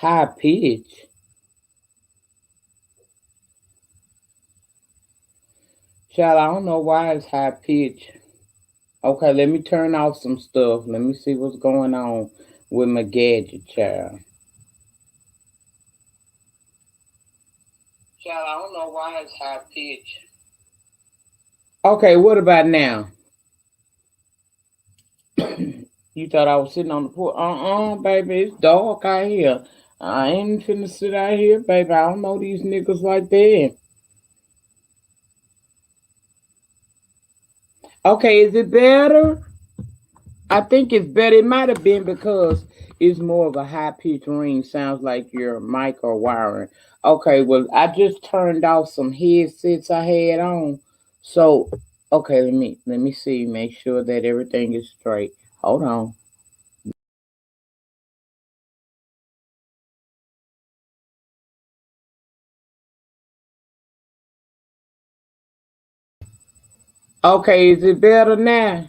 High pitch. Child, I don't know why it's high pitch. Okay, let me turn off some stuff. Let me see what's going on with my gadget, child. Child, I don't know why it's high pitch. Okay, what about now? You thought I was sitting on the porch? Baby, it's dark out here. I ain't finna sit out here, baby. I don't know these niggas like that. Okay, is it better? I think it's better. It might have been because it's more of a high pitched ring. Sounds like your mic or wiring. Okay, well, I just turned off some headsets I had on. So, okay, let me see. Make sure that everything is straight. Hold on. Okay, is it better now?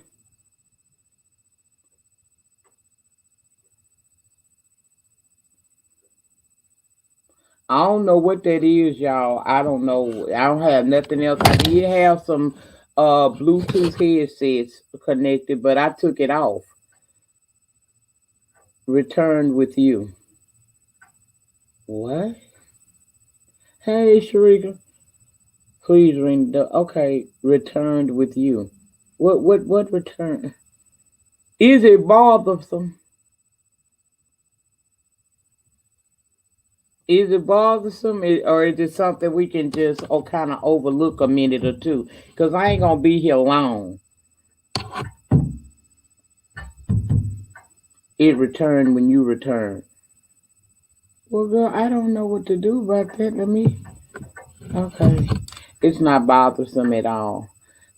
I don't know what that is, y'all. I don't know. I don't have nothing else. I did have some Bluetooth headsets connected, but I took it off. Returned with you. What? Hey, Sharika. Please ring the. Okay, returned with you. What return? Is it bothersome? Is it bothersome, or is it something we can just kind of overlook a minute or two? Cause I ain't gonna be here long. It returned when you return. Well, girl, I don't know what to do about that. Let me. Okay, it's not bothersome at all.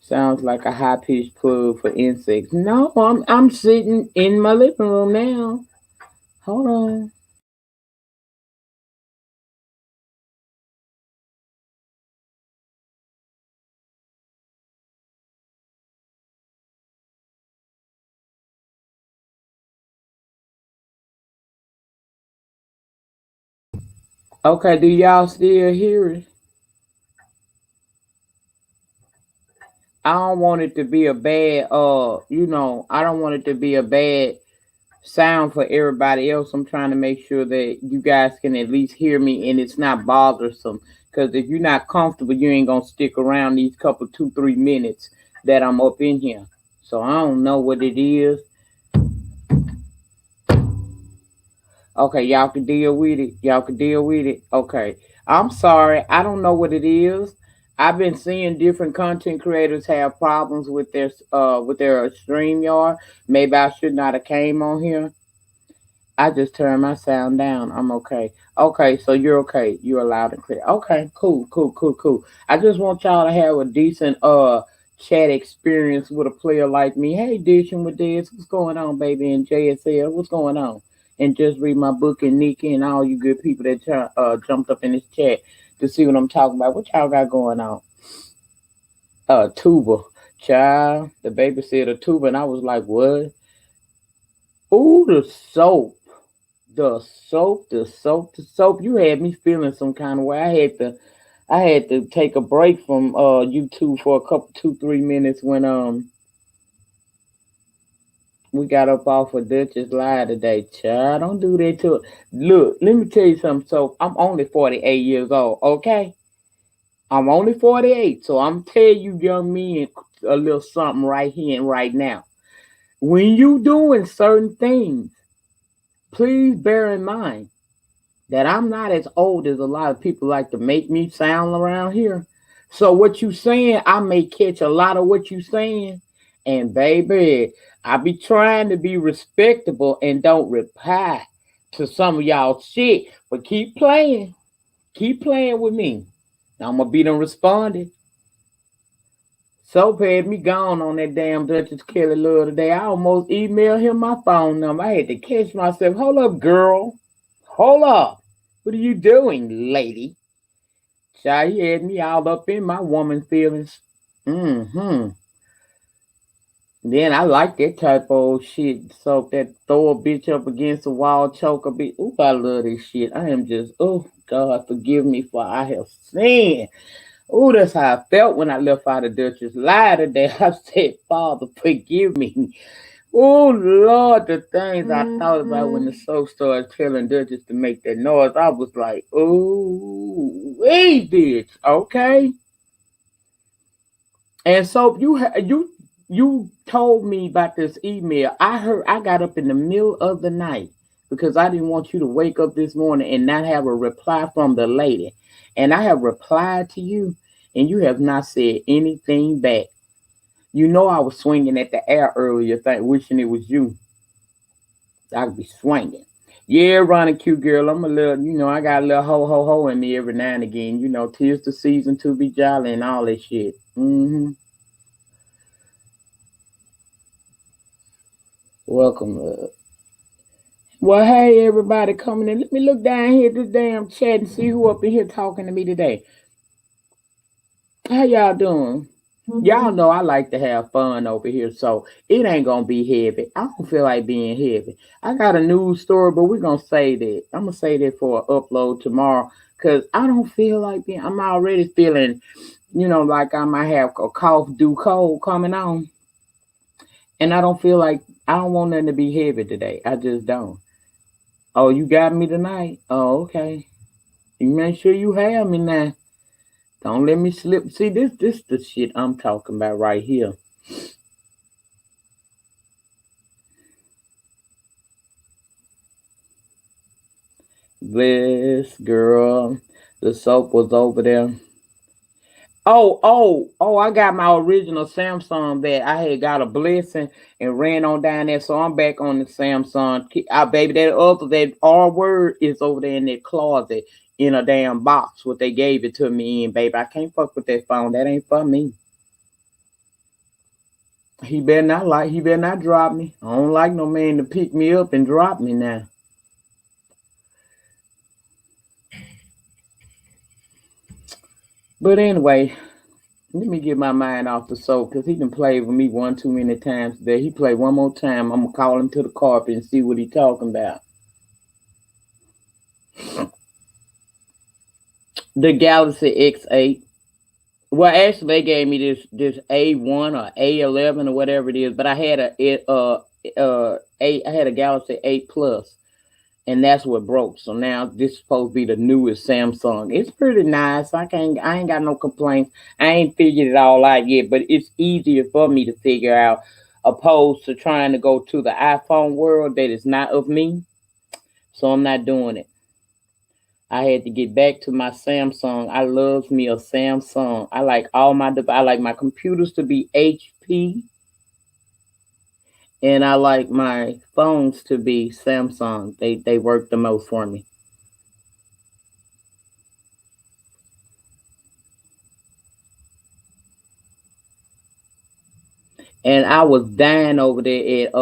Sounds like a high pitched plug for insects. No, I'm sitting in my living room now. Hold on. Okay, do y'all still hear it? I don't want it to be a bad I don't want it to be a bad sound for everybody else. I'm trying to make sure that you guys can at least hear me and it's not bothersome. Because if you're not comfortable, you ain't gonna stick around these couple 2-3 minutes that I'm up in here. So I don't know what it is. Okay, y'all can deal with it. Y'all can deal with it. Okay. I'm sorry. I don't know what it is. I've been seeing different content creators have problems with their StreamYard. Maybe I should not have came on here. I just turned my sound down. I'm okay. Okay, so you're okay. You're loud and clear. Okay, cool, cool, cool, cool. I just want y'all to have a decent chat experience with a player like me. Hey, dishing with this. What's going on, baby? And JSL, what's going on? And just read my book and Nyca and all you good people that jumped up in this chat to see what I'm talking about. What y'all got going on? Tuba. Child, the baby said a tuba, and I was like, what? Ooh, the soap. The soap. You had me feeling some kind of way. I had to take a break from YouTube for a couple 2-3 minutes when we got up off of Dutch's Live today. Child, don't do that to it. Look, let me tell you something. So I'm only 48 years old, okay? I'm only 48, so I'm telling you, young men, a little something right here and right now. When you doing certain things, please bear in mind that I'm not as old as a lot of people like to make me sound around here. So what you saying, I may catch a lot of what you saying. And baby, I be trying to be respectable and don't reply to some of y'all shit. But keep playing. Keep playing with me. I'm gonna be done responding. Soap had me gone on that damn Duchess Kelly Love today. I almost emailed him my phone number. I had to catch myself. Hold up, girl. Hold up. What are you doing, lady? Child, he had me all up in my woman feelings. Mm-hmm. Then I like that type of shit. So that throw a bitch up against the wall, choke a bitch. Ooh, I love this shit. I am just, oh God, forgive me for I have sinned. Oh, that's how I felt when I left out of Dutchess Lie today. I said, Father, forgive me. Oh Lord, the things I thought about when the soap started telling Duchess to make that noise, I was like, oh, hey, bitch, okay. And so you told me about this email. I got up in the middle of the night because I didn't want you to wake up this morning and not have a reply from the lady. And I have replied to you, and you have not said anything back. You know I was swinging at the air earlier, wishing it was you. I could be swinging. Yeah, Ronnie, cute girl. I'm a little, I got a little ho ho ho in me every now and again. Tis the season to be jolly and all that shit. Welcome. Well, hey, everybody coming in. Let me look down here at this damn chat and see who up in here talking to me today. How y'all doing? Y'all know I like to have fun over here, so it ain't gonna be heavy. I don't feel like being heavy. I got a news story, but we're gonna say that. I'm gonna say that for an upload tomorrow because I don't feel like being. I'm already feeling, like I might have a cough due cold coming on, and I don't feel like I don't want nothing to be heavy today. I just don't. Oh, you got me tonight? Oh, okay. You make sure you have me now. Don't let me slip. See, this the shit I'm talking about right here. Bless girl. The soap was over there. Oh, I got my original Samsung that I had got a blessing and ran on down there. So I'm back on the Samsung. Baby, that R word is over there in that closet in a damn box. What they gave it to me in, baby. I can't fuck with that phone. That ain't for me. He better not drop me. I don't like no man to pick me up and drop me now. But anyway, let me get my mind off the soap because he done played with me one too many times today. He play one more time. I'm gonna call him to the carpet and see what he talking about. The Galaxy X8. Well, actually, they gave me this A1 or A11 or whatever it is, but I had I had a Galaxy 8 Plus, and that's what broke. So now this is supposed to be the newest Samsung. It's pretty nice. I ain't got no complaints. I ain't figured it all out yet, but it's easier for me to figure out opposed to trying to go to the iPhone world that is not of me. So I'm not doing it. I had to get back to my Samsung. I love me a Samsung. I like my computers to be HP, and I like my phones to be Samsung. They work the most for me. And I was dying over there at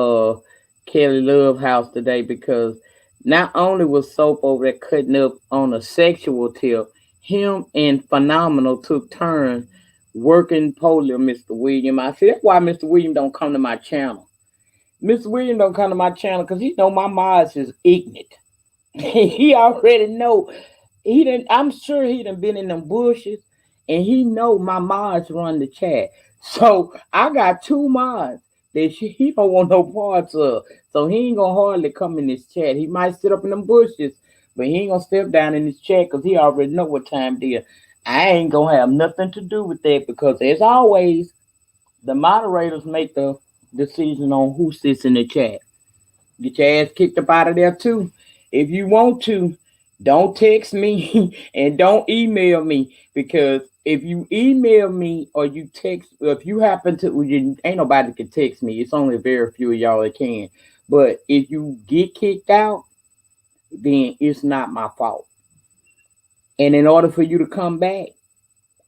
Kelly Love house today because not only was Soap over there cutting up on a sexual tip, him and Phenomenal took turns working polio Mr. William. I said that's why Mr. William don't come to my channel. Mr. William don't come to my channel because he know my mods is ignorant. He already know he didn't. I'm sure he done been in them bushes, and he know my mods run the chat. So I got two mods that he don't want no parts of. So he ain't gonna hardly come in this chat. He might sit up in them bushes, but he ain't gonna step down in this chat because he already know what time it is. I ain't gonna have nothing to do with that because as always, the moderators make the decision on who sits in the chat. Get your ass kicked up out of there too. If you want to, don't text me and don't email me because if you email me or you text, if you happen to, ain't nobody can text me. It's only very few of y'all that can. But if you get kicked out, then it's not my fault. And in order for you to come back,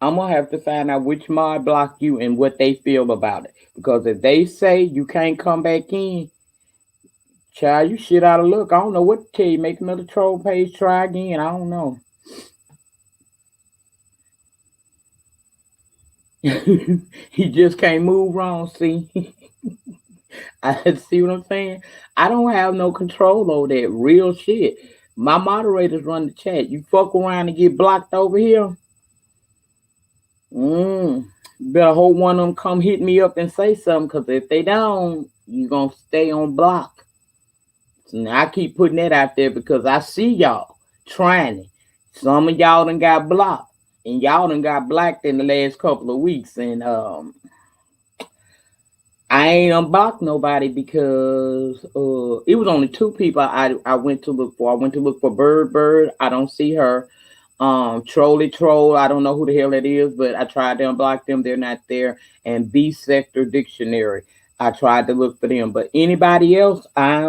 I'm gonna have to find out which mod blocked you and what they feel about it. Because if they say you can't come back in, child, you shit out of luck. I don't know what to tell you. Make another troll page, try again. I don't know. He just can't move wrong, see? I see what I'm saying. I don't have no control over that real shit. My moderators run the chat. You fuck around and get blocked over here. Better hope one of them come hit me up and say something, because if they don't, you gonna stay on block. So now I keep putting that out there because I see y'all trying it. Some of y'all done got blocked, and y'all done got blacked in the last couple of weeks, and I ain't unblocked nobody because it was only two people I went to look for. I went to look for Bird. I don't see her. Trolly Troll, I don't know who the hell that is, but I tried to unblock them. They're not there. And B Sector Dictionary, I tried to look for them. But anybody else, I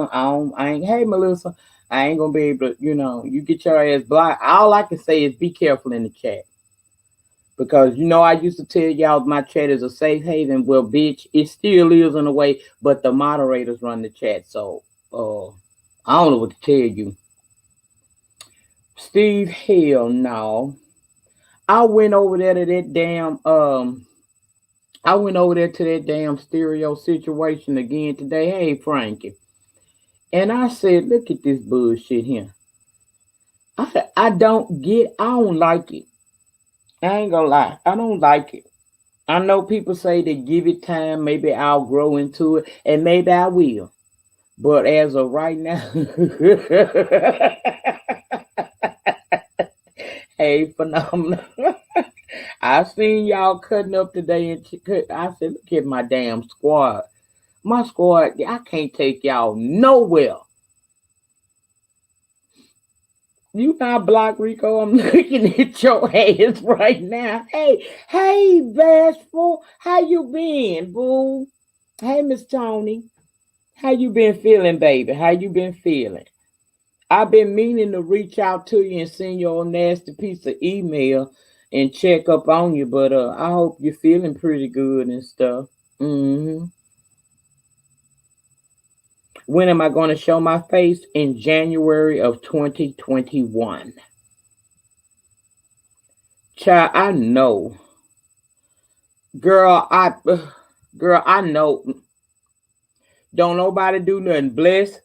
ain't. Hey Melissa, I ain't gonna be able to. You get your ass blocked. All I can say is be careful in the chat. Because I used to tell y'all my chat is a safe haven. Well, bitch, it still is in a way, but the moderators run the chat. So I don't know what to tell you. Steve, hell no. I went over there to that damn I went over there to that damn stereo situation again today. Hey Frankie. And I said, look at this bullshit here. I don't like it. I ain't gonna lie. I don't like it. I know people say to give it time, maybe I'll grow into it, and maybe I will. But as of right now, hey, phenomenal. I seen y'all cutting up today, and I said, look at my damn squad. My squad, I can't take y'all nowhere. You not block Rico. I'm looking at your ass right now. Hey, Bashful. How you been, boo? Hey, Miss Tony. How you been feeling, baby? How you been feeling? I've been meaning to reach out to you and send you a nasty piece of email and check up on you, but I hope you're feeling pretty good and stuff. When am I going to show my face? In January of 2021. Child, I know. Girl, I know. Don't nobody do nothing. Bless.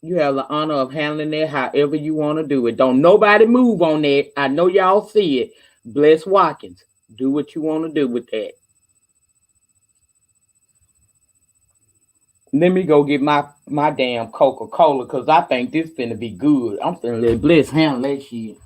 You have the honor of handling it however you want to do it. Don't nobody move on that. I know y'all see it. Bless Watkins. Do what you want to do with that. Let me go get my damn Coca-Cola, because I think this finna be good. I'm finna let Bless handle that shit.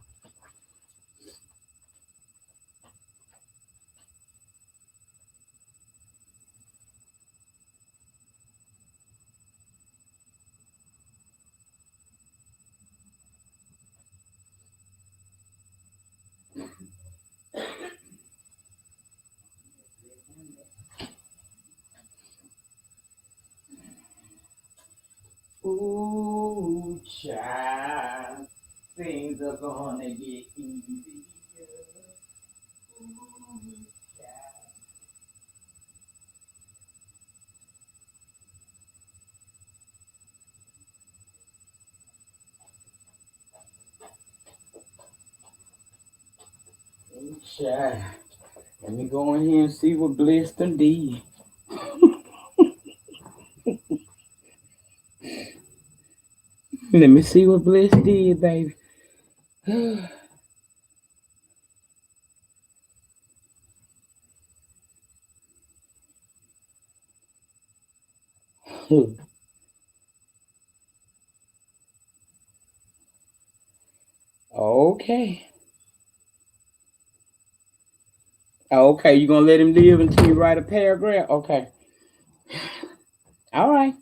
Ooh, child, things are gonna get easier. Ooh, child. Ooh, child. Let me go in here and see what Bliss done did. Let me see what Bliss did, baby. Okay. Okay, you gonna let him live until you write a paragraph? Okay. All right.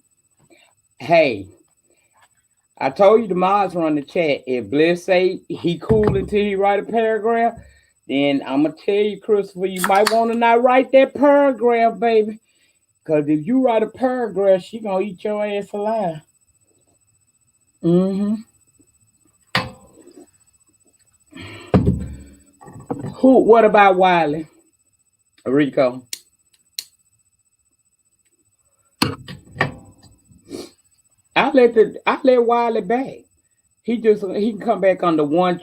Hey, I told you the mods run the chat. If Bliss say he cool until he write a paragraph, then I'm gonna tell you, Christopher, you might want to not write that paragraph, baby. Cause if you write a paragraph, she gonna eat your ass alive. What about Wiley? Rico. I let Wiley back. He can come back under one.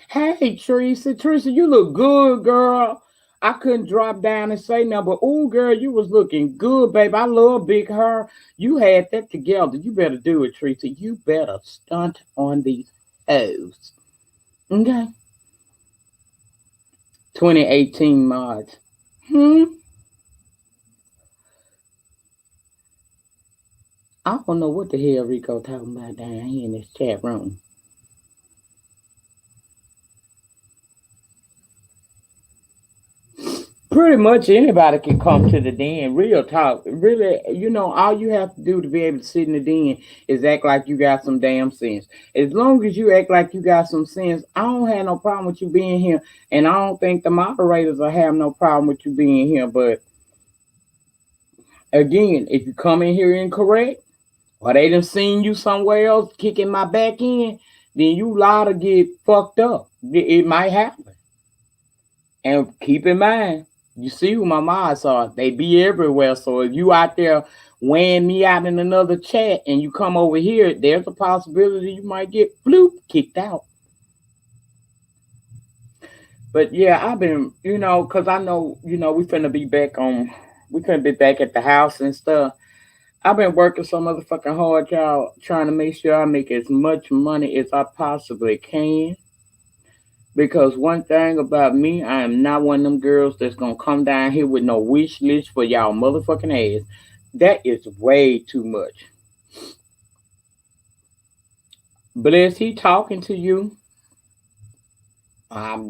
Hey Teresa, you look good, girl. I couldn't drop down and say nothing, but oh girl, you was looking good, babe. I love big hair. You had that together. You better do it, Teresa. You better stunt on these hoes. Okay. 2018 mods. Hmm. I don't know what the hell Rico talking about down here in this chat room. Pretty much anybody can come to the den. Real talk. Really, all you have to do to be able to sit in the den is act like you got some damn sense. As long as you act like you got some sense, I don't have no problem with you being here. And I don't think the moderators will have no problem with you being here. But again, if you come in here incorrect, or they done seen you somewhere else kicking my back in, then you liable to get fucked up. It might happen. And keep in mind, you see who my mods are. They be everywhere. So if you out there weighing me out in another chat and you come over here, there's a possibility you might get bloop kicked out. But yeah, I've been, because I know, we finna be back at the house and stuff. I've been working so motherfucking hard, y'all, trying to make sure I make as much money as I possibly can. Because one thing about me, I am not one of them girls that's gonna come down here with no wish list for y'all motherfucking ass. That is way too much. But is he talking to you? I'm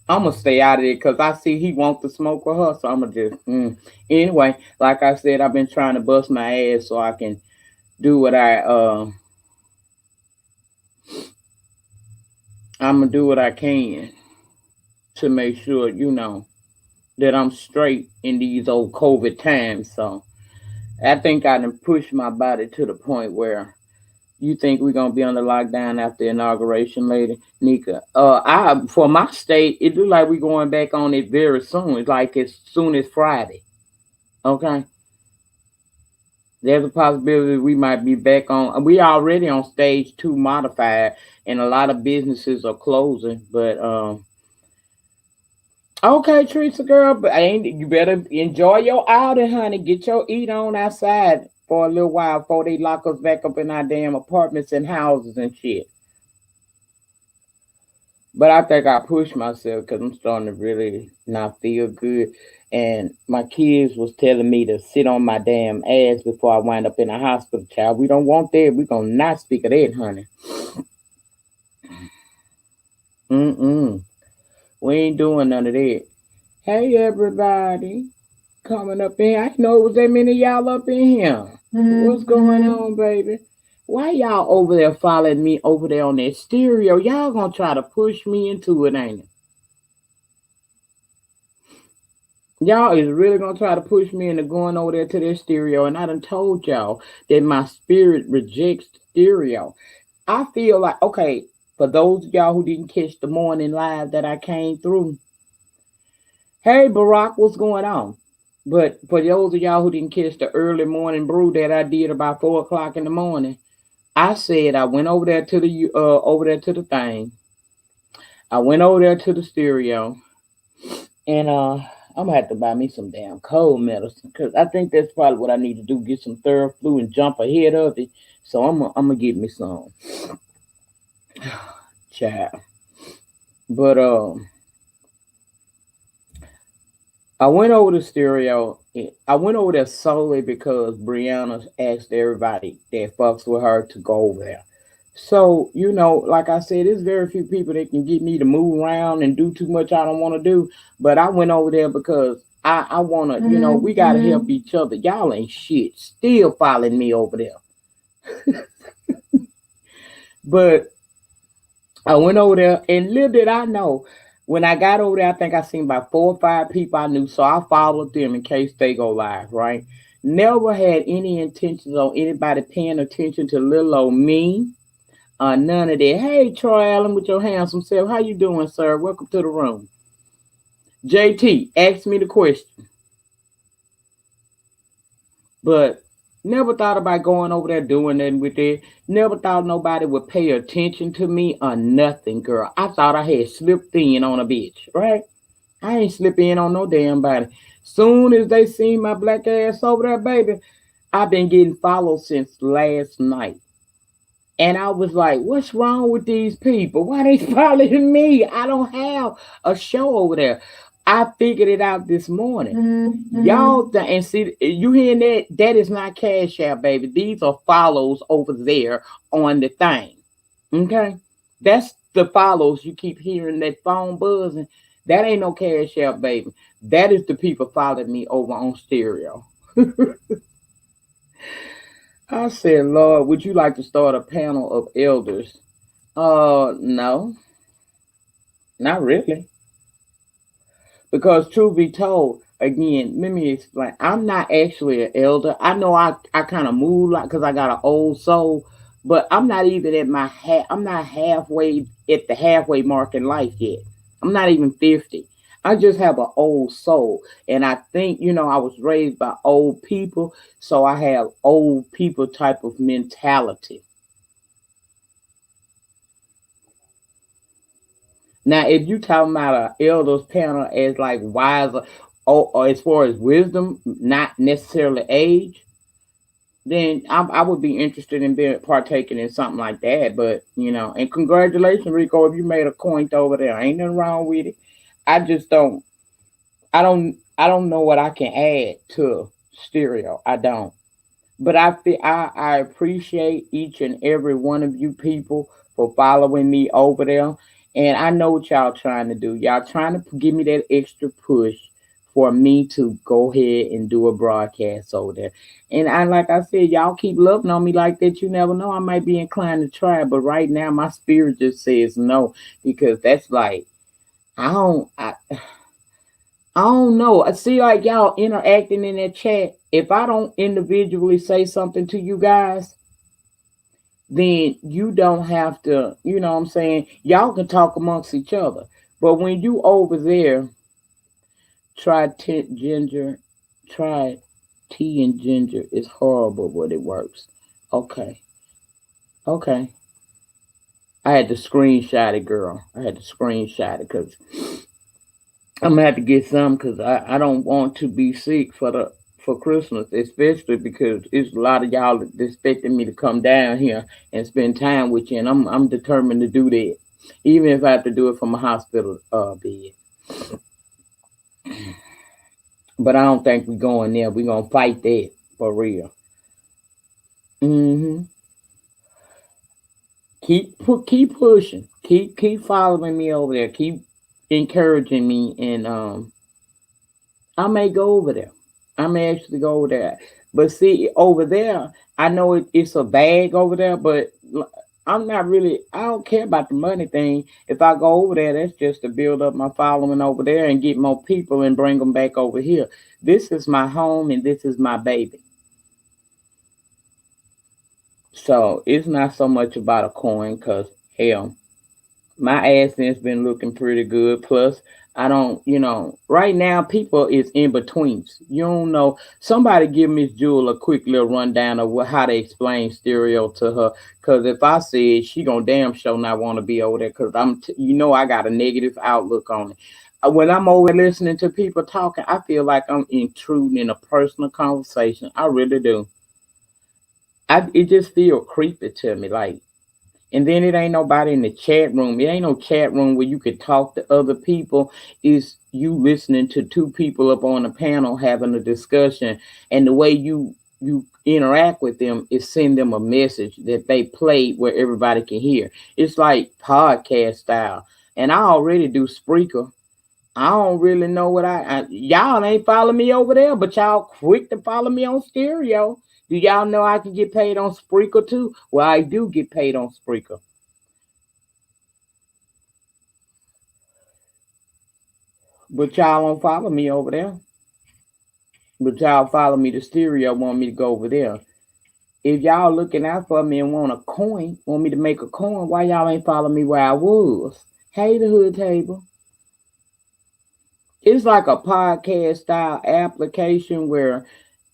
gonna stay out of it because I see he wants to smoke with her, so I'm gonna just anyway. Like I said, I've been trying to bust my ass so I can do what I'm gonna do what I can to make sure that I'm straight in these old COVID times. So I think I done pushed my body to the point where you think we're gonna be under lockdown after inauguration, lady Nyca. I for my state, it look like we're going back on it very soon. It's like as soon as Friday. Okay. There's a possibility we might be back on. We already on stage 2 modified, and a lot of businesses are closing. But okay, Teresa girl, but you better enjoy your outing, honey. Get your eat on outside for a little while before they lock us back up in our damn apartments and houses and shit. But I think I pushed myself because I'm starting to really not feel good. And my kids was telling me to sit on my damn ass before I wind up in a hospital, child. We don't want that. We gonna not speak of that, honey. Mm-mm. We ain't doing none of that. Hey, everybody. Coming up in. I know it was that many of y'all up in here. What's going on, baby? Why y'all over there following me over there on that stereo? Y'all gonna try to push me into it, ain't it? Y'all is really gonna try to push me into going over there to that stereo, and I done told y'all that my spirit rejects stereo. I feel like, okay, for those of y'all who didn't catch the morning live that I came through, hey Barack, what's going on? But for those of y'all who didn't catch the early morning brew that I did about 4 o'clock in the morning, I said I went over there to the thing. I went over there to the stereo, and I'm gonna have to buy me some damn cold medicine because I think that's probably what I need to do. Get some Theraflu and jump ahead of it. So I'm gonna get me some, child. But I went over the stereo. I went over there solely because Brianna asked everybody that fucks with her to go over there. So, like I said, there's very few people that can get me to move around and do too much I don't want to do. But I went over there because I want to, we got to help each other. Y'all ain't shit. Still following me over there. But I went over there, and little did I know, when I got over there, I think I seen about 4 or 5 people I knew. So I followed them in case they go live, right? Never had any intentions on anybody paying attention to little old me. None of that. Hey, Troy Allen with your handsome self. How you doing, sir? Welcome to the room. JT, ask me the question. But never thought about going over there doing nothing with it. Never thought nobody would pay attention to me or nothing, girl. I thought I had slipped in on a bitch, right? I ain't slip in on no damn body. Soon as they see my black ass over there, baby, I've been getting followed since last night. And I was like, what's wrong with these people? Why they following me? I don't have a show over there. I figured it out this morning. Y'all, and see, you hearing that? That is not Cash App, baby. These are follows over there on the thing. Okay? That's the follows you keep hearing that phone buzzing. That ain't no Cash App, baby. That is the people following me over on stereo. I said, Lord, would you like to start a panel of elders? No, not really. Because truth be told, again, let me explain. I'm not actually an elder. I know I kind of move like because I got an old soul, but I'm not even at I'm not halfway at the halfway mark in life yet. I'm not even 50. I just have an old soul. And I think, I was raised by old people, so I have old people type of mentality. Now, if you talking about an elders panel as like wiser, or as far as wisdom, not necessarily age, then I would be interested in being partaking in something like that. But and congratulations, Rico, if you made a coin over there, ain't nothing wrong with it. I just don't, I don't know what I can add to stereo. I don't. But I appreciate each and every one of you people for following me over there. And I know what y'all trying to do. Y'all trying to give me that extra push for me to go ahead and do a broadcast over there. And like I said, y'all keep loving on me like that. You never know. I might be inclined to try, but right now my spirit just says no because that's like I don't. I don't know. I see like y'all interacting in that chat. If I don't individually say something to you guys, then you don't have to, you know what I'm saying? Y'all can talk amongst each other. But when you over there, try ginger, try tea and ginger. It's horrible, but it works. Okay. Okay. I had to screenshot it, girl. I had to screenshot it because I'm gonna have to get some because I don't want to be sick for Christmas, especially because it's a lot of y'all that expecting me to come down here and spend time with you, and I'm determined to do that, even if I have to do it from a hospital bed. But I don't think we're going there. We're gonna fight that for real. Hmm. Keep pushing. Keep following me over there. Keep encouraging me, and I may go over there. I may actually go over there. But see, over there, I know it's a bag over there, but I'm not really, I don't care about the money thing. If I go over there, that's just to build up my following over there and get more people and bring them back over here. This is my home and this is my baby. So it's not so much about a coin because, hell, my AdSense been looking pretty good. Plus, I don't, right now people is in betweens. You don't know. Somebody give Miss Jewel a quick little rundown of how they explain stereo to her. Cause if I say it, she gonna damn sure not want to be over there. Cause I got a negative outlook on it. When I'm over listening to people talking, I feel like I'm intruding in a personal conversation. I really do. It just feel creepy to me, like. And then it ain't nobody in the chat room. It ain't no chat room where you could talk to other people. Is you listening to two people up on a panel having a discussion, and the way you interact with them is send them a message that they played where everybody can hear. It's like podcast style. And I already do Spreaker. I don't really know what y'all ain't follow me over there, but y'all quick to follow me on stereo. Do y'all know I can get paid on Spreaker too? Well, I do get paid on Spreaker, but y'all don't follow me over there. But y'all follow me to stereo, want me to go over there. If y'all looking out for me and want a coin, want me to make a coin, why y'all ain't follow me where I was? Hey, the hood table. It's like a podcast style application where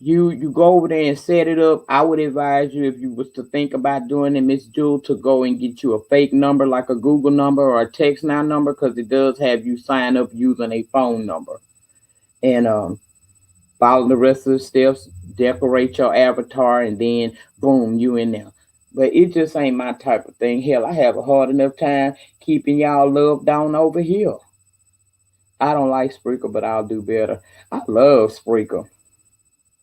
You go over there and set it up. I would advise you, if you was to think about doing it, Miss Jewel, to go and get you a fake number like a Google number or a text now number, because it does have you sign up using a phone number. And follow the rest of the steps, decorate your avatar, and then boom, you in there. But it just ain't my type of thing. Hell, I have a hard enough time keeping y'all loved down over here. I don't like Spreaker, but I'll do better. I love Spreaker.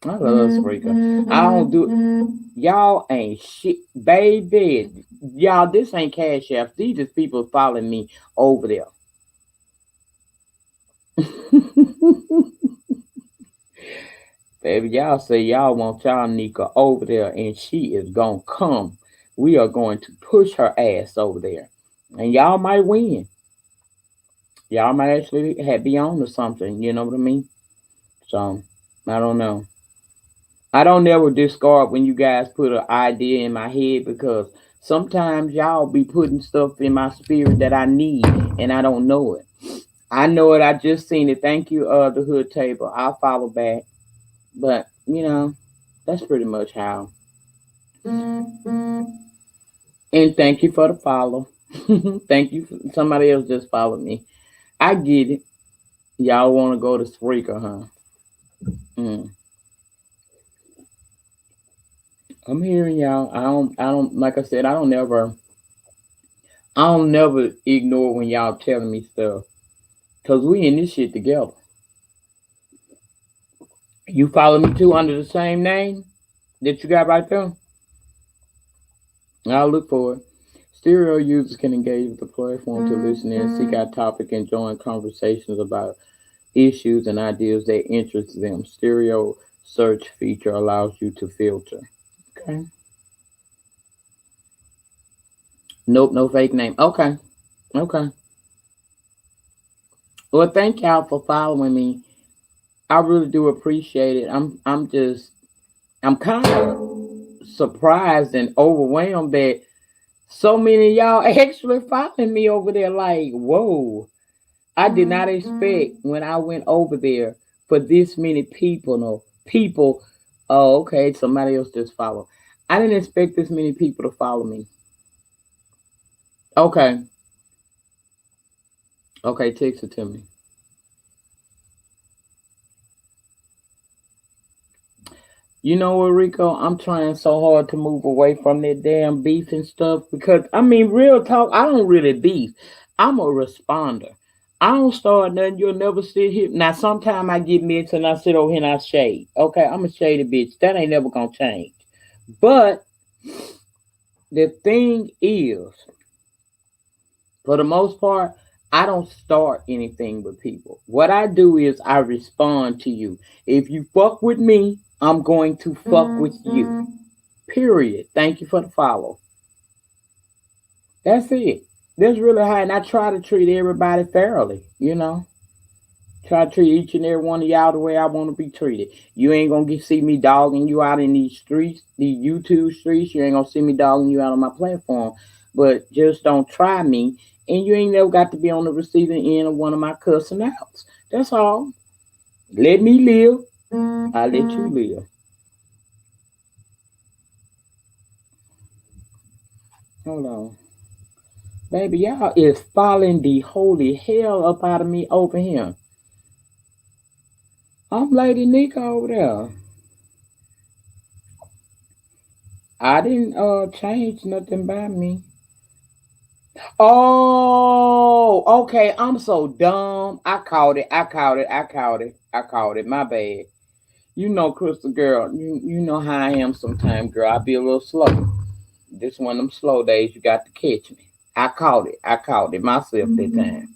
I love Spreaker. I don't do. Y'all ain't shit, baby. Y'all, this ain't Cash App. These just people following me over there. Baby, y'all say y'all want y'all Nyca over there, and she is gonna come. We are going to push her ass over there, and y'all might win. Y'all might actually have be on to something. You know what I mean? So I don't know. I don't never discard when you guys put an idea in my head, because sometimes y'all be putting stuff in my spirit that I need and I don't know it. I know it. I just seen it. Thank you, the hood table. I'll follow back. But that's pretty much how. And thank you for the follow. Thank you. Somebody else just followed me. I get it. Y'all want to go to Spreaker, huh? Mm. I'm hearing y'all. I don't. Like I said, I don't never. I don't never ignore when y'all telling me stuff, cause we in this shit together. You follow me too under the same name that you got right there. I'll look for it. Stereo users can engage with the platform to listen in, seek out topic, and join conversations about issues and ideas that interest them. Stereo search feature allows you to filter. Okay. Nope, no fake name. Okay. Okay. Well, thank y'all for following me. I really do appreciate it. I'm kind of surprised and overwhelmed that so many of y'all actually following me over there. Like, whoa. I did not expect when I went over there for this many people. No people. Oh, okay. Somebody else just followed. I didn't expect this many people to follow me. Okay. Okay, text it to me. You know what, Rico? I'm trying so hard to move away from that damn beef and stuff, because I mean, real talk, I don't really beef. I'm a responder. I don't start nothing. You'll never sit here. Now, sometimes I get mixed and I sit over here and I shade. Okay, I'm a shady bitch. That ain't never gonna change. But the thing is, for the most part, I don't start anything with people. What I do is I respond to you. If you fuck with me, I'm going to fuck with you. Period. Thank you for the follow. That's it. That's really how, and I try to treat everybody fairly. Try to treat each and every one of y'all the way I want to be treated. You ain't gonna see me dogging you out in these streets, these YouTube streets. You ain't gonna see me dogging you out on my platform. But just don't try me, and you ain't never got to be on the receiving end of one of my cussing outs. That's all. Let me live. I let you live. Hold on. Baby, y'all is falling the holy hell up out of me over here. I'm Lady Nyca over there. I didn't change nothing by me. Oh, okay. I'm so dumb. I caught it. I caught it. I caught it. I caught it. My bad. You know, Crystal girl, you know how I am sometimes, girl. I be a little slow. This one of them slow days, you got to catch me. I caught it. I caught it myself that time.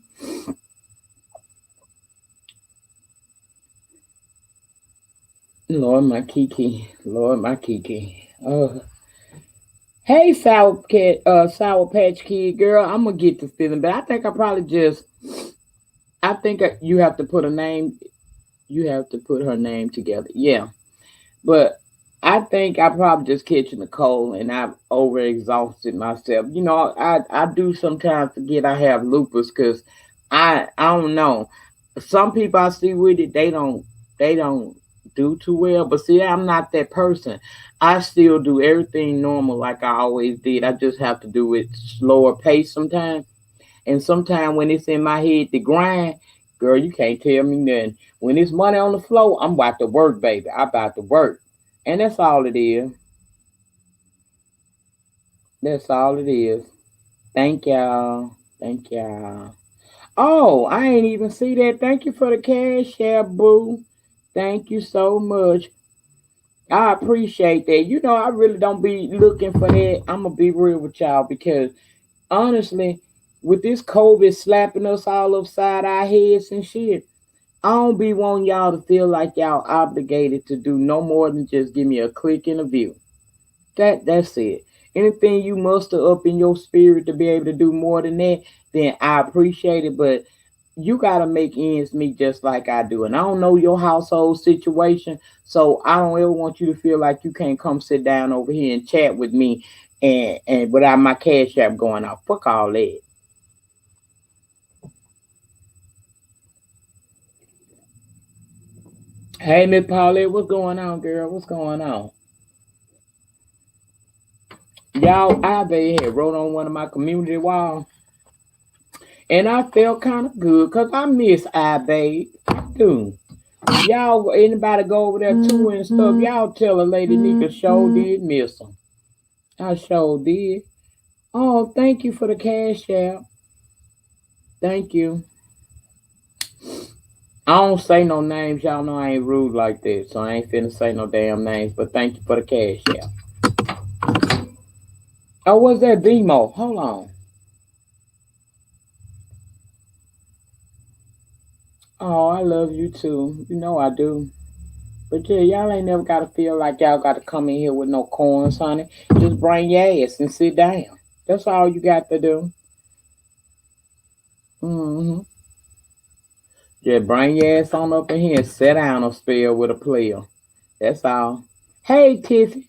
Lord my Kiki. Lord my Kiki. Hey Sour Patch Kid girl, I'm gonna get the feeling, but I think I probably just I think you have to put a name you have to put her name together. Yeah. But I think I probably just catching a cold and I've overexhausted myself. I do sometimes forget I have lupus, because I don't know. Some people I see with it, they don't do too well. But see, I'm not that person. I still do everything normal like I always did. I just have to do it slower pace sometimes. And sometimes when it's in my head to grind, girl, you can't tell me nothing. When it's money on the floor, I'm about to work, baby. I'm about to work. And that's all it is. That's all it is. Thank y'all. Thank y'all. Oh, I ain't even see that. Thank you for the cash app, boo. Thank you so much. I appreciate that. You know, I really don't be looking for that. I'm gonna be real with y'all because honestly, with this COVID slapping us all upside our heads and shit, I don't be wanting y'all to feel like y'all obligated to do no more than just give me a click and a view. That's it. Anything you muster up in your spirit to be able to do more than that, then I appreciate it. But you gotta make ends meet just like I do. And I don't know your household situation, so I don't ever want you to feel like you can't come sit down over here and chat with me and without my cash app going off. Fuck all that. Hey Miss Paulette, what's going on, girl? What's going on? Y'all, I had wrote on one of my community walls. And I felt kind of good because I miss I Babe. I do. Y'all, anybody go over there too and stuff, y'all tell a lady Nyca sure did miss them. I sure did. Oh, thank you for the cash app. Thank you. I don't say no names. Y'all know I ain't rude like that, so I ain't finna say no damn names, but thank you for the cash app. Oh, what's that Vimo? Hold on. Oh, I love you too. You know I do. But yeah, y'all ain't never gotta feel like y'all gotta come in here with no corns, honey. Just bring your ass and sit down. That's all you got to do. Hmm. Just bring your ass on up in here and sit down or spell with a player. That's all. Hey, Tiffy.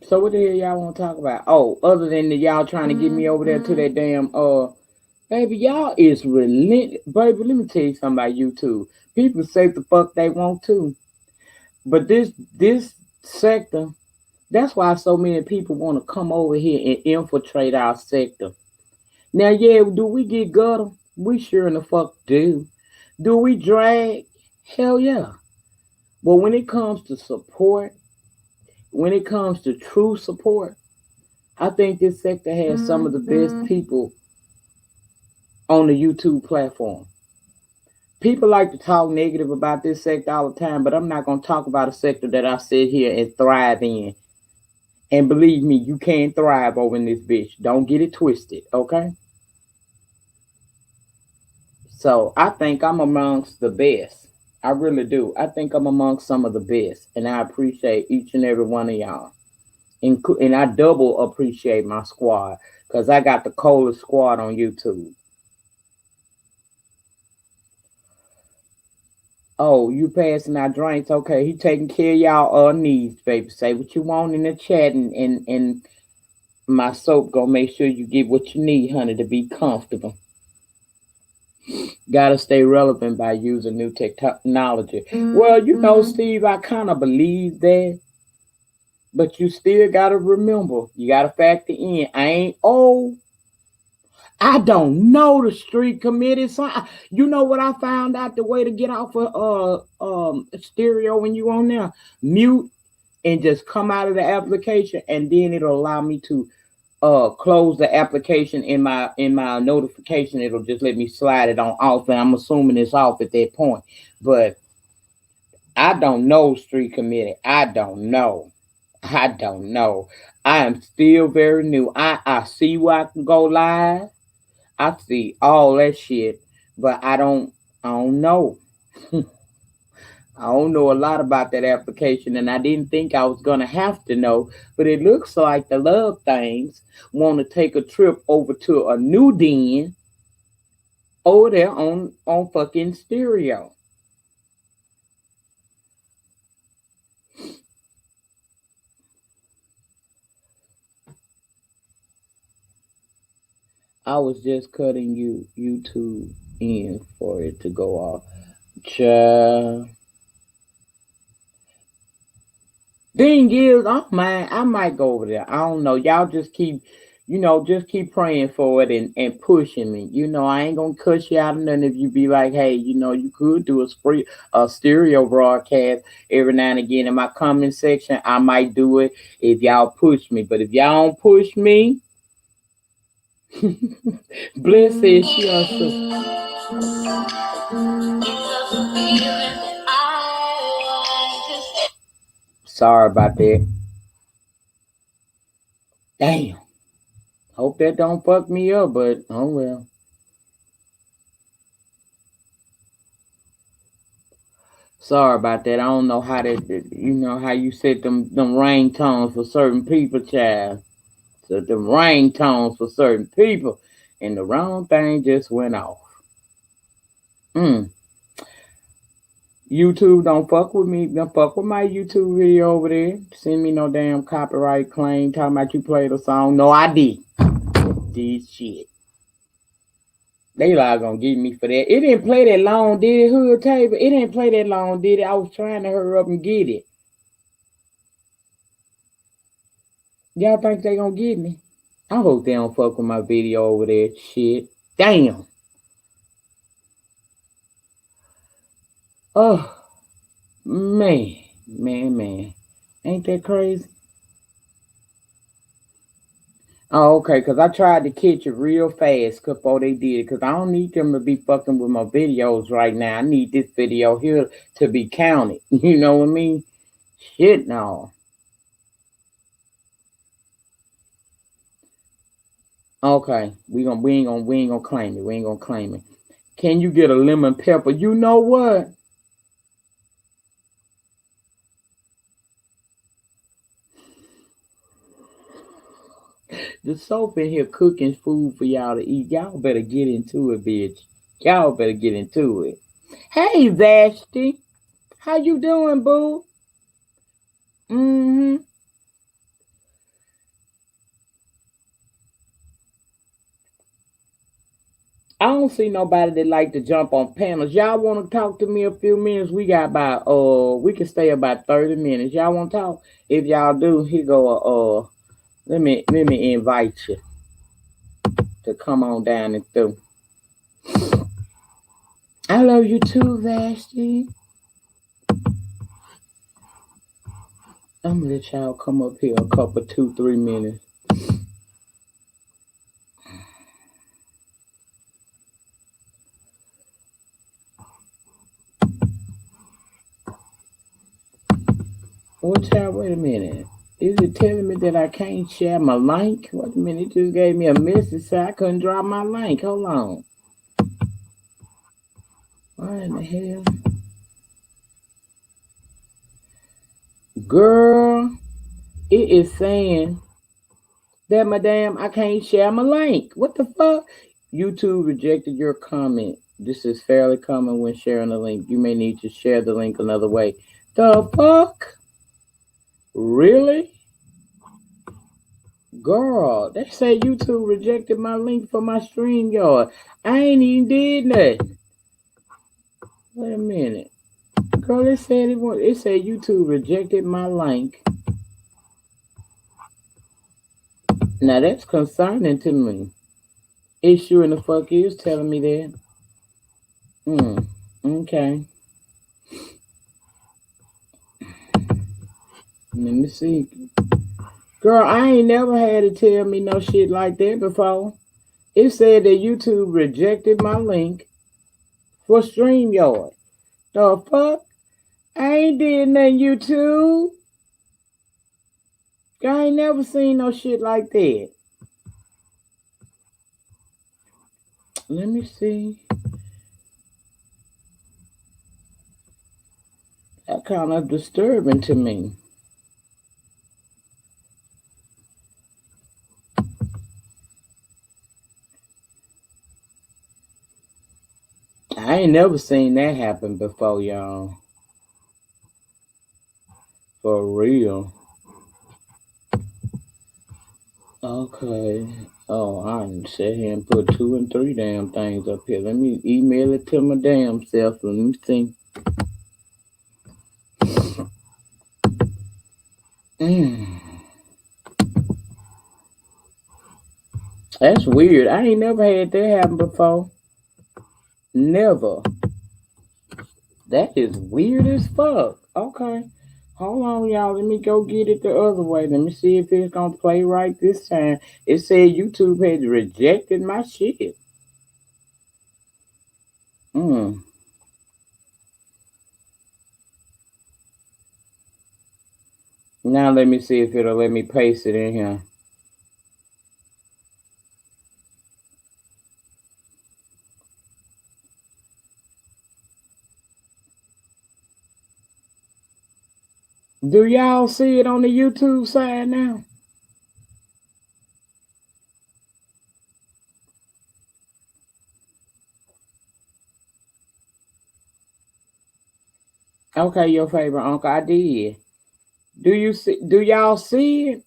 So what the hell y'all want to talk about? Oh, other than the y'all trying to get me over there to that damn baby, y'all is relentless. Baby, let me tell you something about YouTube. People say the fuck they want to, but this sector. That's why so many people want to come over here and infiltrate our sector. Now, yeah, do we get gutter? We sure in the fuck do. Do we drag? Hell yeah. But when it comes to support, when it comes to true support, I think this sector has some of the best people on the YouTube platform. People like to talk negative about this sector all the time, but I'm not going to talk about a sector that I sit here and thrive in. And believe me, you can thrive over in this bitch. Don't get it twisted, okay? So I think I'm amongst the best. I really do. I think I'm amongst some of the best. And I appreciate each and every one of y'all. And I double appreciate my squad because I got the coldest squad on YouTube. Oh, you passing out drinks? Okay, he taking care of y'all needs, baby. Say what you want in the chat, and my soap gonna make sure you get what you need, honey, to be comfortable. Gotta stay relevant by using new technology. Well, you know, Steve, I kind of believe that, but you still gotta remember, you gotta factor in. I ain't old. I don't know the street committee. So you know what I found out the way to get off of stereo when you on there? Mute and just come out of the application, and then it'll allow me to close the application in my notification. It'll just let me slide it on off, and I'm assuming it's off at that point. But I don't know street committee. I don't know. I don't know. I am still very new. I see where I can go live. I see all that shit, but I don't know. I don't know a lot about that application, and I didn't think I was gonna have to know. But it looks like the love things want to take a trip over to a new den over there on fucking stereo. I was just cutting YouTube in for it to go off. Child. Thing is, I might go over there. I don't know. Y'all just keep, just keep praying for it and pushing me. I ain't gonna cuss you out or nothing if you be like, hey, you could do a stereo broadcast every now and again in my comment section. I might do it if y'all push me. But if y'all don't push me, Bliss says she also. Sorry about that. Damn. Hope that don't fuck me up, but oh well. Sorry about that. I don't know how how you set them ringtones for certain people, child. So them ringtones for certain people, and the wrong thing just went off. Mm. YouTube don't fuck with me. Don't fuck with my YouTube video over there. Send me no damn copyright claim talking about you played a song. No, I did. Did shit. They like gonna get me for that. It didn't play that long, did it, Hood Table? It didn't play that long, did it? I was trying to hurry up and get it. Y'all think they gonna get me? I hope they don't fuck with my video over there. Shit. Damn. Oh, man. Man. Ain't that crazy? Oh, okay, because I tried to catch it real fast before they did it, because I don't need them to be fucking with my videos right now. I need this video here to be counted. You know what I mean? Shit, no. Okay, we ain't gonna claim it. We ain't gonna claim it. Can you get a lemon pepper? You know what? The soap in here cooking food for y'all to eat. Y'all better get into it, bitch. Y'all better get into it. Hey, Vashti. How you doing, boo? Mm-hmm. I don't see nobody that like to jump on panels. Y'all want to talk to me a few minutes? We got about we can stay about 30 minutes. Y'all want to talk? If y'all do, here go let me invite you to come on down and through. I love you too, Vashti. I'm gonna let y'all come up here a couple 2-3 minutes. Wait a minute. Is it telling me that I can't share my link? Wait a minute, it just gave me a message saying I couldn't drop my link. Hold on. What in the hell? Girl, it is saying that I can't share my link. What the fuck? YouTube rejected your comment. This is fairly common when sharing a link. You may need to share the link another way. The fuck? Really? Girl, they say YouTube rejected my link for my StreamYard. I ain't even did nothing. Wait a minute. Girl, it said YouTube rejected my link. Now that's concerning to me. It sure in the fuck is telling me that. Okay. Let me see. Girl, I ain't never had it tell me no shit like that before. It said that YouTube rejected my link for StreamYard. The fuck? I ain't did nothing, YouTube. I ain't never seen no shit like that. Let me see. That kind of disturbing to me. I ain't never seen that happen before, y'all. For real. Okay. Oh, I done sit here and put two and three damn things up here. Let me email it to my damn self. Let me think. Mm, that's weird. I ain't never had that happen before. Never. That is weird as fuck. Okay. Hold on, y'all. Let me go get it the other way. Let me see if it's gonna play right this time. It said YouTube had rejected my shit. Mm. Now let me see if it'll let me paste it in here. Do y'all see it on the YouTube side now? Okay, your favorite uncle. I did. Do you see? Do y'all see it?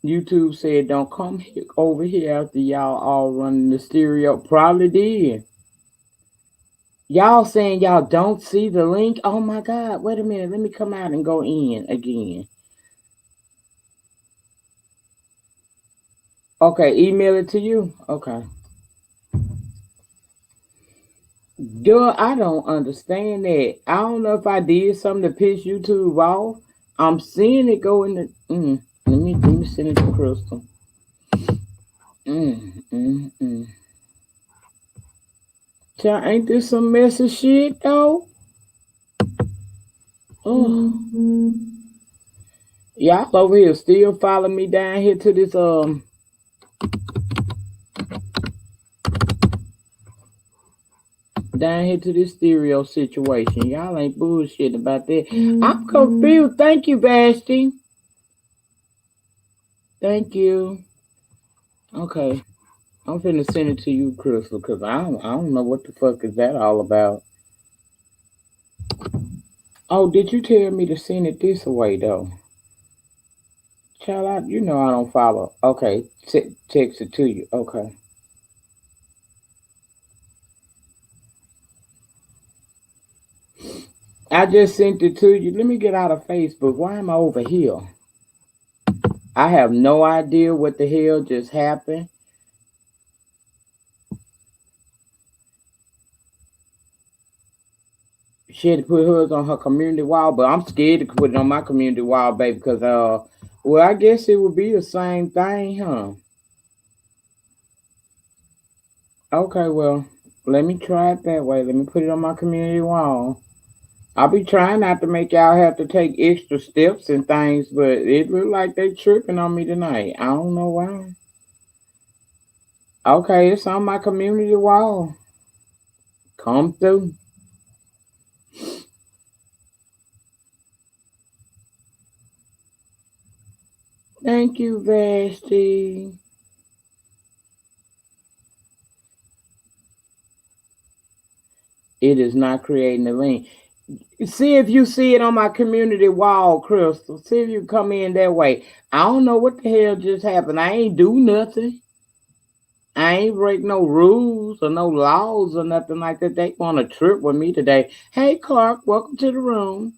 YouTube said don't come over here after y'all all running the stereo. Probably did. Y'all saying y'all don't see the link? Oh my God! Wait a minute. Let me come out and go in again. Okay, email it to you. Okay. Duh, I don't understand that. I don't know if I did something to piss YouTube off. I'm seeing it go in the. Let me send it to Crystal. Mm, mm, mm. Child, ain't this some messy shit though? Oh, y'all over here still following me down here to this down here to this stereo situation. Y'all ain't bullshit about that. I'm confused. Thank you, Vashti. Thank you. Okay. I'm finna send it to you, Crystal, because I don't know what the fuck is that all about. Oh, did you tell me to send it this way though? Child, you know I don't follow. Okay, text it to you. Okay. I just sent it to you. Let me get out of Facebook. Why am I over here? I have no idea what the hell just happened. She had to put hers on her community wall, but I'm scared to put it on my community wall, baby, because well, I guess it would be the same thing, huh? Okay, well, let me try it that way. Let me put it on my community wall. I'll be trying not to make y'all have to take extra steps and things, but it look like they tripping on me tonight. I don't know why. Okay, it's on my community wall. Come through. Thank you, Vashti. It is not creating the link. See if you see it on my community wall, Crystal. See if you come in that way. I don't know what the hell just happened. I ain't do nothing. I ain't break no rules or no laws or nothing like that. They want to trip with me today. Hey, Clark, welcome to the room.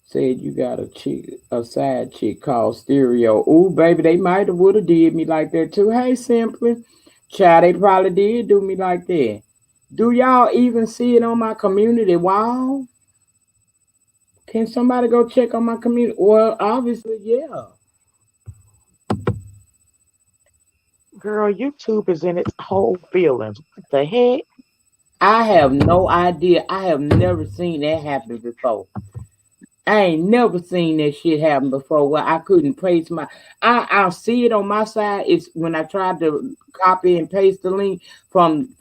Said you got a chick, a side chick called Stereo. Ooh, baby, they might have would have did me like that too. Hey, Simply. Child, they probably did do me like that. Do y'all even see it on my community wall? Can somebody go check on my community? Well, obviously, yeah. Girl, YouTube is in its whole feelings. What the heck? I have no idea. I have never seen that happen before. I ain't never seen that shit happen before where I couldn't paste my I'll see it on my side. It's when I tried to copy and paste the link from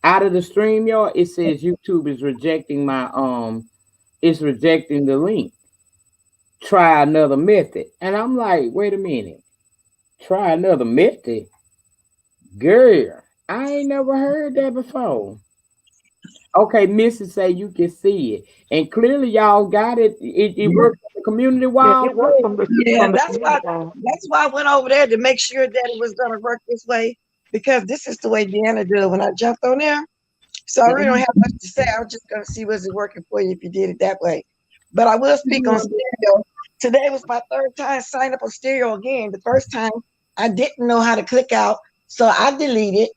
out of the stream yard, it says YouTube is rejecting my it's rejecting the link. Try another method. And I'm like, wait a minute. Try another method? Girl, I ain't never heard that before. Okay, Mrs. say you can see it, and clearly y'all got it. It Yeah, worked on the community yeah, wall. it worked from the Yeah, from the community wall. that's why I went over there to make sure that it was gonna work this way because this is the way Deanna did it when I jumped on there. So I really don't Mhm. have much to say. I was just gonna see was it working for you if you did it that way. But I will speak on stereo. Today was my third time signing up on stereo again. The first time I didn't know how to click out, so I deleted.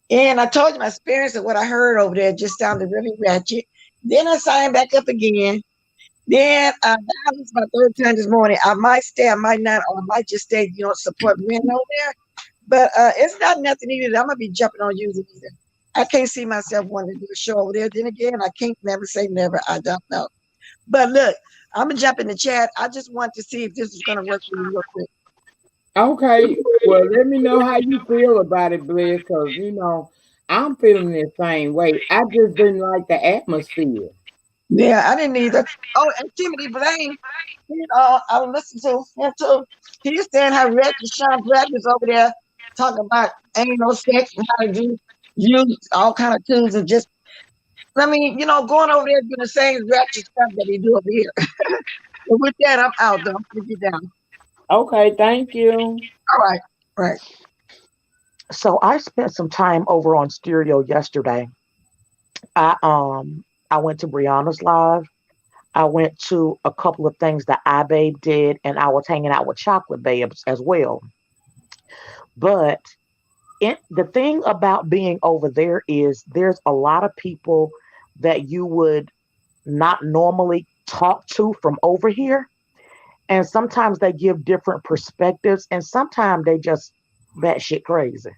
And I told you my experience of what I heard over there just sounded really ratchet. Then I signed back up again. Then that was my third time this morning. I might stay, I might not, or I might just stay, support men over there. But it's not nothing either that I'm gonna be jumping on using either. I can't see myself wanting to do a show over there. Then again, I can't never say never. I don't know. But look, I'm gonna jump in the chat. I just want to see if this is gonna work for you real quick. Okay, well, let me know how you feel about it, Bliss, because I'm feeling the same way. I just didn't like the atmosphere. Yeah, I didn't either. Oh, and Timothy Blaine, I was listening to him too. He's saying how Reggie Sean Bradley's over there talking about ain't no sex and how to use all kind of tools and just I mean, going over there doing the same ratchet stuff that he do over here. But with that, I'm out though. I'm gonna get down. Okay, thank you. All right. Right. So I spent some time over on Stereo yesterday. I went to Brianna's live. I went to a couple of things that iBabe did, and I was hanging out with Chocolate Babes as well. But the thing about being over there is there's a lot of people that you would not normally talk to from over here. And sometimes they give different perspectives, and sometimes they just batshit crazy.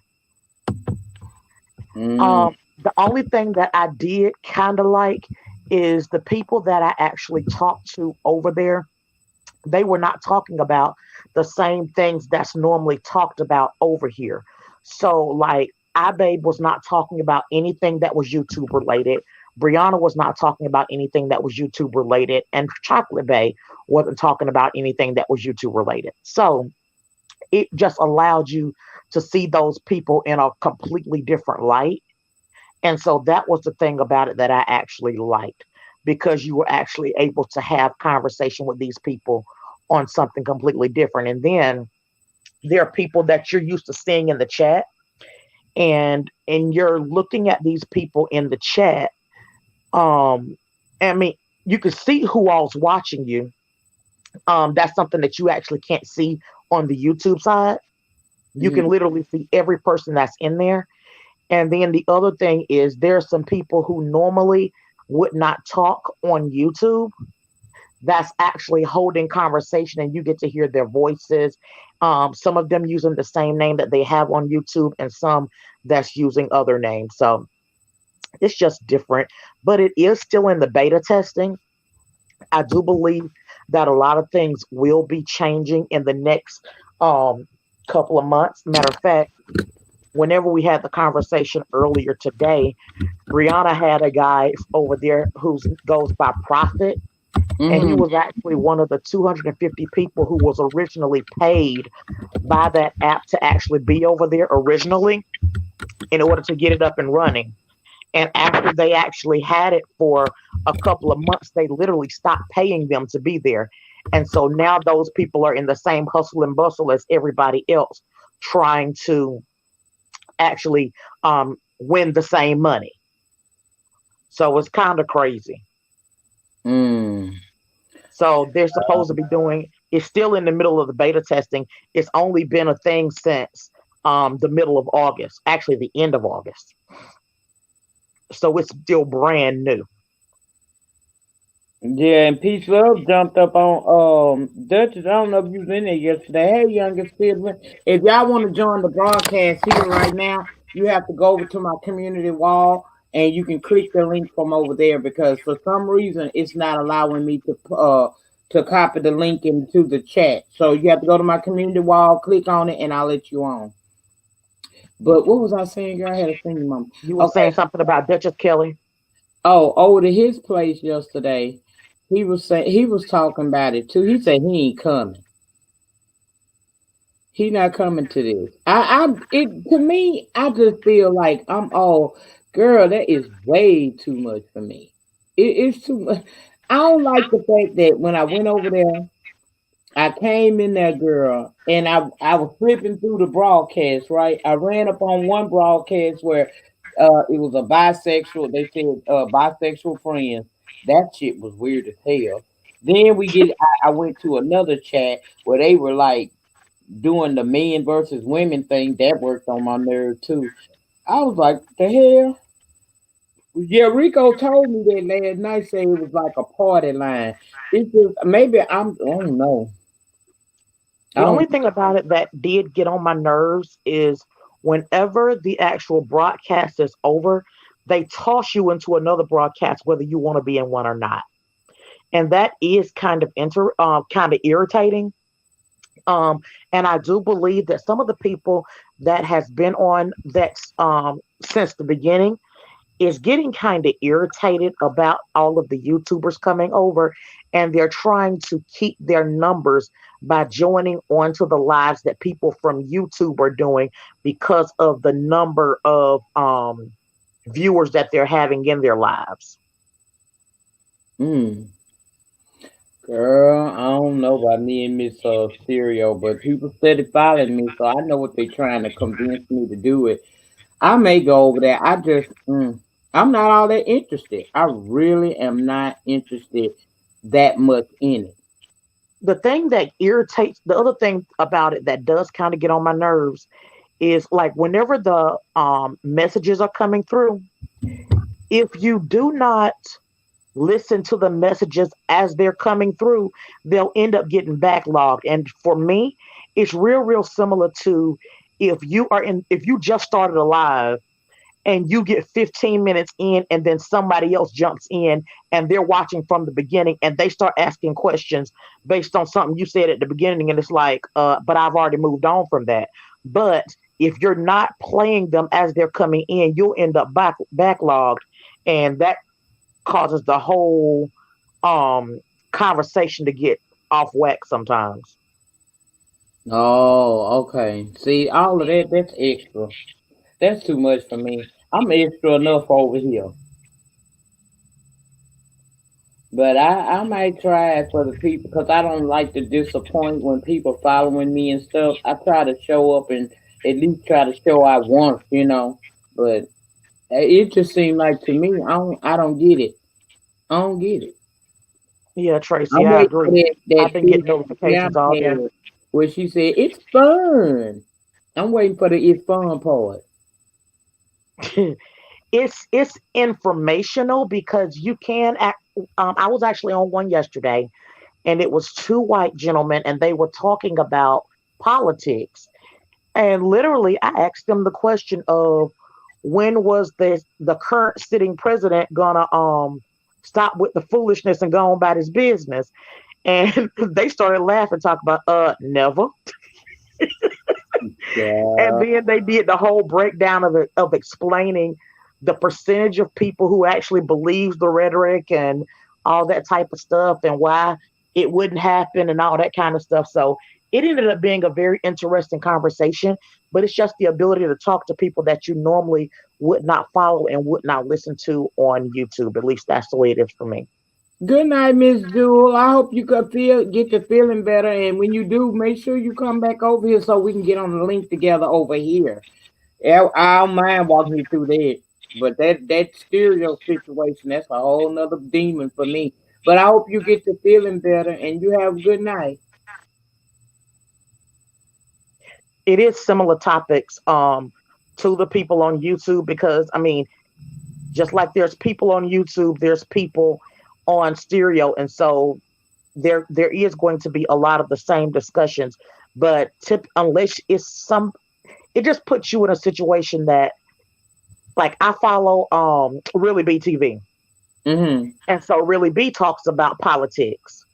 Mm, The only thing that I did kind of like is the people that I actually talked to over there. They were not talking about the same things that's normally talked about over here. So, like, iBabe was not talking about anything that was YouTube related. Brianna was not talking about anything that was YouTube related, and Chocolate Bay wasn't talking about anything that was YouTube related. So, it just allowed you to see those people in a completely different light. And so that was the thing about it that I actually liked because you were actually able to have conversation with these people on something completely different. And then there are people that you're used to seeing in the chat and you're looking at these people in the chat. Um I mean, you can see who all's watching you. That's something that you actually can't see on the YouTube side. You can mhm. literally see every person that's in there. And then the other thing is there are some people who normally would not talk on YouTube that's actually holding conversation and you get to hear their voices. Some of them using the same name that they have on YouTube and some that's using other names. So it's just different, but it is still in the beta testing. I do believe that a lot of things will be changing in the next um, couple of months. Matter of fact, whenever we had the conversation earlier today, Brianna had a guy over there who goes by Prophet, and he Mhm. was actually one of the 250 people who was originally paid by that app to actually be over there originally in order to get it up and running. And after they actually had it for a couple of months, they literally stopped paying them to be there. And so now those people are in the same hustle and bustle as everybody else, trying to actually win the same money. So it's kind of crazy. Mm. So they're supposed to be doing. It's still in the middle of the beta testing. It's only been a thing since the middle of August, actually the end of August. So it's still brand new. Yeah, and Peace Love jumped up on Duchess. I don't know if you was in there yesterday. Hey, youngest citizen, if y'all want to join the broadcast here right now, you have to go over to my community wall and you can click the link from over there because for some reason it's not allowing me to copy the link into the chat. So you have to go to my community wall, click on it, and I'll let you on. But what was I saying, girl? I had a singing mom. You were Okay. saying something about Duchess Kelly. Oh, over to his place yesterday. He was talking about it too. He said he ain't coming. He not coming to this. I it to me, I just feel like I'm all. Girl, that is way too much for me. It's too much. I don't like the fact that when I went over there, I came in there, girl, and I was flipping through the broadcast, right? I ran up on one broadcast where it was a bisexual. They said bisexual friends. That shit was weird as hell. Then I went to another chat where they were like doing the men versus women thing. That worked on my nerve too. I was like, the hell? Yeah, Rico told me that last night. Said it was like a party line. It's just maybe I don't know. I The only don't. thing about it that did get on my nerves is whenever the actual broadcast is over, they toss you into another broadcast whether you want to be in one or not. And that is kind of irritating. Um, and I do believe that some of the people that has been on that since the beginning is getting kind of irritated about all of the YouTubers coming over, and they're trying to keep their numbers by joining onto the lives that people from YouTube are doing because of the number of viewers that they're having in their lives. Mm, girl, I don't know about me and Miss Stereo, but people steady following me, so I know what they're trying to convince me to do it. I may go over there. I'm not all that interested. I really am not interested that much in it. The thing that irritates, the other thing about it that does kind of get on my nerves is like whenever the messages are coming through, if you do not listen to the messages as they're coming through, they'll end up getting backlogged. And for me, it's real similar to if you just started a live and you get 15 minutes in and then somebody else jumps in and they're watching from the beginning and they start asking questions based on something you said at the beginning, and it's like but I've already moved on from that. But if you're not playing them as they're coming in, you'll end up backlogged, and that causes the whole um conversation to get off whack sometimes. Oh, okay. See, all of that's extra. That's too much for me. I'm extra enough over here. But I might try it for the people because I don't like to disappoint when people following me and stuff. I try to show up and at least try to show I want. But it just seemed like to me, I don't get it. I don't get it. Yeah, Tracy, I'm I waiting for agree. that I've been shit getting on notifications all day. Snapchat where she said it's fun. I'm waiting for the it's fun part. It's informational because you can act. I was actually on one yesterday, and it was two white gentlemen, and they were talking about politics. And literally, I asked them the question of when was the current sitting president gonna stop with the foolishness and go on about his business? And they started laughing, talking about never. And Yeah. then they did the whole breakdown of explaining the percentage of people who actually believes the rhetoric and all that type of stuff and why it wouldn't happen and all that kind of stuff. So it ended up being a very interesting conversation, but it's just the ability to talk to people that you normally would not follow and would not listen to on YouTube. At least that's the way it is for me. Good night, Miss Jewel. I hope you can get to feeling better, and when you do, make sure you come back over here so we can get on the link together over here. Yeah, I don't mind walking you through that, but that stereo situation, that's a whole nother demon for me. But I hope you get to feeling better, and you have a good night. It is similar topics to the people on YouTube because I mean, just like there's people on YouTube, there's people on stereo, and so there is going to be a lot of the same discussions. But unless it's it just puts you in a situation that, like, I follow Really BTV, Mm-hmm. and so Really B talks about politics.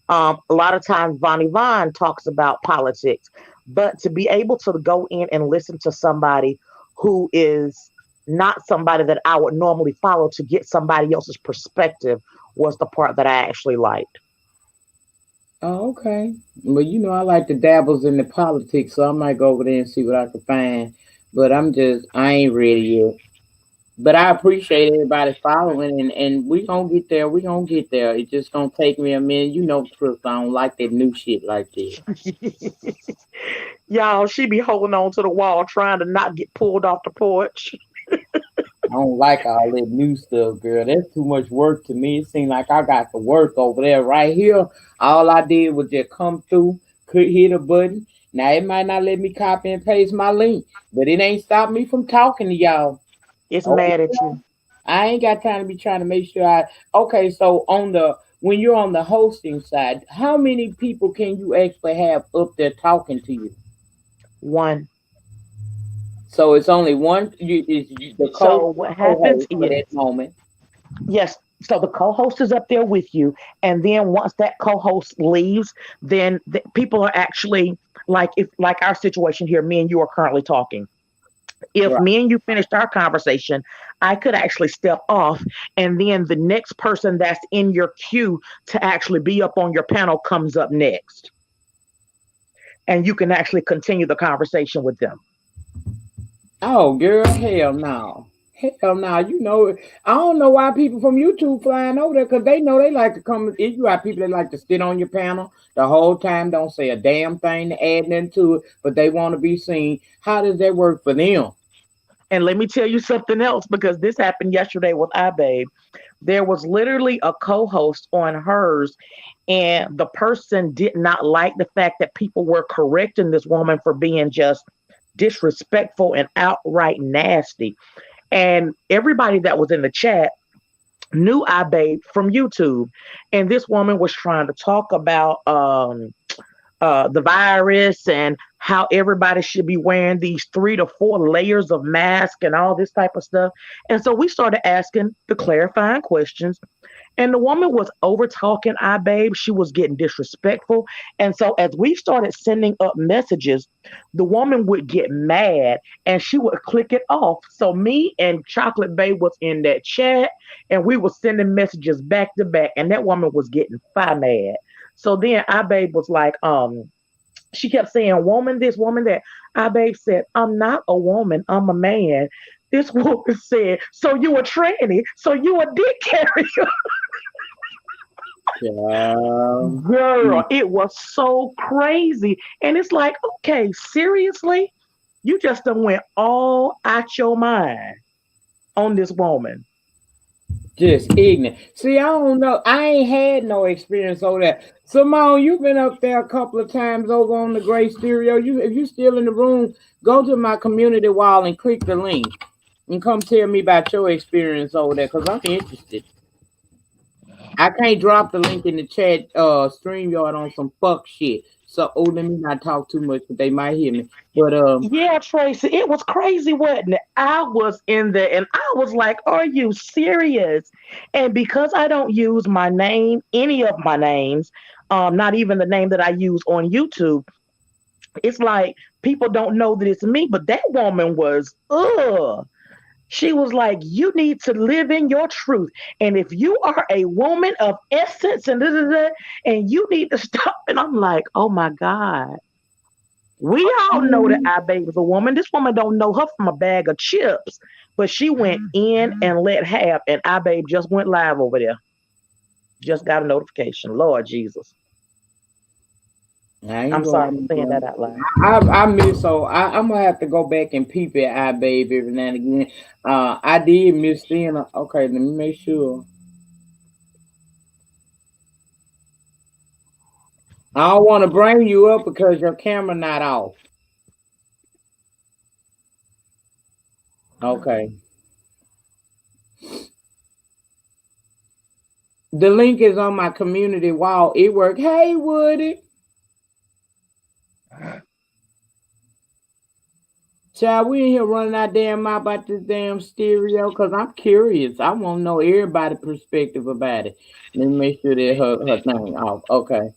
A lot of times, Vonnie Vaughn talks about politics, but to be able to go in and listen to somebody who is not somebody that I would normally follow to get somebody else's perspective was the part that I actually liked. Oh, okay. Well, I like to dabbles in the politics, so I might go over there and see what I can find. But I ain't ready yet. But I appreciate everybody following, and we gonna get there. We gonna get there. It's just gonna take me a minute. You know, Chris, I don't like that new shit like that. Y'all, she be holding on to the wall trying to not get pulled off the porch. I don't like all that new stuff, girl. That's too much work to me. It seems like I got to work over there. Right here, all I did was just come through, could hit a button. Now it might not let me copy and paste my link, but it ain't stopped me from talking to y'all. It's Oh, mad at you. I ain't got time to be trying to make sure I. Okay, so on the when you're on the hosting side, how many people can you actually have up there talking to you? One. So it's only one. The So what happens co-host for is, that moment. yes, so the co-host is up there with you, and then once that co-host leaves, then people are actually like, if like our situation here, me and you are currently talking. If Right. me and you finished our conversation, I could actually step off, and then the next person that's in your queue to actually be up on your panel comes up next, and you can actually continue the conversation with them. Oh, girl, hell no. Hell no. You know, I don't know why people from YouTube flying over there because they know they like to come. If you got people that like to sit on your panel the whole time, don't say a damn thing to add nothing to it, but they want to be seen. How does that work for them? And let me tell you something else, because this happened yesterday with iBabe. There was literally a co-host on hers, and the person did not like the fact that people were correcting this woman for being just disrespectful and outright nasty. And everybody that was in the chat knew iBabe from YouTube. And this woman was trying to talk about the virus and how everybody should be wearing these 3 to 4 layers of mask and all this type of stuff. And so we started asking the clarifying questions, and the woman was over talking iBabe. She was getting disrespectful. And so as we started sending up messages, the woman would get mad and she would click it off. So me and Chocolate Babe was in that chat, and we were sending messages back to back, and that woman was getting fire mad. So then iBabe was like, she kept saying, woman this, woman that. iBabe said, I'm not a woman, I'm a man. This woman said, so you a tranny, so you a dick carrier. Yeah. Girl, it was so crazy. And it's like, okay, seriously? You just done went all out your mind on this woman. Just ignorant. See, I don't know. I ain't had no experience over there. Simone, you've been up there a couple of times over on the Great Stereo. You, if you still in the room, go to my community wall and click the link and come tell me about your experience over there because I'm interested. I can't drop the link in the chat, StreamYard on some fuck shit. So, oh, let me not talk too much, but they might hear me. But Yeah, Tracy, it was crazy, wasn't it? I was in there and I was like, are you serious? And because I don't use my name, any of my names, not even the name that I use on YouTube, it's like people don't know that it's me. But that woman was, ugh. She was like, you need to live in your truth. And if you are a woman of essence and da, da, da, and you need to stop. And I'm like, oh my God. We all know that our baby's a woman. This woman don't know her from a bag of chips. But she went in and let have, and our babe just went live over there. Just got a notification. Lord Jesus. I ain't I'm sorry going. for saying that out loud. I miss so I'm gonna have to go back and peep at I babe every now and again. I did miss seeing her. Okay, let me make sure. I don't want to bring you up because your camera not off. Okay, the link is on my community wall. It worked. Hey, Woody, child, we in here running our damn mouth about this damn stereo because I'm curious. I want to know everybody's perspective about it. Let me make sure that her thing off. Okay.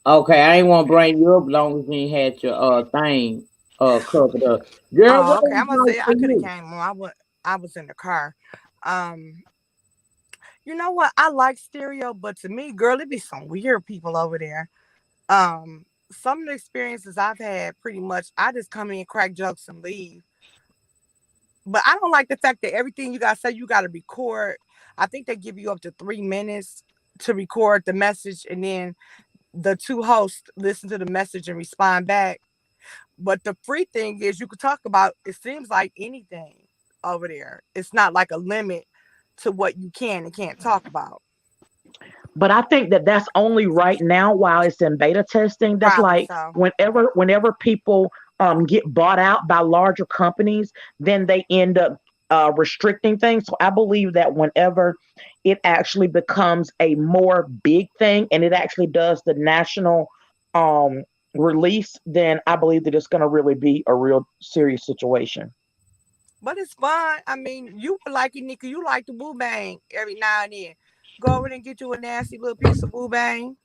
Okay, I ain't want to bring you up long as you ain't had your thing covered up. Girl, Oh, what okay. was I'm gonna like say for I could have you? came on. I was in the car. Um, you know what? I like stereo, but to me, girl, it be some weird people over there. Some of the experiences I've had, pretty much, I just come in, crack jokes, and leave. But I don't like the fact that everything you gotta say, you gotta record. I think they give you up to 3 minutes to record the message, and then the two hosts listen to the message and respond back. But the free thing is you could talk about, it seems like anything over there. It's not like a limit to what you can and can't talk about. But I think that that's only right now while it's in beta testing. That's Probably like so. whenever people get bought out by larger companies, then they end up restricting things. So I believe that whenever it actually becomes a more big thing and it actually does the national um, release, then I believe that it's going to really be a real serious situation. But it's fun. I mean, you would like it, Nika. You like the boo bang every now and then. Go over there and get you a nasty little piece of boo bang.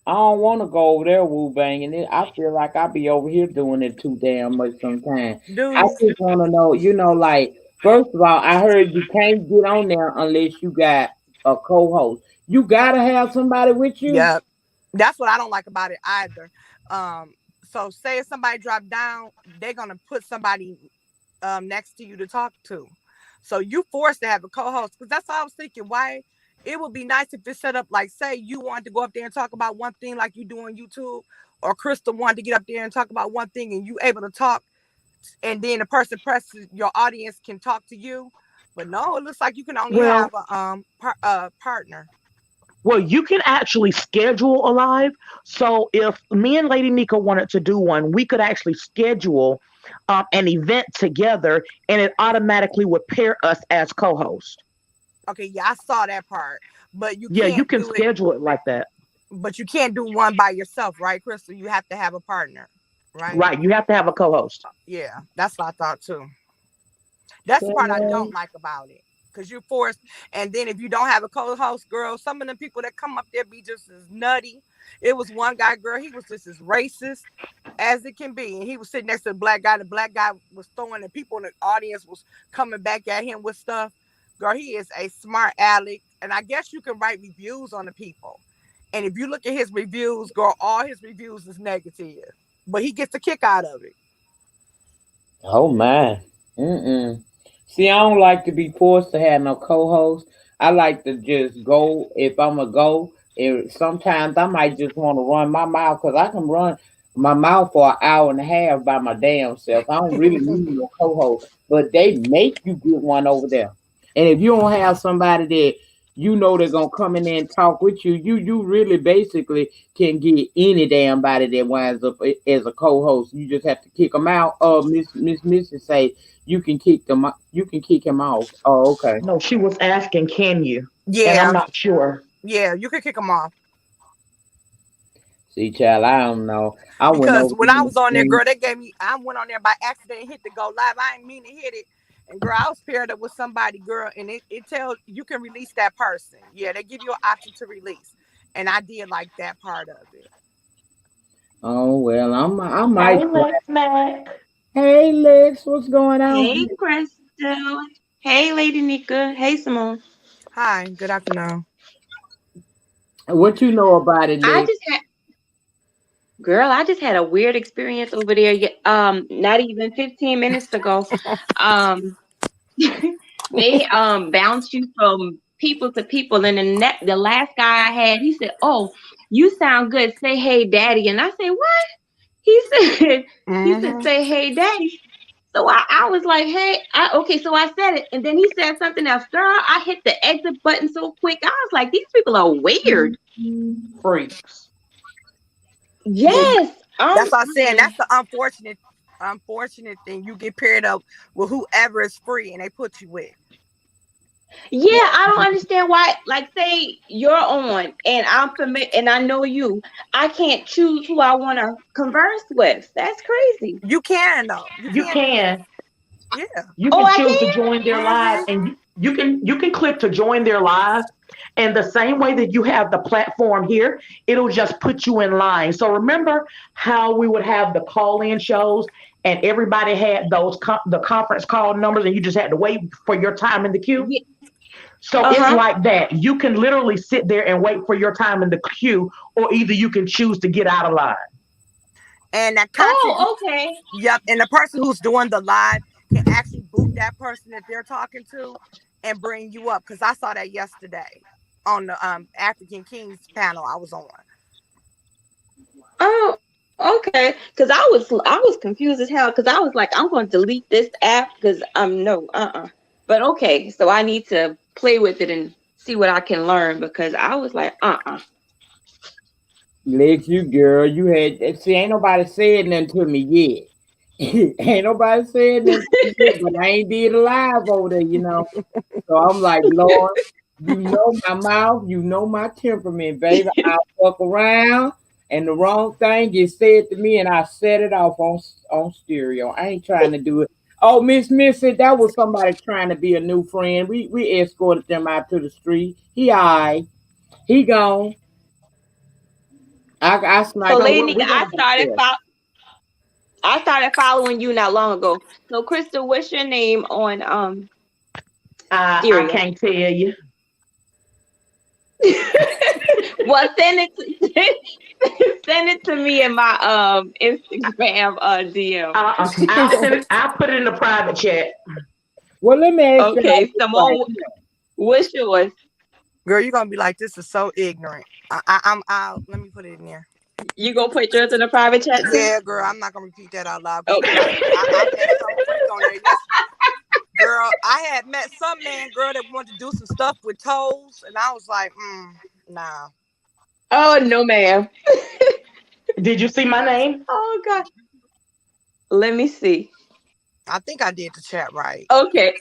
I don't want to go over there woo banging it. I feel like I be over here doing it too damn much sometimes. Do I you? just want to know, like, first of all, I heard you can't get on there unless you got a co-host. You gotta have somebody with you. Yep. That's what I don't like about it either. So say if somebody drop down, they're gonna put somebody next to you to talk to. So you forced to have a co-host, because that's all I was thinking. Why it would be nice if it's set up like, say you wanted to go up there and talk about one thing like you do on YouTube, or Crystal wanted to get up there and talk about one thing and you able to talk, and then the person presses, your audience can talk to you. But no, it looks like you can only have Well, a partner. you can actually schedule a live. So if me and Lady Nika wanted to do one, we could actually schedule an event together, and it automatically would pair us as co-host. Okay, yeah, I saw that part. But you Yeah, you can't can do it, schedule it like that. but you can't do one by yourself, right, Crystal? You have to have a partner, right? Right, you have to have a co-host. Yeah, that's what I thought too. That's the part I don't like about it. Cause you're forced, and then if you don't have a co-host, girl, some of the people that come up there be just as nutty. It was one guy, girl, he was just as racist as it can be, and he was sitting next to the black guy. The black guy was throwing, and people in the audience was coming back at him with stuff. Girl, he is a smart aleck, and I guess you can write reviews on the people. And if you look at his reviews, girl, all his reviews is negative, but he gets a kick out of it. Oh my. Mm-mm. See, I don't like to be forced to have no co-host. I like to just go if I'm a go. And sometimes I might just want to run my mouth because I can run my mouth for an hour and a half by my damn self. I don't really need no co-host, but they make you get one over there. And if you don't have somebody that they're gonna come in there and talk with you, you really basically can get any damn body that winds up as a co-host. You just have to kick them out. Oh, Miss Missy say you can kick them. You can kick him off. Oh, okay. No, she was asking, can you? And I'm Yeah, not sure. yeah, you could kick him off. See, child, I don't know. I went Because over when there I and was on there, seen. girl, they gave me, I went on there by accident and hit the go live. I didn't mean to hit it. And girl, I was paired up with somebody, girl, and it tells you can release that person. Yeah, they give you an option to release. And I did like that part of it. Oh well, I Hey, might try. Lex Mac. Hey, Lex, what's going on? Hey, Crystal. Hey, Lady Nika. Hey, Simone. Hi, good afternoon. What you know about it, I Lex? just had, girl, I just had a weird experience over there. Not even 15 minutes ago. Um, they bounced you from people to people, and the last guy I had, he said, "Oh, you sound good. Say hey, daddy." And I said, "What?" He said, he said, Mm-hmm. "Say hey, daddy." So I was like, hey, okay, so I said it. And then he said something else. Girl, I hit the exit button so quick. I was like, these people are weird. Freaks. Yeah, Yes. that's what I'm saying. Mm. That's the unfortunate thing. You get paired up with whoever is free and they put you with. Yeah, I don't understand why. Like, say you're on and I'm familiar and I know you. I can't choose who I want to converse with. That's crazy. You can though. You You can do that. can. Yeah. You Oh, can I choose to can? join their live, Mm-hmm. and you can click to join their live. And the same way that you have the platform here, it'll just put you in line. So remember how we would have the call-in shows, and everybody had those the conference call numbers, and you just had to wait for your time in the queue. Yeah. So it's Uh-huh. like that. You can literally sit there and wait for your time in the queue, or either you can choose to get out of line. And that content, Oh, okay. yep. And the person who's doing the live can actually boot that person that they're talking to and bring you up. Because I saw that yesterday on the African Kings panel I was on. Oh, okay. Because I was confused as hell. Because I was like, I'm going to delete this app because no, But okay, so I need to play with it and see what I can learn because I was like, Let you, girl. You had see, ain't nobody said nothing to me yet. Ain't nobody said nothing to me yet, but I ain't did a live over there, you know. So I'm like, Lord, you know my mouth, you know my temperament, baby. I fuck around and the wrong thing gets said to me and I set it off on stereo. I ain't trying to do it. Oh, Miss Missy, that was somebody trying to be a new friend. We escorted them out to the street. He alright. He gone. I so sniped. Lady, We're gonna be there. I started following you not long ago. So Crystal, what's your name on I stereo? can't tell you. Well, send it to me in my Instagram DM. I'll put it in the private chat. Well, let me ask you Okay, right Simone, what's yours? Girl, you're gonna be like, this is so ignorant. Let me put it in there. You gonna put yours in the private chat too? Yeah, girl, I'm not gonna repeat that out loud. Okay. Girl, I met some freak on there. Yes, girl, I had met some man, girl, that wanted to do some stuff with toes, and I was like, nah. Oh no, ma'am. Did you see my name? Oh God. Let me see. I think I did the chat right. Okay.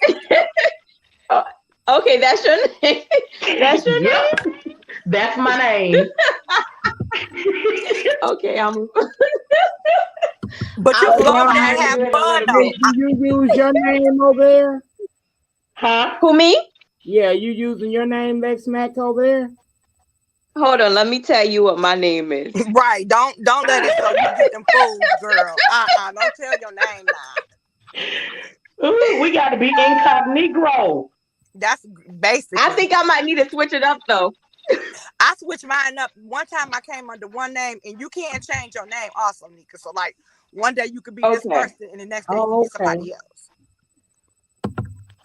Oh, okay, that's your name. That's your Yep, name. that's my name. Okay, But you I'll flow look on for there and you have in a fun little though. bit. you use your name over there? Huh? Who me? Yeah, you using your name, Lex Mac over there? Hold on, let me tell you what my name is. Right. Don't let it so you get them fools, girl. Don't tell your name now. Ooh, we got to be incognito. That's I basically. think I might need to switch it up though. I switched mine up. One time I came under one name, and you can't change your name also, Nyca. So like one day you could be this Okay. person, and the next day you could Oh, be okay. somebody else.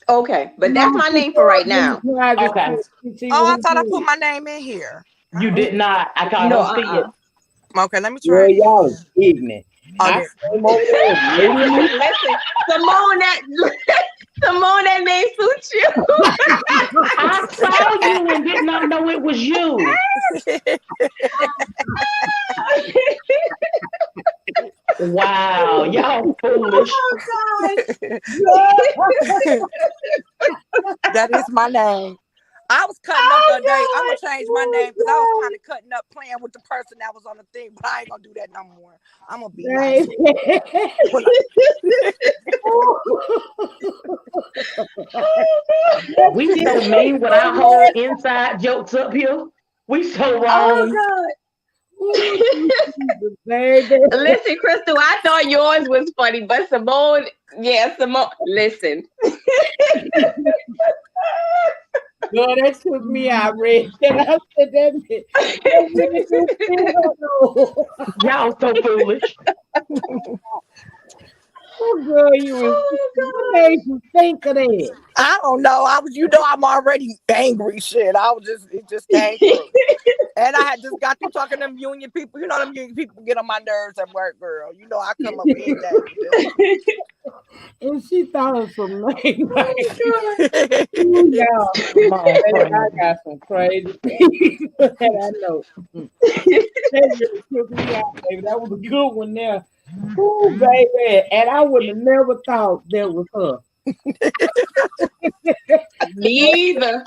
Okay, but that's No, my she name for told right me now. in private Okay. to see Oh, what I he thought I put did. my name in here. You did not. I No, don't see it. Okay, let me try Girl, y'all again. is ignorant. Oh, I there. came over there with Lady Nyca. listen, Simone, Simone, that name suits you. I saw you and did not know it was you. Wow, y'all foolish. Oh gosh. That is my name. I was cutting up the other day. I'm gonna change my name because I was kind of cutting up, playing with the person that was on the thing, but I ain't gonna do that no more. I'm gonna be nice. We so mean with our whole inside jokes up here. We so Oh wrong. god. Ooh, Jesus, baby. Listen, Crystal, I thought yours was funny, but Simone, yeah, Simone, listen. Girl, that took me out, Red. And I said, that really do feel though. Y'all so foolish. Oh, girl, you was, Oh what god. made you think of that? I don't know. I'm already angry. Shit, it just came through. And I had just got through talking to them union people. You know, them union people get on my nerves at work, girl. You know, I come up big day with And she thought of some name like, Oh ooh, y'all. Long Baby, I crazy. got some crazy people that I know. That really took me out, baby. That was a good one there. Ooh, baby. And I would have never thought that was her. Me either.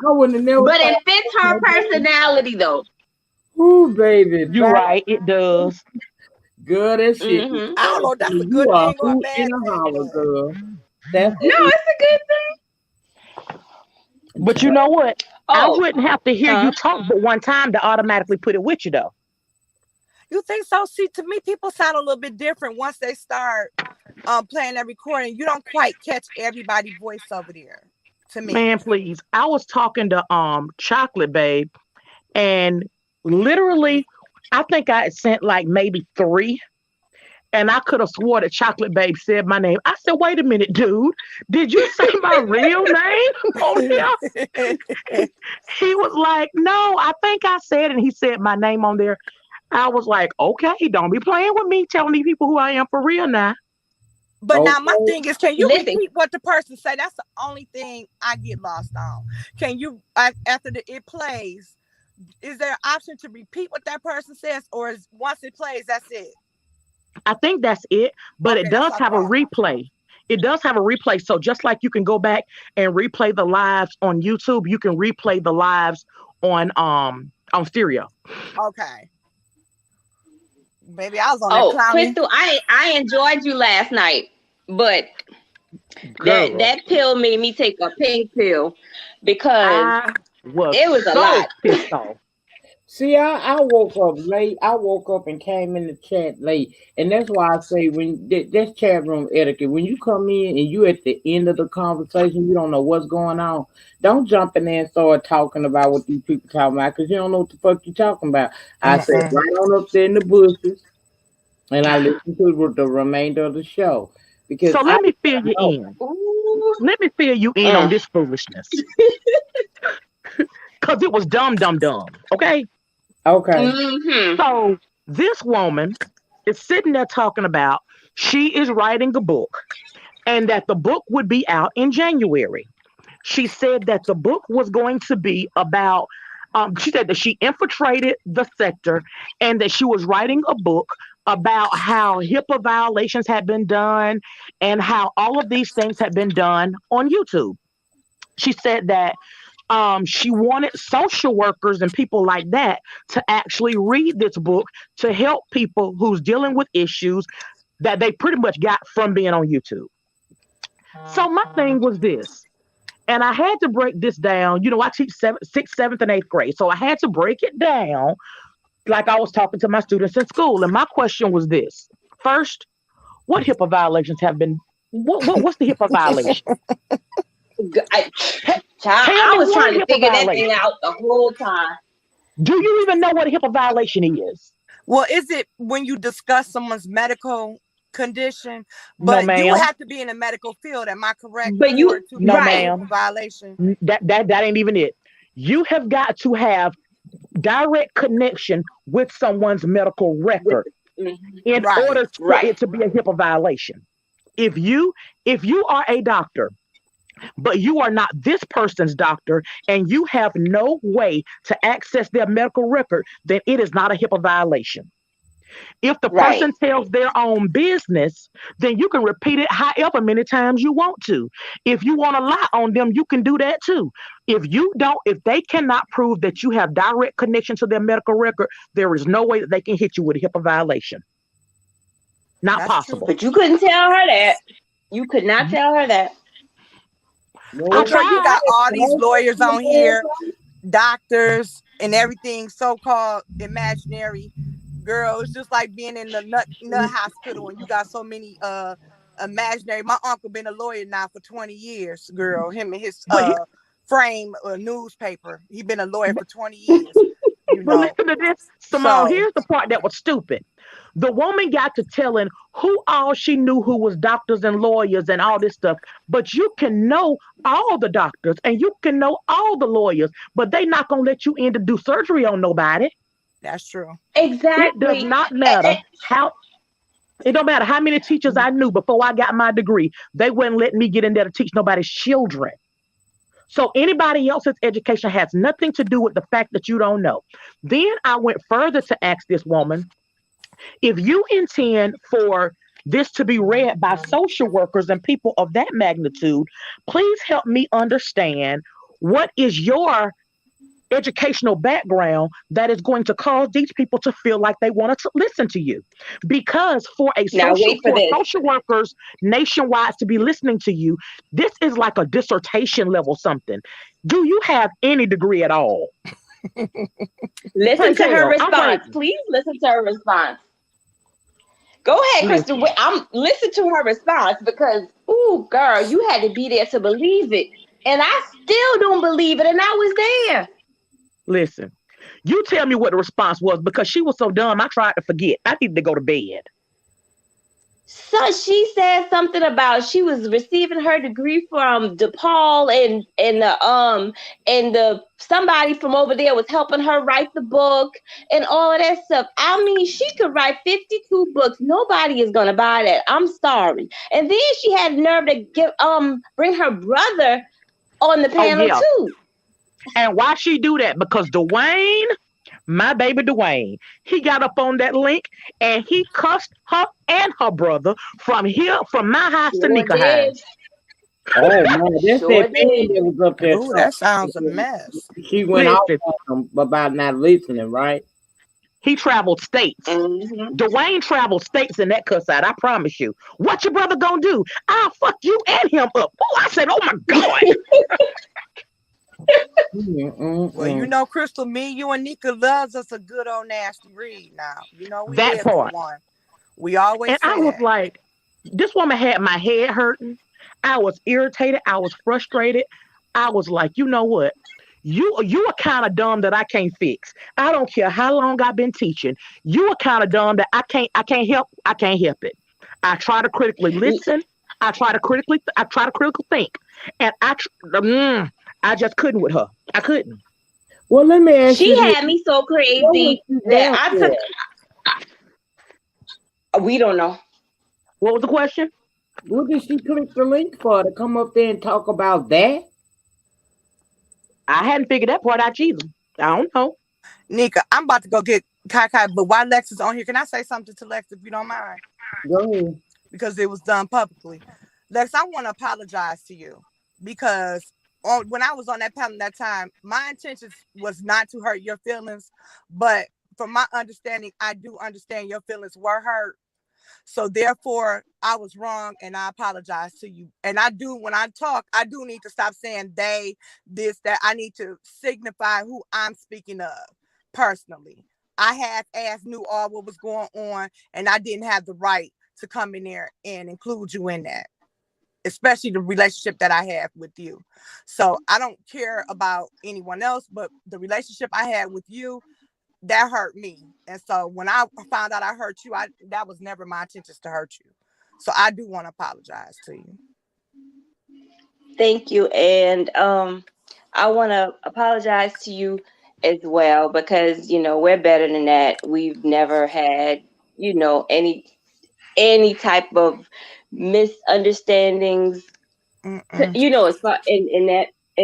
I wouldn't have never But thought it fits her that. personality though. Ooh, baby. You Baby. right, it does. Girl, that shit is Mm-hmm. I don't know if that's a you good are thing or a who in bad a thing, holler, but girl. That's No, it's a good thing. But you know what? I Oh, wouldn't have to hear you huh? talk but one time to automatically put it with you though. you think so? See, to me, people sound a little bit different once they start playing that recording. You don't quite catch everybody's voice over there. To me, Man, please. I was talking to Chocolate Babe and literally I think I sent like maybe three. And I could have swore that Chocolate Babe said my name. I said, wait a minute, dude. Did you say my real name on here? He was like, no, I think I said, and he said my name on there. I was like, okay, don't be playing with me, telling these people who I am for real now. But now my Okay. thing is, can you Listen, repeat what the person say? That's the only thing I get lost on. Can you, after it plays, is there an option to repeat what that person says, or is once it plays, that's it? I think that's it, but it Okay, that's does what I have a thought. replay. It does have a replay. So just like you can go back and replay the lives on YouTube, you can replay the lives on stereo. Okay, baby, I was on that oh, clowning. Crystal, I enjoyed you last night, but Girl, that pill made me take a pink pill because I was it was a so lot. pissed off. See, I woke up late. I woke up and came in the chat late, and that's why I say when that's chat room etiquette. When you come in and you at the end of the conversation, you don't know what's going on. Don't jump in there and start talking about what these people talking about because you don't know what the fuck you talking about. I sat Mm-mm. right on up there in the bushes and I listened to the remainder of the show because So I let me fill didn't you know. in. Ooh. Let me fill you in on Mm. this foolishness. Because it was dumb, dumb, dumb. Okay? Okay. Mm-hmm. So this woman is sitting there talking about she is writing a book and that the book would be out in January. She said that the book was going to be about, she said that she infiltrated the sector and that she was writing a book about how HIPAA violations had been done and how all of these things had been done on YouTube. She said that she wanted social workers and people like that to actually read this book to help people who's dealing with issues that they pretty much got from being on YouTube. So my thing was this, and I had to break this down. You know, I teach sixth, seventh, and eighth grade, so I had to break it down like I was talking to my students in school. And my question was this: first, what HIPAA violations have been? What's the HIPAA violation? I, Te- Child, Tell I me was one trying to HIPAA figure that thing violation. out the whole time. Do you even know what a HIPAA violation is? Well, is it when you discuss someone's medical condition? No, But you would ma'am. have to be in the medical field. Am I correct But for you, it to No, be a right, HIPAA ma'am. violation? That ain't even it. You have got to have direct connection with someone's medical with record mhm, in Right. order for right, it to be a HIPAA violation. If you if you are a doctor, but you are not this person's doctor and you have no way to access their medical record, then it is not a HIPAA violation. If the right, person tells their own business, then you can repeat it however many times you want to. If you want to lie on them, you can do that too. If they cannot prove that you have direct connection to their medical record, there is no way that they can hit you with a HIPAA violation. Not That's true. possible. but you couldn't tell her that. You could not tell her that. I But Well, girl, you tried. got all these lawyers on here, doctors and everything, so-called imaginary. Girl, it's just like being in the nut hospital and you got so many imaginary. My uncle been a lawyer now for 20 years, girl. Him and his But frame newspaper. He been a lawyer for 20 years, you but know. listen to this, Simone. So Here's the part that was stupid. The woman got to telling who all she knew who was doctors and lawyers and all this stuff. But you can know all the doctors and you can know all the lawyers, but they not gonna let you in to do surgery on nobody. that's true. It does Exactly. not matter how it don't matter how many teachers I knew before I got my degree. They wouldn't let me get in there to teach nobody's children. So anybody else's education has nothing to do with the fact that you don't know. Then I went further to ask this woman, if you intend for this to be read by social workers and people of that magnitude, please help me understand what is your educational background that is going to cause these people to feel like they want to listen to you. Because Now wait for for this. social workers nationwide to be listening to you, this is like a dissertation level something. Do you have any degree at all? Listen Pray to her tell. I'm response. waiting. Please listen to her response. Go ahead, Crystal. Listen. I'm listen to her response because, ooh, girl, you had to be there to believe it, and I still don't believe it, and I was there. Listen. You tell me what the response was because she was so dumb. I tried to forget. I needed to go to bed. So she said something about she was receiving her degree from DePaul, and the somebody from over there was helping her write the book and all of that stuff. I mean, she could write 52 books. Nobody is gonna buy that. I'm sorry. And then she had nerve to bring her brother on the Oh panel yeah. too. And why she do that? Because Dwayne, my baby Dwayne, he got up on that link and he cussed her and her brother from my house to Sure Nyca house. did. Oh man, that's Sure that did. fan that was up there Ooh, that talking. sounds a mess. She went off Listen, on him about not listening, right? he traveled states. Hmm. Dwayne traveled states in that cuss out. I promise you. What your brother gonna do? I'll fuck you and him up. Oh, I said, oh my God. Well, you Mm-mm-mm. know, Crystal, me, you, and Nyca loves us a good old nasty read now. You know, we That live for part. one. We And always I say was that. like, this woman had my head hurting. I was irritated. I was frustrated. I was like, you know what? You are kind of dumb that I can't fix. I don't care how long I've been teaching. You are kind of dumb that I can't help it. I try to critically listen. I try to critically think, and I just couldn't with her. I couldn't. Well, let me ask She you this: had me so what was crazy she that there I took. for? We don't know. What was the question? What did she click the link for to come up there and talk about that? I hadn't figured that part out either. I don't know. Nyca, I'm about to go get Kai Kai, but while Lex is on here, can I say something to Lex if you don't mind? Go ahead. Because it was done publicly. Lex, I want to apologize to you because when I was on that panel that time, my intentions was not to hurt your feelings, but from my understanding, I do understand your feelings were hurt. So therefore, I was wrong, and I apologize to you. And I do, when I talk, I do need to stop saying they, this, that. I need to signify who I'm speaking of personally. I half-ass knew all what was going on, and I didn't have the right to come in there and include you in that, especially the relationship that I have with you. So I don't care about anyone else, but the relationship I had with you, that hurt me. And so when I found out I hurt you, that was never my intentions to hurt you. So I do want to apologize to you. Thank you, and I want to apologize to you as well because we're better than that. We've never had any type of misunderstandings. Mm-mm. It's not in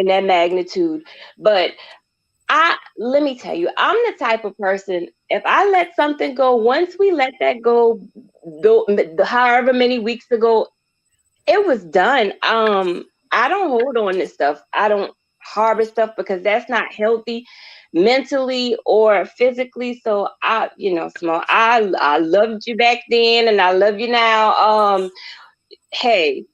that magnitude. But let me tell you, I'm the type of person. If I let something go, once we let that go, however many weeks ago, it was done. I don't hold on to stuff. I don't harbor stuff because that's not healthy mentally or physically. So Small, I loved you back then and I love you now. Hey,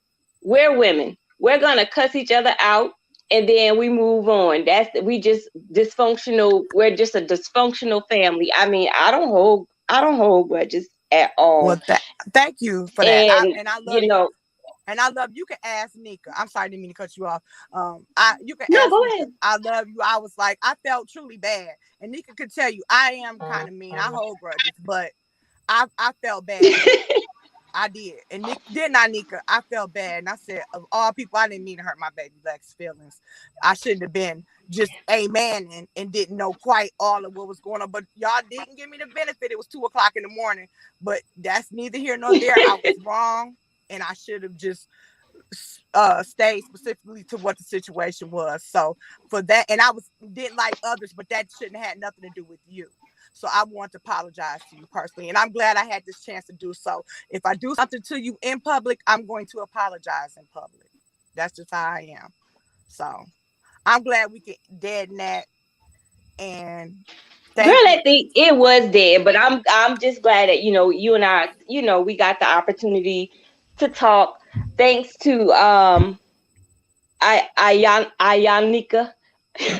we're women. We're gonna cuss each other out and then we move on. We just dysfunctional. We're just a dysfunctional family. I mean, I don't hold grudges at all. Well, thank you for that. And And I love you you. know, And I love you. Can ask Nyca. I'm sorry, I didn't mean to cut you off. You can no, ask go Nyca. ahead. I love you. I was like, I felt truly bad, and Nyca could tell you I am kind of mean. I hold grudges, but I felt bad. I did. And didn't I, Nyca? I felt bad. And I said, of all people, I didn't mean to hurt my baby Lex's feelings. I shouldn't have been just a man and didn't know quite all of what was going on. But y'all didn't give me the benefit. It was 2:00 in the morning. But that's neither here nor there. I was wrong. And I should have just stayed specifically to what the situation was. So for that, and I didn't like others, but that shouldn't have had nothing to do with you. So I want to apologize to you personally. And I'm glad I had this chance to do so. If I do something to you in public, I'm going to apologize in public. That's just how I am. So I'm glad we can dead that. And Girl, thank you. I think it was dead, but I'm just glad that you and I we got the opportunity to talk. Thanks to Ayanika.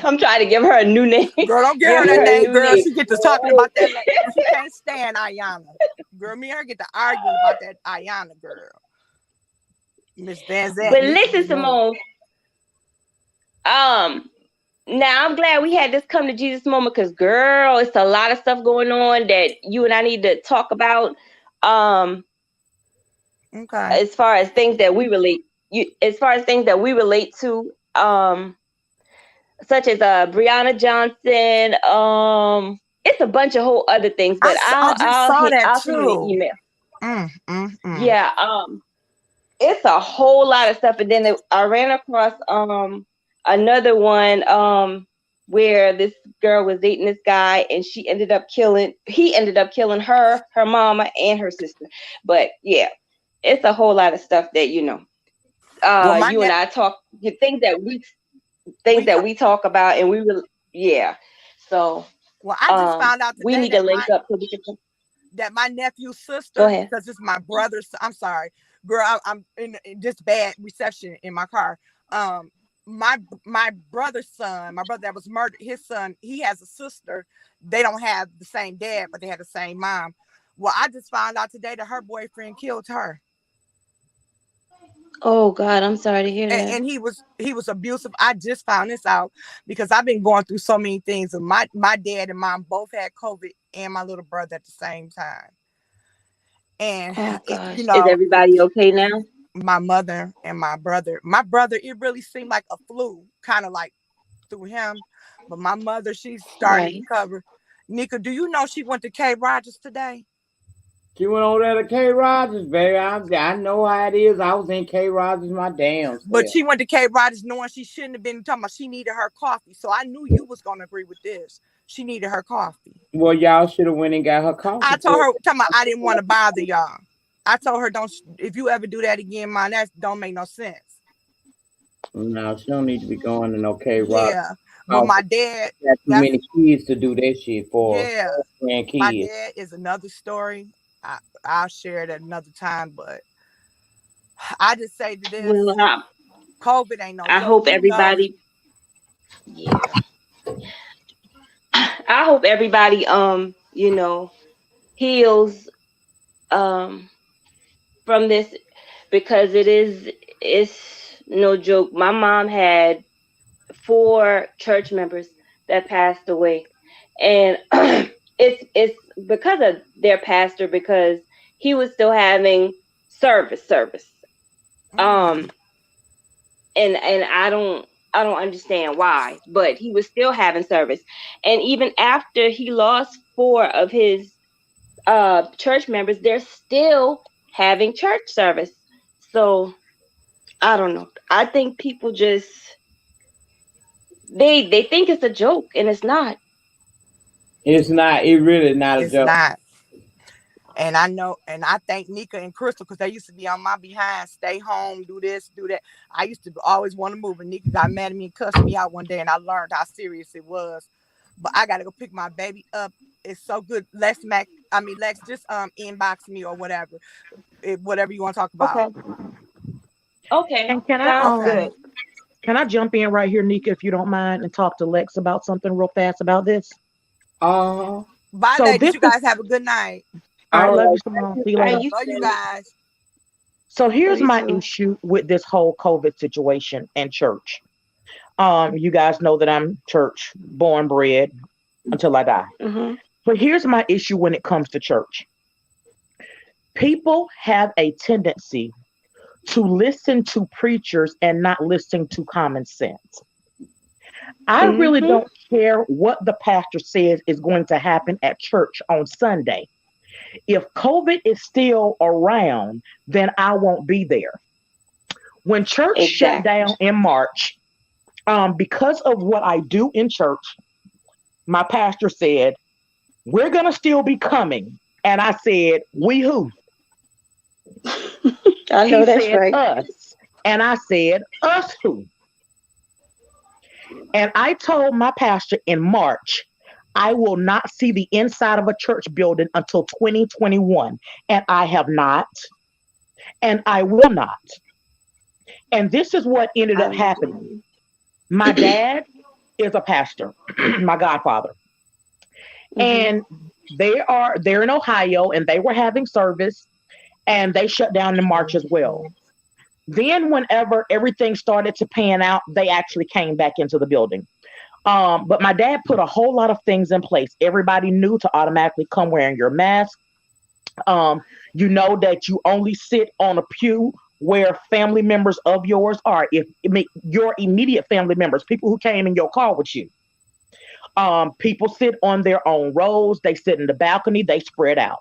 I'm trying to give her a new name. Girl, don't get Give her that her a name, new girl. name. She get to talking about that. She can't stand Ayana. Girl, me and her get to arguing about that Ayana girl. Miss Van Zant But need to listen, be moved. Simone. Um, Now I'm glad we had this come to Jesus moment because, girl, it's a lot of stuff going on that you and I need to talk about. Um, Okay. As far as things that we relate, as far as things that we relate to, such as Brianna Johnson. It's a bunch of whole other things, but I just saw that I'll send you the too. email. Mm, mm, mm. Yeah, it's a whole lot of stuff. And then I ran across another one where this girl was dating this guy, and he ended up killing her mama, and her sister. But yeah, it's a whole lot of stuff that Well, my you and net I talk, the things we that talk. we talk about, and we will, yeah. So Well, I just found out we today need to link up so we can that my nephew's go sister, ahead. because it's my brother's. I'm sorry, girl. I'm in this bad reception in my car. Um, my brother's son, my brother that was murdered, his son, he has a sister. They don't have the same dad, but they had the same mom. Well, I just found out today that her boyfriend killed her, Oh God, I'm sorry to hear that. and he was abusive. I just found this out because I've been going through so many things. And my dad and mom both had COVID, and my little brother at the same time. And Oh it, gosh, is everybody okay now? my mother and my brother, it really seemed like a flu, kind of like through him. But my mother, she's starting to Right. recover. Nyca, do you know she went to K Rogers today? She went over there to K Rogers, baby. I know how it is. I was in K Rogers my damn But self. she went to K Rogers knowing she shouldn't have been talking about she needed her coffee. So I knew you was gonna agree with this. She needed her coffee. Well, y'all should have went and got her coffee I told for her, talking about I didn't want to bother y'all. I told her, don't, if you ever do that again, man, that don't make no sense. her. No, she don't need to be going to no K Rogers. Yeah. But my dad, Got too that's, many kids to do that shit for. yeah. And My kids. dad is another story. I'll share it at another time, but I just say to this, Well, COVID ain't no I joke. hope everybody. Yeah, I hope everybody heals um from this, because it's no joke. My mom had 4 church members that passed away, and it's because of their pastor, because he was still having service. Mm. Um, and I don't understand why, but he was still having service, and even after he lost 4 of his church members, they're still having church service. So I don't know. I think people just they think it's a joke, and it's not. It's not. It really not a It's joke. not. And I know, and I thank Nyca and Crystal because they used to be on my behind, stay home, do this, do that. I used to always want to move, and Nyca got mad at me and cussed me out one day, and I learned how serious it was. But I gotta go pick my baby up. It's so good. Lex, just inbox me or whatever, whatever you want to talk about. Okay. Okay. And can I Sounds Okay. good. um can I jump in right here, Nika, if you don't mind, and talk to Lex about something real fast about this? Uh, Bye, So ladies. this You is guys have a good night. all right. all Love you, right. Simone. Thank See you Are later. you Love you too? guys. So Love here's you my too. issue with this whole COVID situation and church. You guys know that I'm church born bred until I die. Mhm. But here's my issue when it comes to church. People have a tendency to listen to preachers and not listen to common sense. I really Mhm. don't care what the pastor says is going to happen at church on Sunday. If COVID is still around, then I won't be there. When church shut Exactly. down in March, because of what I do in church, my pastor said, we're going to still be coming. And I said, we who? I He know that's said, right. us. And I said, us who? And I told my pastor in March, I will not see the inside of a church building until 2021. And I have not, and I will not. And this is what ended I up don't happening. blame My dad is a pastor, my godfather. you. Mhm. And they're in Ohio and they were having service and they shut down in March as well. Then whenever everything started to pan out, they actually came back into the building. But my dad put a whole lot of things in place. Everybody knew to automatically come wearing your mask. Um, you know that you only sit on a pew where family members of yours are. If I mean, your immediate family members, people who came in your car with you. People sit on their own rows. They sit in the balcony. They spread out.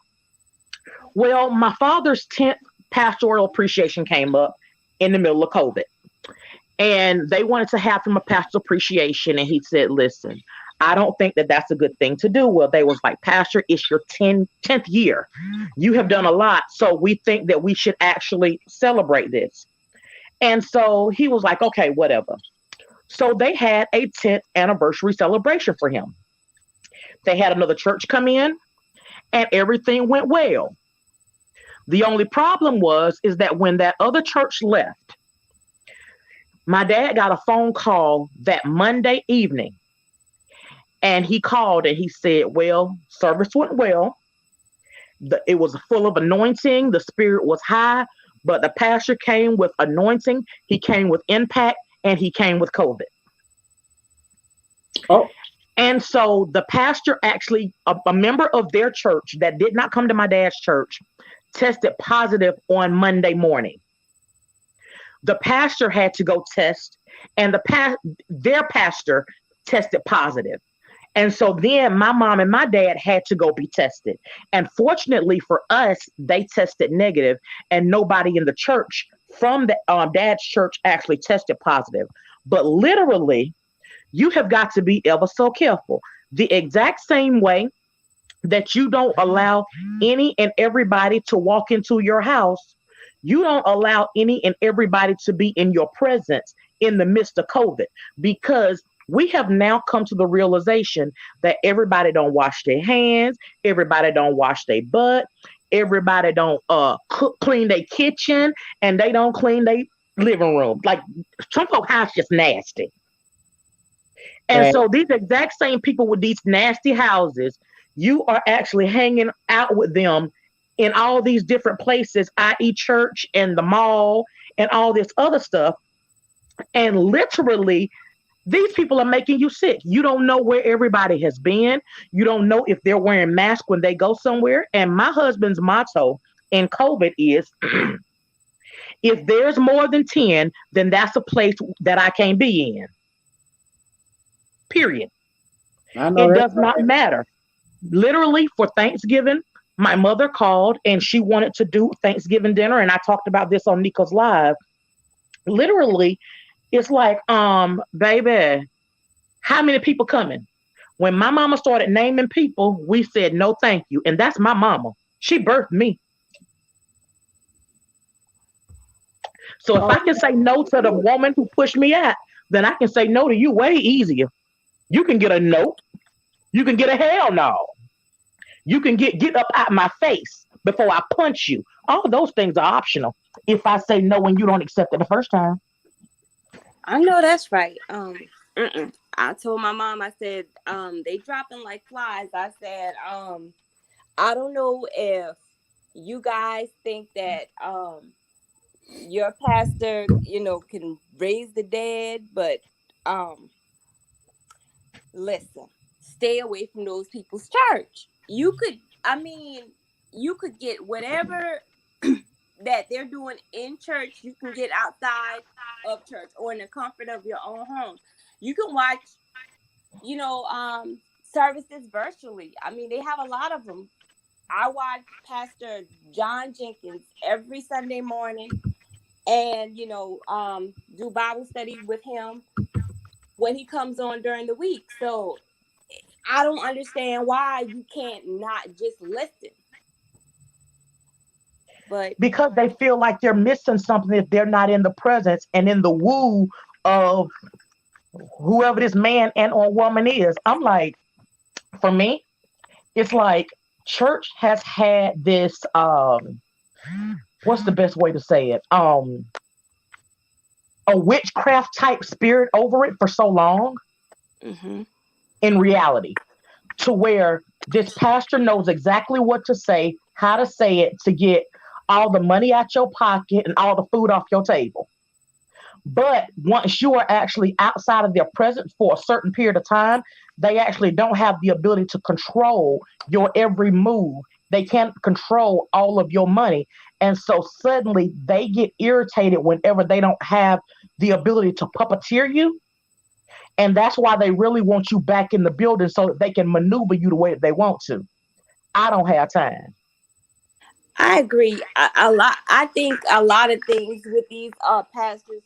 Well, my father's 10th pastoral appreciation came up in the middle of COVID. And they wanted to have him a pastor appreciation. And he said, listen, I don't think that that's a good thing to do. Well, they was like, Pastor, it's your 10th year. You have done a lot. So we think that we should actually celebrate this. And so he was like, okay, whatever. So they had a 10th anniversary celebration for him. They had another church come in and everything went well. The only problem is that when that other church left, my dad got a phone call that Monday evening, and he called and he said, well, service went well. It was full of anointing. The spirit was high, but the pastor came with anointing. He came with impact, and he came with COVID. Oh, And so the pastor actually, a member of their church that did not come to my dad's church, tested positive on Monday morning. The pastor had to go test, and their pastor tested positive. And so then my mom and my dad had to go be tested. And fortunately for us, they tested negative, and nobody in the church from the dad's church actually tested positive. But literally, you have got to be ever so careful. The exact same way that you don't allow any and everybody to walk into your house, you don't allow any and everybody to be in your presence in the midst of COVID, because we have now come to the realization that everybody don't wash their hands, everybody don't wash their butt, everybody don't clean their kitchen, and they don't clean their living room. Like, some folk house just nasty. And right. so these exact same people with these nasty houses, you are actually hanging out with them in all these different places, i.e. church and the mall and all this other stuff. And literally, these people are making you sick. You don't know where everybody has been. You don't know if they're wearing masks when they go somewhere. And my husband's motto in COVID is, if there's more than 10, then that's a place that I can't be in. Period. I know It that's does not right. matter. Literally, for Thanksgiving, my mother called and she wanted to do Thanksgiving dinner. And I talked about this on Nyca's Live. Literally, it's like, baby, how many people coming? When my mama started naming people, we said no thank you. And that's my mama. She birthed me. So if I Oh, can say no to the woman who pushed me out, then I can say no to you way easier. You can get a no. You can get a hell no. You can get up out my face before I punch you. All of those things are optional if I say no and you don't accept it the first time. I know that's right. I told my mom, I said, they dropping like flies. I said, I don't know if you guys think that your pastor, can raise the dead, but listen, stay away from those people's church. You could get whatever that they're doing in church, you can get outside of church or in the comfort of your own home. You can watch, services virtually. I mean, they have a lot of them. I watch Pastor John Jenkins every Sunday morning and, do Bible study with him when he comes on during the week. So I don't understand why you can't not just listen. But Because they feel like they're missing something if they're not in the presence and in the woo of whoever this man and or woman is. I'm like, for me, it's like church has had this what's the best way to say it? A witchcraft type spirit over it for so long in reality, to where this pastor knows exactly what to say, how to say it to get all the money out your pocket and all the food off your table. But once you are actually outside of their presence for a certain period of time, they actually don't have the ability to control your every move They can't control all of your money. And so suddenly they get irritated whenever they don't have the ability to puppeteer you. And that's why they really want you back in the building so that they can maneuver you the way that they want to. I don't have time. I agree a lot. I think a lot of things with these pastors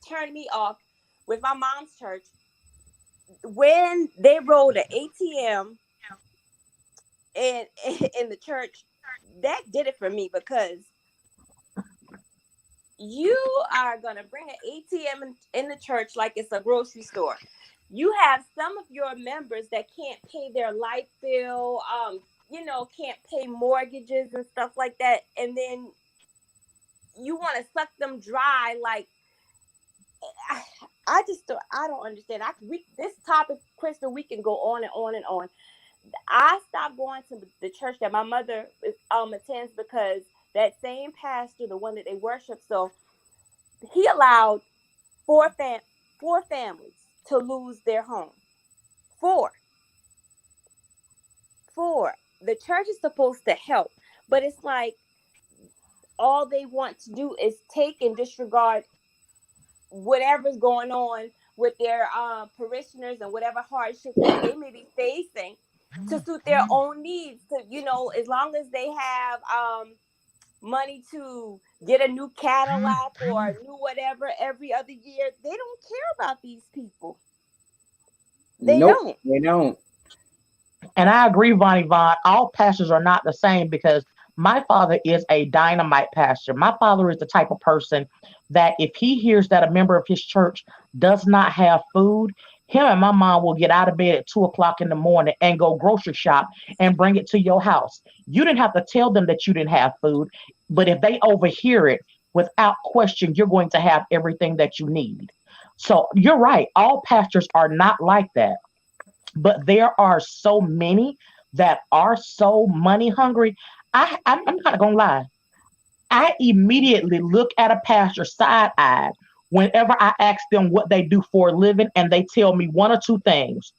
turn me off. With my mom's church, when they rolled an ATM in in the church, that did it for me, because you are gonna bring an ATM in the church like it's a grocery store. You have some of your members that can't pay their light bill, can't pay mortgages and stuff like that, and then you want to suck them dry. Like, I don't understand. This topic, Crystal, we can go on and on and on. I stopped going to the church that my mother attends, because that same pastor, the one that they worship, so he allowed four families to lose their home. Four. The church is supposed to help, but it's like all they want to do is take and disregard whatever's going on with their parishioners and whatever hardships that they may be facing, to suit their own needs. To, as long as they have money to get a new Cadillac or a new whatever every other year, they don't care about these people. They Nope, they don't. And I agree, Vonnie Vaughn. All pastors are not the same, because my father is a dynamite pastor. My father is the type of person that if he hears that a member of his church does not have food, him and my mom will get out of bed at 2 o'clock in the morning and go grocery shop and bring it to your house. You didn't have to tell them that you didn't have food, but if they overhear it, without question, you're going to have everything that you need. So you're right. All pastors are not like that, but there are so many that are so money hungry. I'm not gonna lie. I immediately look at a pastor side eyed whenever I ask them what they do for a living, and they tell me one or two things.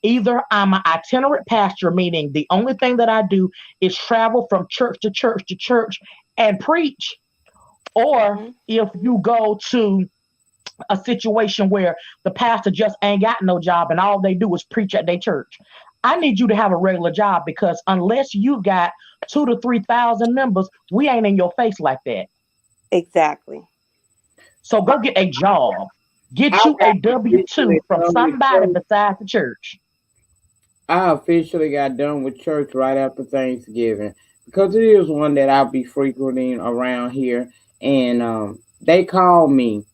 Either I'm an itinerant pastor, meaning the only thing that I do is travel from church to church to church and preach, or if you go to a situation where the pastor just ain't got no job and all they do is preach at their church. I need you to have a regular job, because unless you got 2 to 3 thousand members, we ain't in your face like that. Exactly. So go get a job. Get you a W-2 from somebody besides the church. I officially got done with church right after Thanksgiving, because it is one that I'll be frequenting around here. And they called me.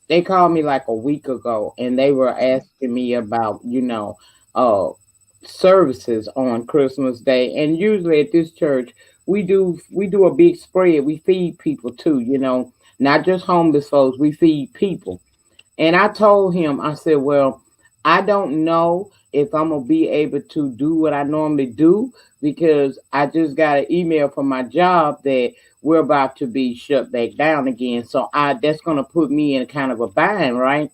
They called me like a week ago, and they were asking me about, uh, services on Christmas Day. And usually at this church, we do a big spread. We feed people too, not just homeless folks. We feed people. And I told him, I said, well, I don't know if I'm going to be able to do what I normally do, because I just got an email from my job that we're about to be shut back down again. So that's going to put me in kind of a bind, right?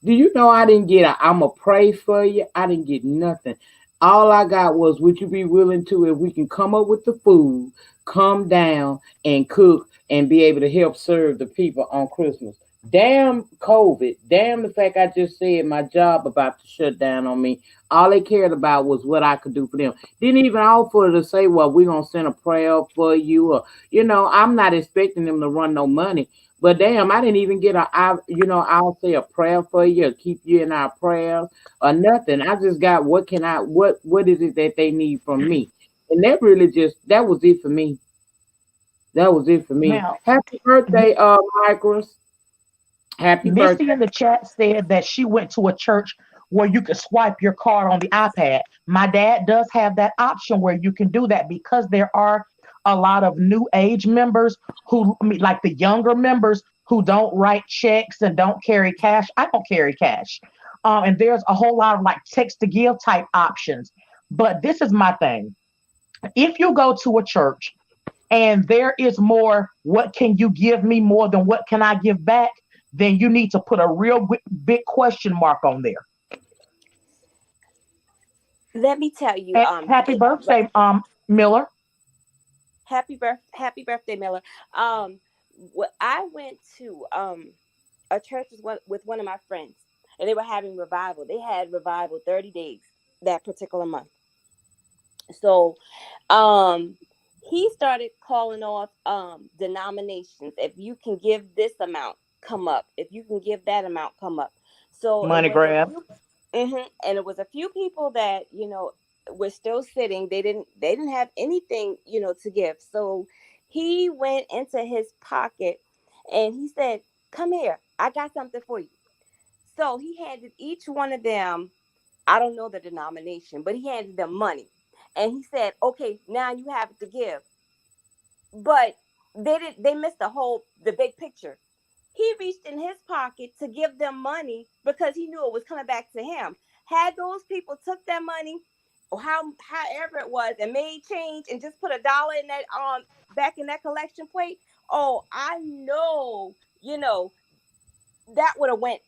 Do you know I didn't get I'm going to pray for you? I didn't get nothing. All I got was, would you be willing to, if we can come up with the food, come down and cook and be able to help serve the people on Christmas? Damn COVID. Damn the fact I just said my job about to shut down on me. All they cared about was what I could do for them. Didn't even offer to say, well, we're going to send a prayer for you. Or, I'm not expecting them to run no money. But damn, I didn't even get I'll say a prayer for you, or keep you in our prayers, or nothing. I just got, what is it that they need from me? And that was it for me. That was it for me. Now, Happy birthday, Micros. Happy Missy birthday. in the chat said that she went to a church where you could swipe your card on the iPad. My dad does have that option where you can do that, because there are a lot of new age members who, I mean, like the younger members who don't write checks and don't carry cash. I don't carry cash. And there's a whole lot of like text to give type options. But this is my thing. If you go to a church and there is more, what can you give me more than what can I give back? Then you need to put a real big question mark on there. Let me tell you, And happy birthday, Miller. happy birthday, Miller. Um, I went to a church with one of my friends, and they were having revival. They had revival 30 days that particular month. So, um, he started calling off denominations. If you can give this amount, come up. If you can give that amount, come up. So it Money was a grab. few, and it was a few people that were still sitting. They didn't have anything to give. So he went into his pocket and he said, "Come here, I got something for you." So he handed each one of them, I don't know the denomination, but he handed them money. And he said, "Okay, now you have to give." But they missed the big picture. He reached in his pocket to give them money because he knew it was coming back to him. Had those people took that money, or however it was, and made change and just put $1 in that back in that collection plate, oh, I know, that would have went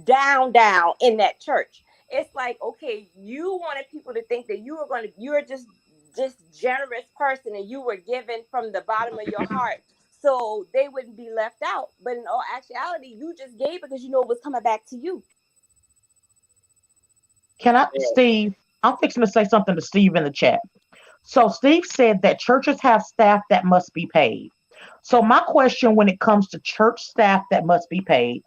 down in that church. It's like, okay, you wanted people to think that you're just generous person, and you were given from the bottom of your heart, so they wouldn't be left out. But in all actuality, you just gave because you know it was coming back to you. Steve, I'm fixing to say something to Steve in the chat. So Steve said that churches have staff that must be paid. So my question when it comes to church staff that must be paid,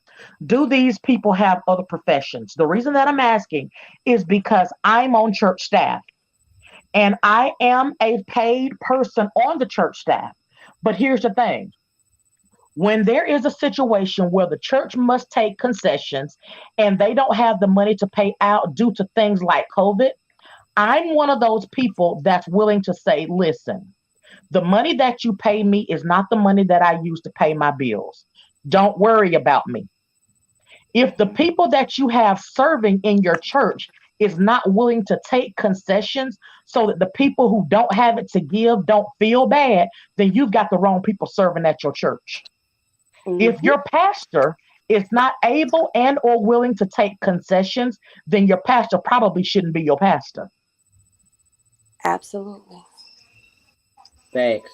do these people have other professions? The reason that I'm asking is because I'm on church staff and I am a paid person on the church staff. But here's the thing. When there is a situation where the church must take concessions and they don't have the money to pay out due to things like COVID, I'm one of those people that's willing to say, listen, the money that you pay me is not the money that I use to pay my bills. Don't worry about me. If the people that you have serving in your church is not willing to take concessions so that the people who don't have it to give don't feel bad, then you've got the wrong people serving at your church. If Mm-hmm. your pastor is not able and or willing to take concessions, then your pastor probably shouldn't be your pastor. Absolutely. Facts.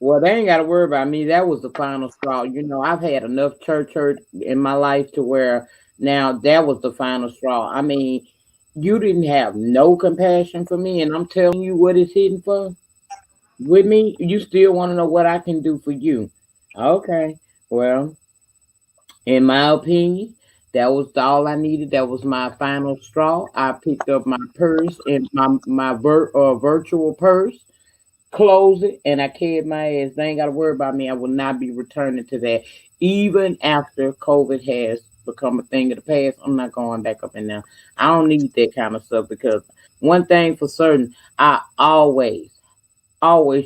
Well, they ain't got to worry about me. That was the final straw. I've had enough church hurt in my life to where now that was the final straw. I mean, you didn't have no compassion for me, and I'm telling you what it's hitting for with me. You still want to know what I can do for you? Okay. Well, in my opinion, that was all I needed. That was my final straw. I picked up my purse and my virtual purse, close it, and I carried my ass. They ain't got to worry about me. I will not be returning to that. Even after COVID has become a thing of the past, I'm not going back up in there. I don't need that kind of stuff because one thing for certain, I always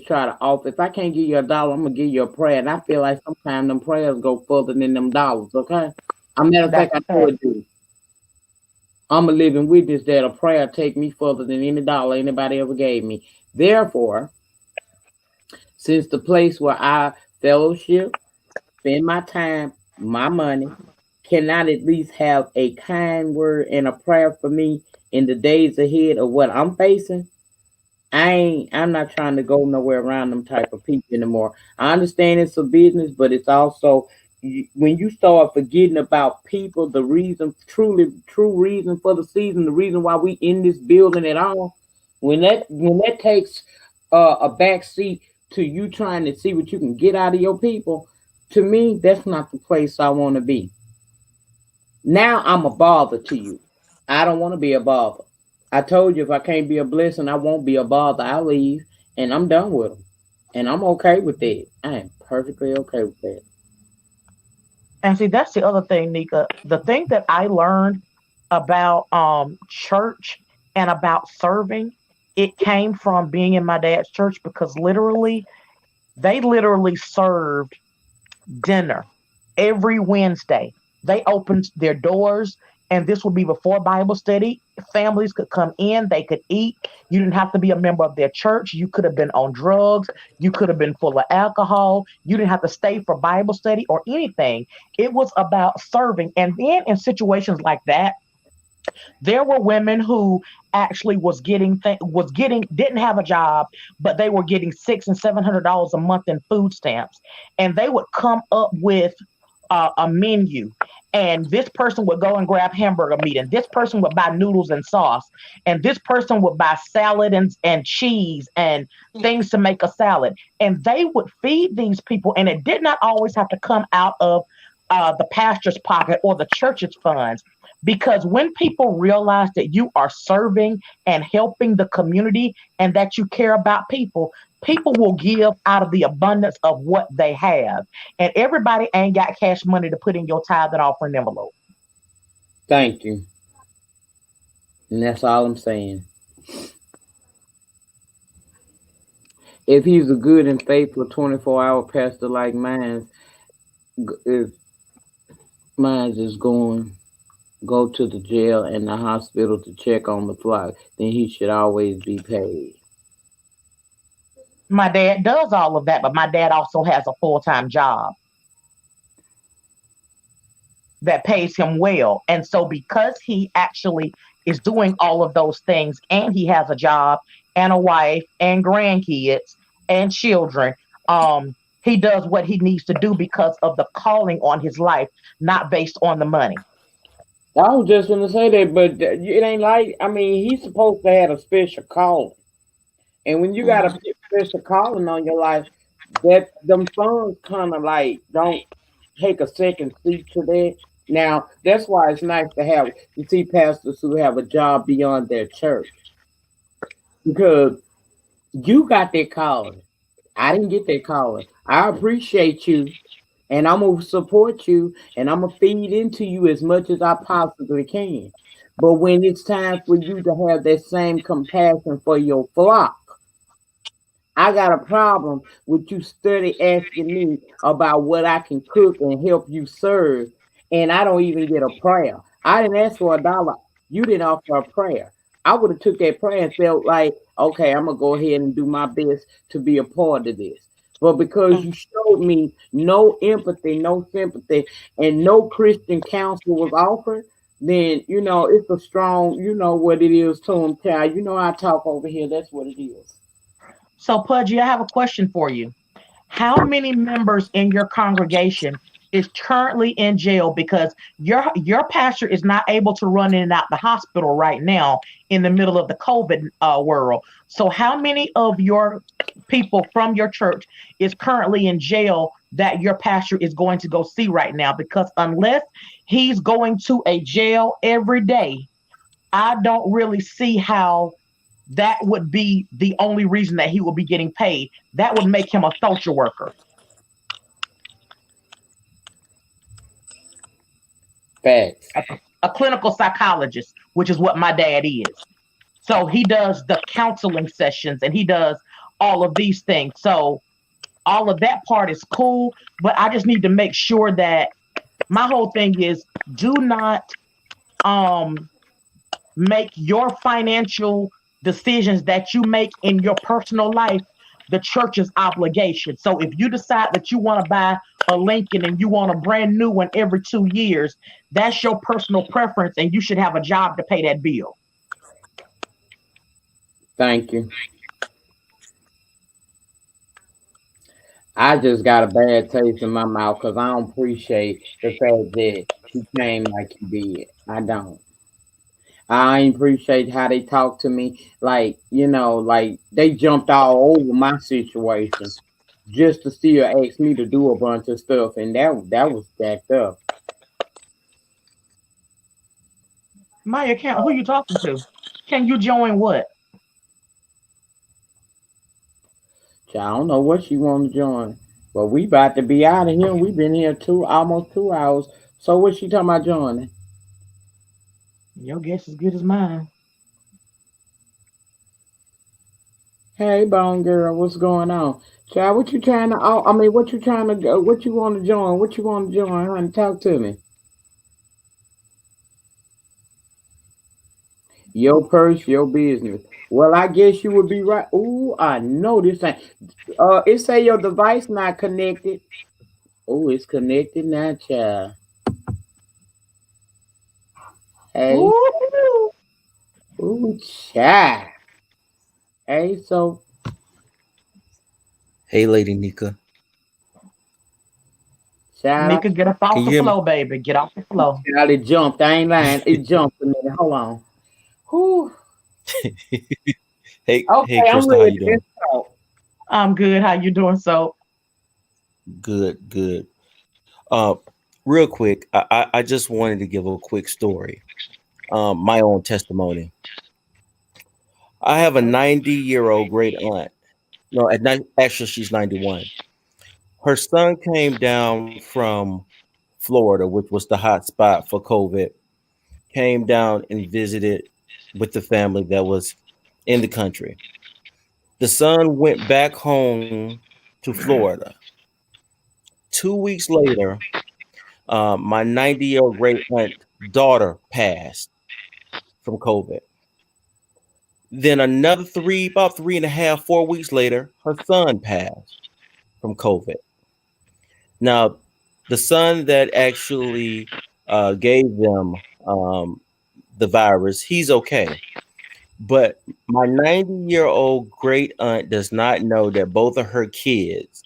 try to offer. If I can't give you $1, I'm gonna give you a prayer. And I feel like sometimes them prayers go further than them dollars, okay? A matter of fact, That's I a know fact. it do. I'm a living witness that a prayer take me further than any dollar anybody ever gave me. Therefore, since the place where I fellowship, spend my time, my money, cannot at least have a kind word and a prayer for me in the days ahead of what I'm facing, I'm not trying to go nowhere around them type of people anymore. I understand it's a business, but it's also when you start forgetting about people, the reason, truly true reason for the season, the reason why we in this building at all, when that takes a back seat to you trying to see what you can get out of your people, to me, that's not the place I want to be. Now I'm a bother to you. I don't want to be a bother. I told you if I can't be a blessing, I won't be a bother. I leave and I'm done with them. And I'm okay with that. I am perfectly okay with that. And see, that's the other thing, Nika. The thing that I learned about church and about serving, it came from being in my dad's church because they literally served dinner every Wednesday. They opened their doors, and this would be before Bible study. Families could come in, they could eat. You didn't have to be a member of their church. You could have been on drugs. You could have been full of alcohol. You didn't have to stay for Bible study or anything. It was about serving. And then in situations like that, There were women who actually didn't have a job, but they were getting $600 and $700 a month in food stamps, and they would come up with a menu. And this person would go and grab hamburger meat, and this person would buy noodles and sauce, and this person would buy salad and cheese and things to make a salad. And they would feed these people, and it did not always have to come out of the pastor's pocket or the church's funds. Because when people realize that you are serving and helping the community and that you care about people, people will give out of the abundance of what they have. And everybody ain't got cash money to put in your tithe and offering envelope. Thank you. And that's all I'm saying. If he's a good and faithful 24-hour pastor like mine, if mine is going go to the jail and the hospital to check on the flock, then he should always be paid. My dad does all of that, but my dad also has a full-time job that pays him well. And so, because he actually is doing all of those things and he has a job and a wife and grandkids and children, he does what he needs to do because of the calling on his life, not based on the money. I was just gonna say that, but it ain't like I mean he's supposed to have a special calling, and when you got a special calling on your life, that them funds kind of like don't take a second seat to that. Now that's why it's nice to have you see pastors who have a job beyond their church because you got that calling. I didn't get that calling. I appreciate you, and I'm gonna support you, and I'm gonna feed into you as much as I possibly can. But when it's time for you to have that same compassion for your flock, I got a problem with you study asking me about what I can cook and help you serve, and I don't even get a prayer. I didn't ask for $1. You didn't offer a prayer. I would have took that prayer and felt like, okay, I'm gonna go ahead and do my best to be a part of this. But because you showed me no empathy, no sympathy, and no Christian counsel was offered, then it's a strong, what it is to them, child. I talk over here. That's what it is. So, Pudgy, I have a question for you. How many members in your congregation is currently in jail because your pastor is not able to run in and out the hospital right now in the middle of the COVID world? So, how many of your people from your church is currently in jail that your pastor is going to go see right now? Because unless he's going to a jail every day, I don't really see how that would be the only reason that he will be getting paid. That would make him a social worker, Facts. a clinical psychologist, which is what my dad is. So he does the counseling sessions and he does all of these things. So all of that part is cool, but I just need to make sure that my whole thing is do not um make your financial decisions that you make in your personal life the church's obligation. So if you decide that you want to buy a Lincoln and you want a brand new one every 2 years, that's your personal preference and you should have a job to pay that bill. Thank you. I just got a bad taste in my mouth because I don't appreciate the fact that he came like he did. I don't. I ain't appreciate how they talked to me. Like they jumped all over my situation just to still ask me to do a bunch of stuff, and that was jacked up. My account, who you talking to? Can you join what? So I don't know what she want to join, but we about to be out of here. We been here almost 2 hours. So what she talking about joining? Your guess is good as mine. Hey, Bone Girl, what's going on? Child, what you trying to? I mean, what you trying to? What you want to join? What you want to join? Honey, talk to me. Your purse, your business. Well, I guess you would be right. Ooh, I know this ain't. It say your device not connected. Oh, it's connected now, child. Hey, Ooh, Ooh, child. Hey, so Hey, Lady Nyca. child, Nika, get up Can off you the hear me? floor, baby. Get off the floor. child, it jumped. I ain't lying. It jumped a minute. Hold on. Whew. Hey, Okay, I'm Crystal, how ready. you doing? Let's talk. I'm good. How you doing? So, Good, good. Real quick, I just wanted to give a quick story. My own testimony. I have a 90-year-old great aunt. No, actually, she's 91. Her son came down from Florida, which was the hot spot for COVID, came down and visited with the family that was in the country. The son went back home to Florida. 2 weeks later, my 90-year-old great aunt daughter passed from COVID. Then another about 3.5, 4 weeks later, her son passed from COVID. Now, the son that actually gave them the virus, he's okay. But my 90-year-old great aunt does not know that both of her kids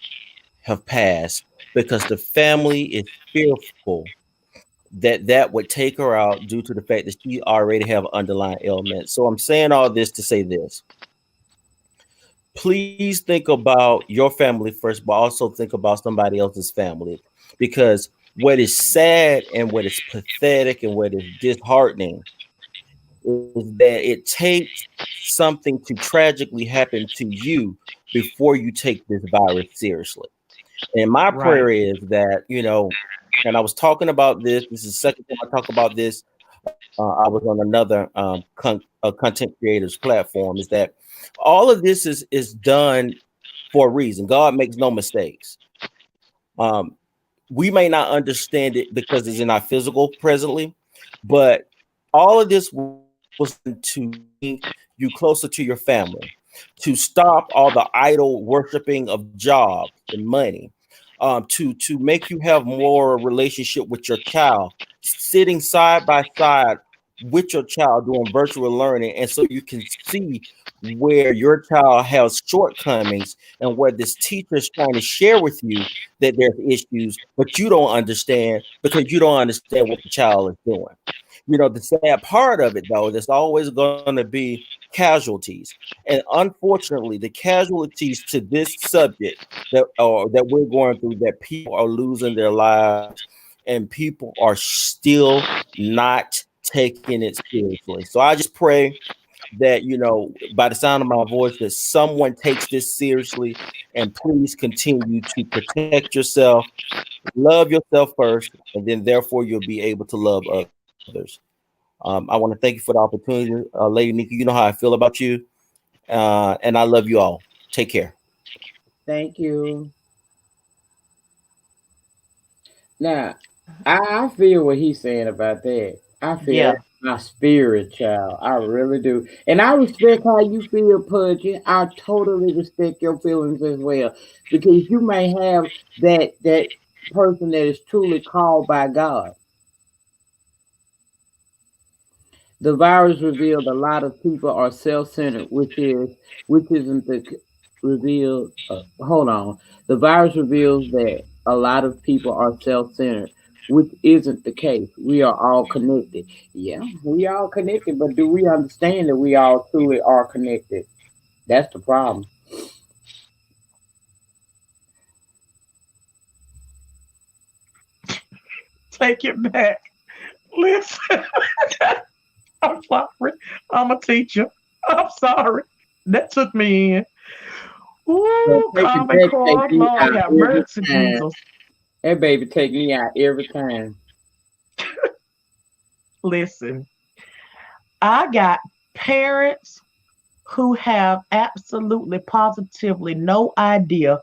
have passed because the family is fearful that that would take her out due to the fact that she already have underlying ailments. So I'm saying all this to say this. Please think about your family first, but also think about somebody else's family. Because what is sad and what is pathetic and what is disheartening is that it takes something to tragically happen to you before you take this virus seriously. And my right. prayer is that, and I was talking about this. This is the second time I talk about this. I was on another content creators platform. Is that all of this is done for a reason? God makes no mistakes. Um, we may not understand it because it's in our physical presently, but all of this was done to bring you closer to your family, to stop all the idol worshiping of jobs and money, to make you have more relationship with your child, sitting side by side with your child doing virtual learning, and so you can see where your child has shortcomings and where this teacher is trying to share with you that there's issues, but you don't understand because you don't understand what the child is doing. The sad part of it, though, there's always going to be casualties, and unfortunately, the casualties to this subject that we're going through, that people are losing their lives, and people are still not taking it seriously. So I just pray that by the sound of my voice, that someone takes this seriously, and please continue to protect yourself, love yourself first, and then therefore you'll be able to love others. I want to thank you for the opportunity, Lady Nyca. You know how I feel about you, and I love you all. Take care. Thank you. Now, I feel what he's saying about that. I feel Yeah. that in my spirit, child. I really do. And I respect how you feel, Pudgy. I totally respect your feelings as well. Because you may have that person that is truly called by God. The virus revealed a lot of people are self-centered, which isn't the revealed. Hold on. The virus reveals that a lot of people are self-centered, which isn't the case. We are all connected. Yeah, we all connected, but do we understand that we all truly are connected? That's the problem. Take it back. Listen, I'm sorry. I'm a teacher. I'm sorry. That took me in. So Ooh, take it common back, take core. me Lord out have every mercy, time. Jesus. That baby take me out every time. Listen, I got parents who have absolutely positively no idea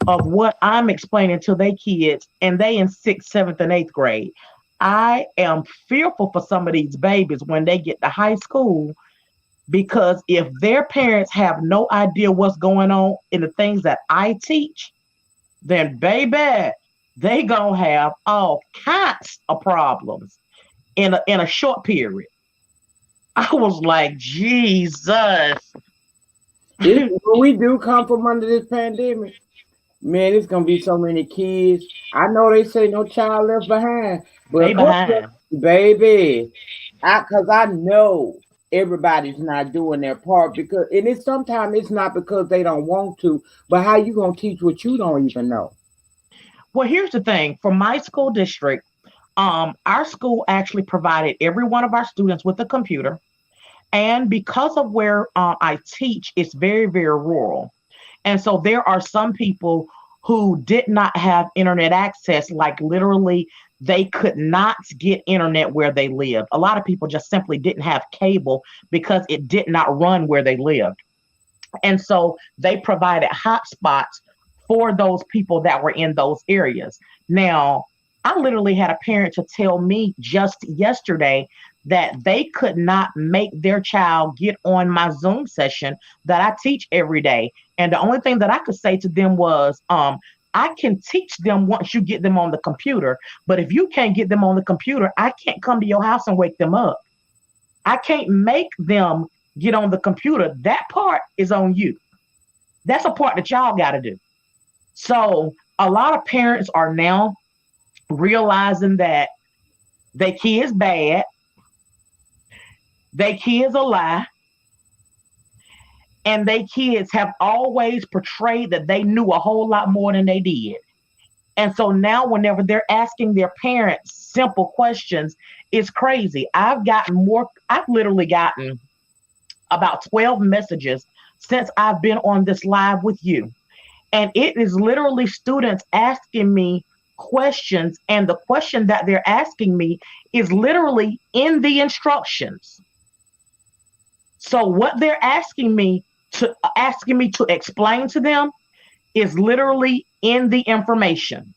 of what I'm explaining to their kids, and they in sixth, seventh, and eighth grade. I am fearful for some of these babies when they get to high school because if their parents have no idea what's going on in the things that I teach, then baby, they gonna have all kinds of problems in a short period. I was like, Jesus. When we do come from under this pandemic, man, it's gonna be so many kids. I know they say no child left behind, but They a couple behind. of baby, cause I know everybody's not doing their part because, and it's sometimes it's not because they don't want to, but how you gonna teach what you don't even know? Well, here's the thing. For my school district, our school actually provided every one of our students with a computer. And because of where I teach, it's very, very rural. And so there are some people who did not have internet access, like literally, they could not get internet where they lived. A lot of people just simply didn't have cable because it did not run where they lived. And so they provided hotspots for those people that were in those areas. Now, I literally had a parent to tell me just yesterday that they could not make their child get on my Zoom session that I teach every day. And the only thing that I could say to them was, I can teach them once you get them on the computer. But if you can't get them on the computer, I can't come to your house and wake them up. I can't make them get on the computer. That part is on you. That's a part that y'all got to do. So a lot of parents are now realizing that their kids bad, their kids a lie, and their kids have always portrayed that they knew a whole lot more than they did. And so now, whenever they're asking their parents simple questions, it's crazy. I've literally gotten about 12 messages since I've been on this live with you. And it is literally students asking me questions. And the question that they're asking me is literally in the instructions. So what they're asking me to explain to them is literally in the information.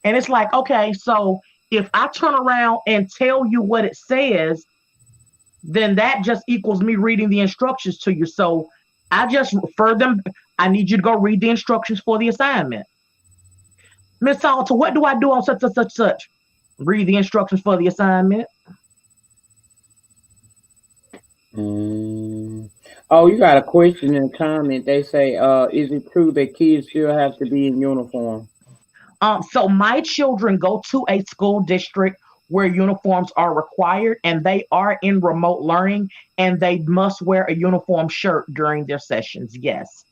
And it's like, okay, so if I turn around and tell you what it says, then that just equals me reading the instructions to you. So I just refer them. I need you to go read the instructions for the assignment. Miss Salter, what do I do on such and such such? Read the instructions for the assignment. Oh, you got a question in the comment. They say, is it true that kids still have to be in uniform? So my children go to a school district where uniforms are required, and they are in remote learning, and they must wear a uniform shirt during their sessions. Yes.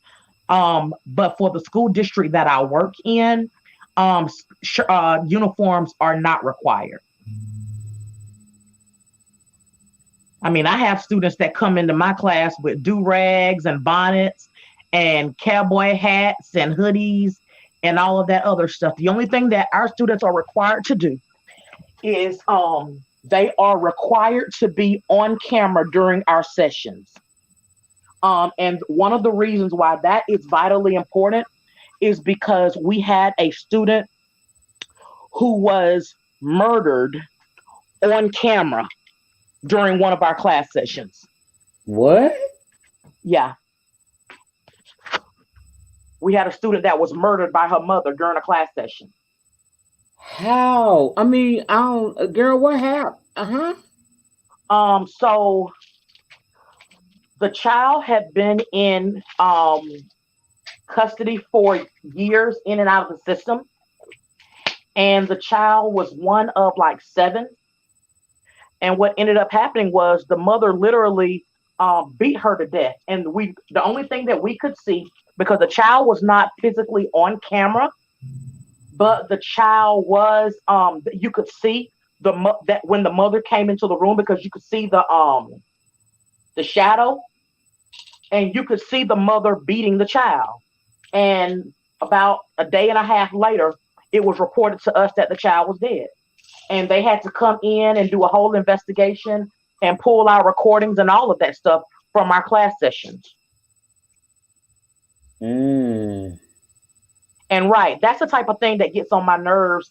But for the school district that I work in, uniforms are not required. I mean, I have students that come into my class with do-rags and bonnets and cowboy hats and hoodies and all of that other stuff. The only thing that our students are required to do is they are required to be on camera during our sessions. And one of the reasons why that is vitally important is because we had a student who was murdered on camera during one of our class sessions. What? Yeah. We had a student that was murdered by her mother during a class session. How? I mean, I don't, girl, what happened? So the child had been in custody for years in and out of the system. And the child was one of like 7. And what ended up happening was the mother literally beat her to death. And the only thing that we could see, because the child was not physically on camera, but the child was, you could see that when the mother came into the room, because you could see the shadow, and you could see the mother beating the child. And about a day and a half later, it was reported to us that the child was dead. And they had to come in and do a whole investigation and pull our recordings and all of that stuff from our class sessions. And right, that's the type of thing that gets on my nerves.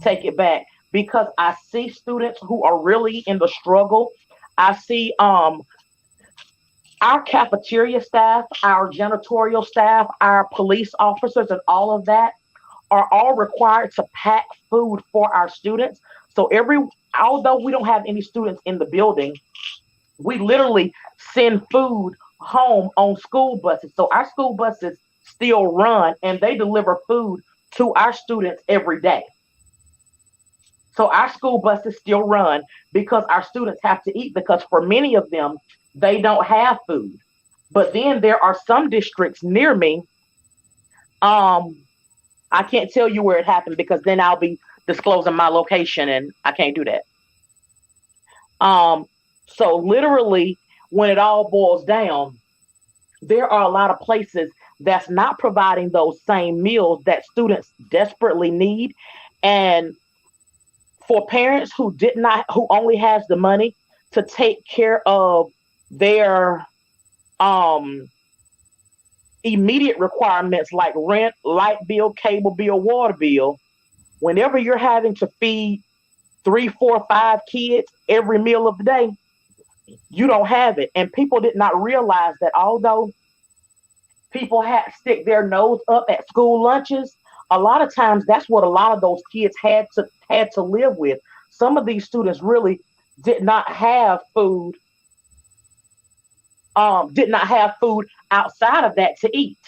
Take it back, because I see students who are really in the struggle. I see our cafeteria staff, our janitorial staff, our police officers, and all of that are all required to pack food for our students. So every although we don't have any students in the building, we literally send food home on school buses. So our school buses still run and they deliver food to our students every day. So our school buses still run because our students have to eat, because for many of them, they don't have food. But then there are some districts near me. Um, I can't tell you where it happened because then I'll be disclosing my location and I can't do that. Um, so literally, when it all boils down, there are a lot of places that's not providing those same meals that students desperately need. And for parents who did not, who only has the money to take care of their um immediate requirements like rent, light bill, cable bill, water bill, whenever you're having to feed three, four, five kids every meal of the day, you don't have it. And people did not realize that although people had to stick their nose up at school lunches, a lot of times that's what a lot of those kids had to live with. Some of these students really did not have food, did not have food outside of that to eat.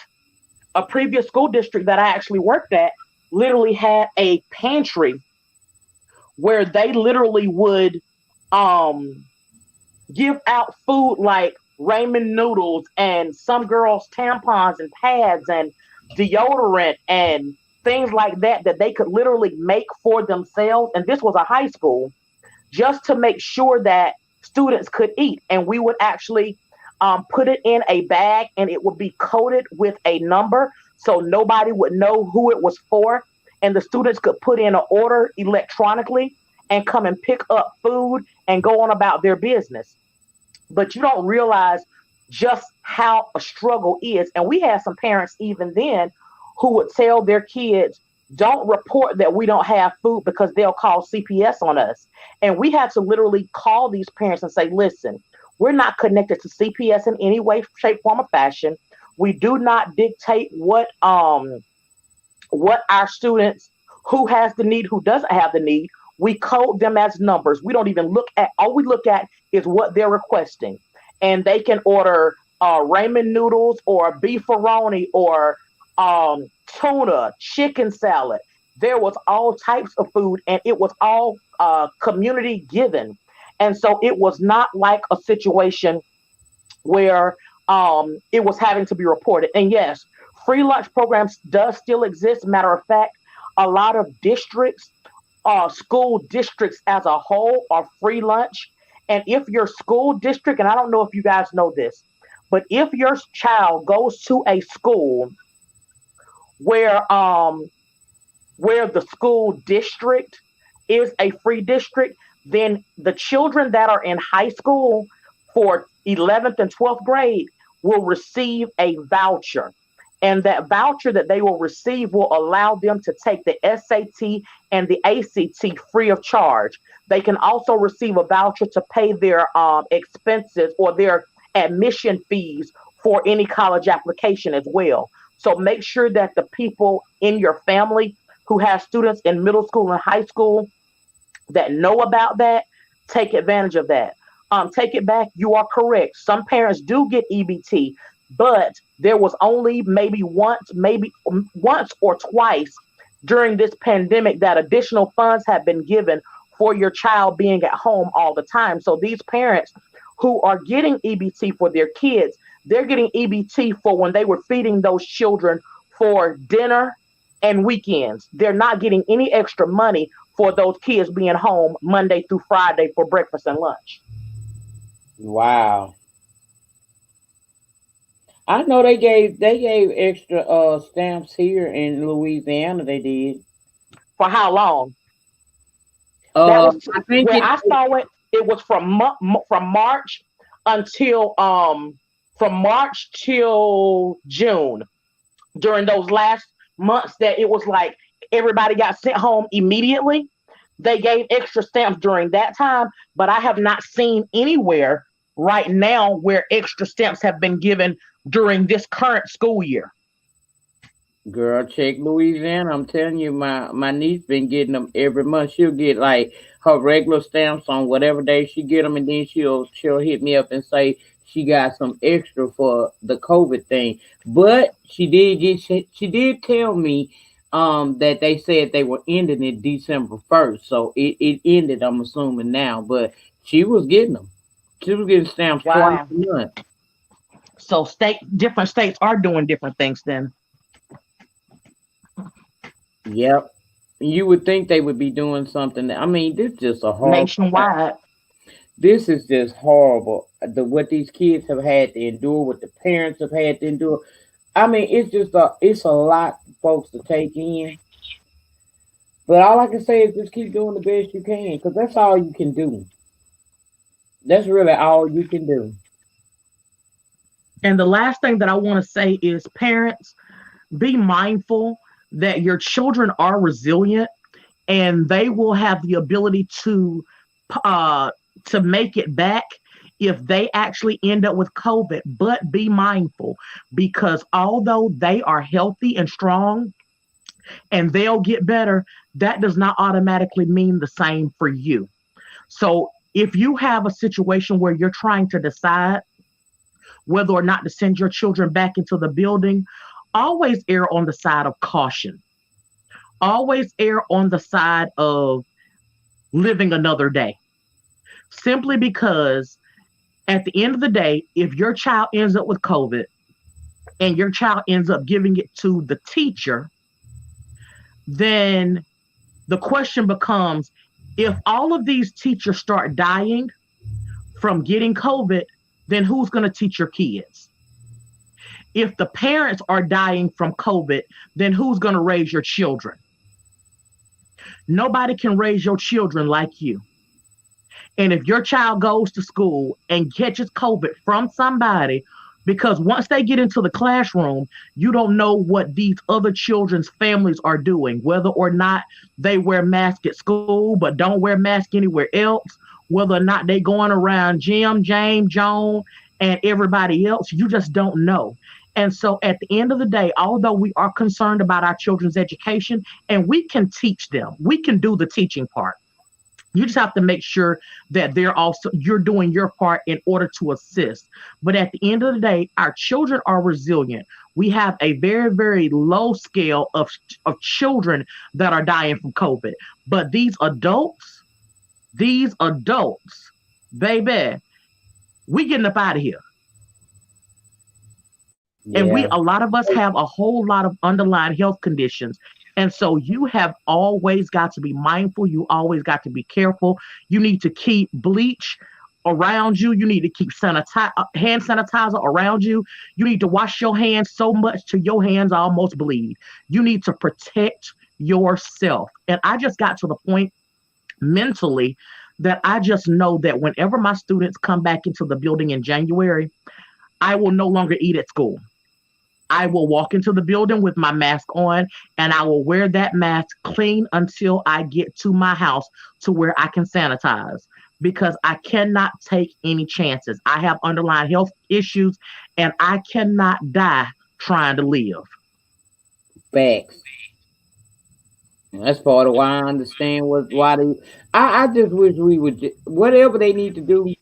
A previous school district that I actually worked at literally had a pantry where they literally would um give out food like ramen noodles and some girls tampons and pads and deodorant and things like that that they could literally make for themselves. And this was a high school, just to make sure that students could eat. And we would actually put it in a bag and it would be coded with a number so nobody would know who it was for. And the students could put in an order electronically and come and pick up food and go on about their business. But you don't realize just how a struggle is. And we had some parents even then who would tell their kids, don't report that we don't have food because they'll call CPS on us. And we had to literally call these parents and say, listen, we're not connected to CPS in any way, shape, form, or fashion. We do not dictate what our students, who has the need, who doesn't have the need. We code them as numbers. We don't even look at, all we look at is what they're requesting. And they can order ramen noodles or beefaroni or tuna, chicken salad. There was all types of food and it was all community given. And so it was not like a situation where it was having to be reported. And yes, free lunch programs does still exist. Matter of fact, a lot of districts, school districts as a whole are free lunch. And if your school district, and I don't know if you guys know this, but if your child goes to a school where the school district is a free district, then the children that are in high school for 11th and 12th grade will receive a voucher. And that voucher that they will receive will allow them to take the SAT and the ACT free of charge. They can also receive a voucher to pay their expenses or their admission fees for any college application as well. So make sure that the people in your family who have students in middle school and high school that know about that, take advantage of that. Take it back. You are correct. Some parents do get EBT, but there was only maybe once or twice during this pandemic that additional funds have been given for your child being at home all the time. So these parents who are getting EBT for their kids, they're getting EBT for when they were feeding those children for dinner and weekends. They're not getting any extra money for those kids being home Monday through Friday for breakfast and lunch. Wow. I know they gave extra stamps here in Louisiana. They did. For how long? That was I think when I saw it. It was from March until from March till June. During those last months, that it was like everybody got sent home immediately. They gave extra stamps during that time, but I have not seen anywhere right now where extra stamps have been given during this current school year. Girl, check Louisiana. I'm telling you, my niece been getting them every month. She'll get like her regular stamps on whatever day she get them, and then she'll hit me up and say she got some extra for the COVID thing. But she did tell me that they said they were ending it December 1st, so it ended. I'm assuming now, but she was getting them. She was getting stamps twice Wow. a month. So different states are doing different things then. Yep. You would think they would be doing something. I mean, this is just a horrible. Nationwide. This is just horrible. What these kids have had to endure, what the parents have had to endure. I mean, it's a lot for folks to take in. But all I can say is just keep doing the best you can, because that's all you can do. That's really all you can do. And the last thing that I want to say is parents, be mindful that your children are resilient and they will have the ability uh to make it back if they actually end up with COVID. But be mindful, because although they are healthy and strong and they'll get better, that does not automatically mean the same for you. So if you have a situation where you're trying to decide whether or not to send your children back into the building, always err on the side of caution. Always err on the side of living another day. Simply because at the end of the day, if your child ends up with COVID and your child ends up giving it to the teacher, then the question becomes, if all of these teachers start dying from getting COVID, then who's going to teach your kids? If the parents are dying from COVID, then who's going to raise your children? Nobody can raise your children like you. And if your child goes to school and catches COVID from somebody, because once they get into the classroom, you don't know what these other children's families are doing, whether or not they wear masks at school but don't wear masks anywhere else, whether or not they going around Jim, James, Joan, and everybody else. You just don't know. And so at the end of the day, although we are concerned about our children's education and we can teach them, we can do the teaching part. You just have to make sure that you're doing your part in order to assist. But at the end of the day, our children are resilient. We have a very, very low scale of children that are dying from COVID. But these adults, baby, we getting up out of here. And Yeah. a lot of us have a whole lot of underlying health conditions. And so you have always got to be mindful. You always got to be careful. You need to keep bleach around you. You need to keep hand sanitizer around you. You need to wash your hands so much till your hands almost bleed. You need to protect yourself. And I just got to the point mentally that I just know that whenever my students come back into the building in January, I will no longer eat at school. I will walk into the building with my mask on and I will wear that mask clean until I get to my house to where I can sanitize, because I cannot take any chances. I have underlying health issues and I cannot die trying to live. Facts. That's part of why I understand why they. I just wish we would whatever they need to do,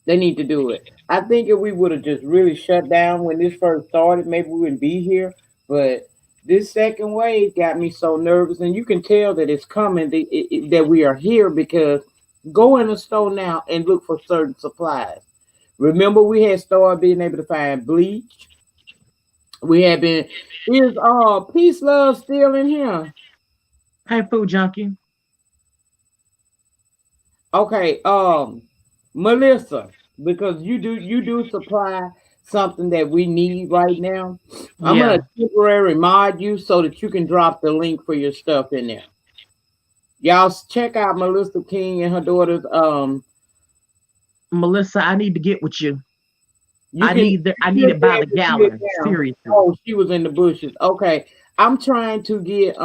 they need to do it. I think if we would have just really shut down when this first started, maybe we wouldn't be here. But this second wave got me so nervous, and you can tell that it's coming. That we are here because go in the store now and look for certain supplies. Remember, we had started being able to find bleach. We had been. Is peace love still in here? Hey, food junkie. Okay, Melissa, because you do supply something that we need right now. I'm gonna Yeah. temporary mod you so that you can drop the link for your stuff in there. Y'all check out Melissa King and her daughter's. Melissa, I need to get with you. You can I need you'll it be by the able to see it gallon. now. Seriously. Oh, she was in the bushes. Okay, I'm trying to get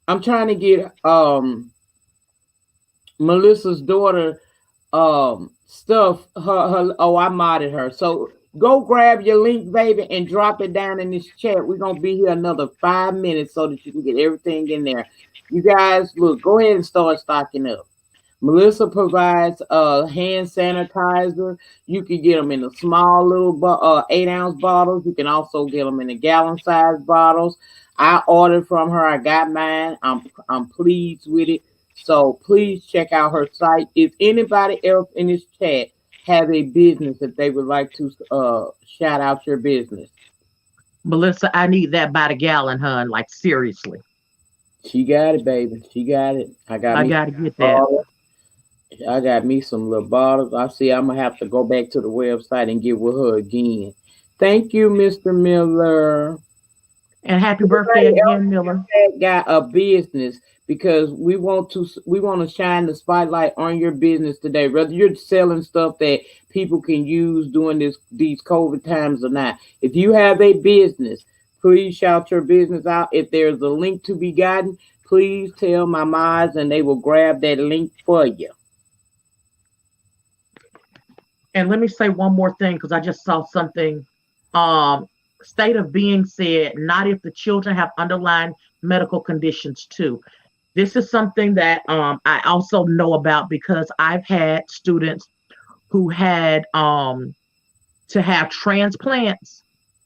I'm trying to get Melissa's daughter stuff. Her I modded her. So Go grab your link, baby, and drop it down in this chat. We're gonna be here another 5 minutes so that you can get everything in there. You guys, look, go ahead and start stocking up. Melissa provides hand sanitizer. You can get them in the small little 8 ounce bottles. You can also get them in the gallon size bottles. I ordered from her. I got mine. I'm pleased with it. So please check out her site. If anybody else in this chat have a business that they would like to shout out your business, Melissa, I need that by the gallon, hun. Like seriously. she got it, baby. She got it. I got I me gotta some get that. bottles. I got me some little bottles. I see I'm gonna have to go back to the website and get with her again. Thank you, Mr. Miller. And happy birthday Anybody else again, Miller. that got a business, because we want to shine the spotlight on your business today, whether you're selling stuff that people can use during these COVID times or not. If you have a business, please shout your business out. If there's a link to be gotten, please tell my mods and they will grab that link for you. And let me say one more thing because I just saw something. Um, State of being said, not if the children have underlying medical conditions too. This is something that I also know about because I've had students who had to have transplants,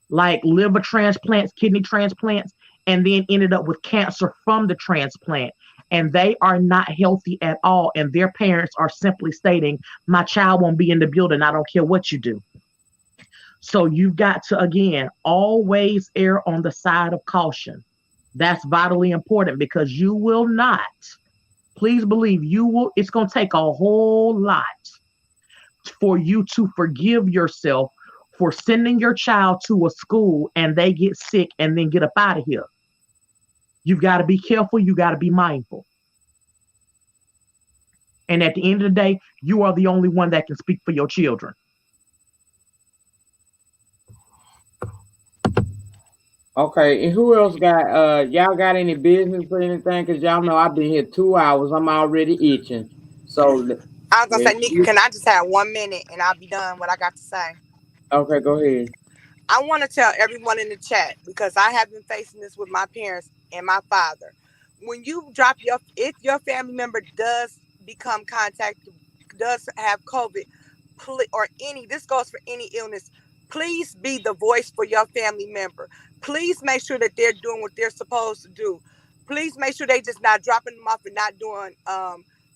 like liver transplants, kidney transplants, and then ended up with cancer from the transplant. And they are not healthy at all. And their parents are simply stating, my child won't be in the building. I don't care what you do. So you've got to, again, always err on the side of caution. That's vitally important because you will not, please believe you will, it's going to take a whole lot for you to forgive yourself for sending your child to a school and they get sick and then get up out of here. You've got to be careful. You got to be mindful. And at the end of the day, you are the only one that can speak for your children. Okay, and who else got y'all got any business or anything? Cause y'all know I've been here 2 hours. I'm already itching. So I was gonna yeah, say, Nika, can I just have 1 minute and I'll be done what I got to say? okay, go ahead. I want to tell everyone in the chat because I have been facing this with my parents and my father. When you drop if your family member does become contact, does have COVID, or this goes for any illness, please be the voice for your family member. Please make sure that they're doing what they're supposed to do. Please make sure they just not dropping them off and not doing,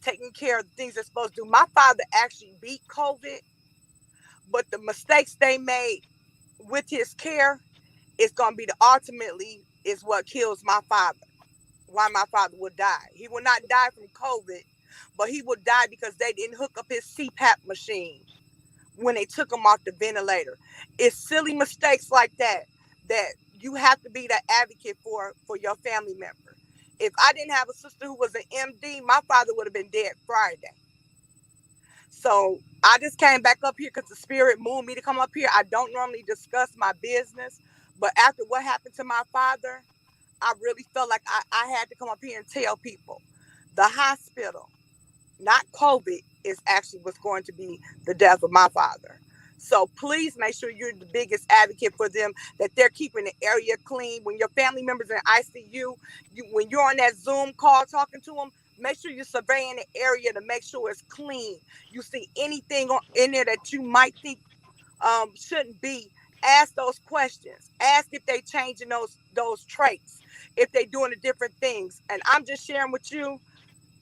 taking care of the things they're supposed to do. My father actually beat COVID, but the mistakes they made with his care is going to be ultimately is what kills my father. Why my father would die. He will not die from COVID, but he would die because they didn't hook up his CPAP machine when they took him off the ventilator. It's silly mistakes like that you have to be the advocate for your family member. If I didn't have a sister who was an MD, my father would have been dead Friday. So I just came back up here because the spirit moved me to come up here. I don't normally discuss my business, but after what happened to my father, I really felt like I had to come up here and tell people the hospital, not COVID, is actually what's going to be the death of my father. So please make sure you're the biggest advocate for them, that they're keeping the area clean. When your family members in ICU, when you're on that Zoom call talking to them, make sure you're surveying the area to make sure it's clean. You see anything in there that you might think shouldn't be, ask those questions. Ask if they changing those traits, if they doing the different things. And I'm just sharing with you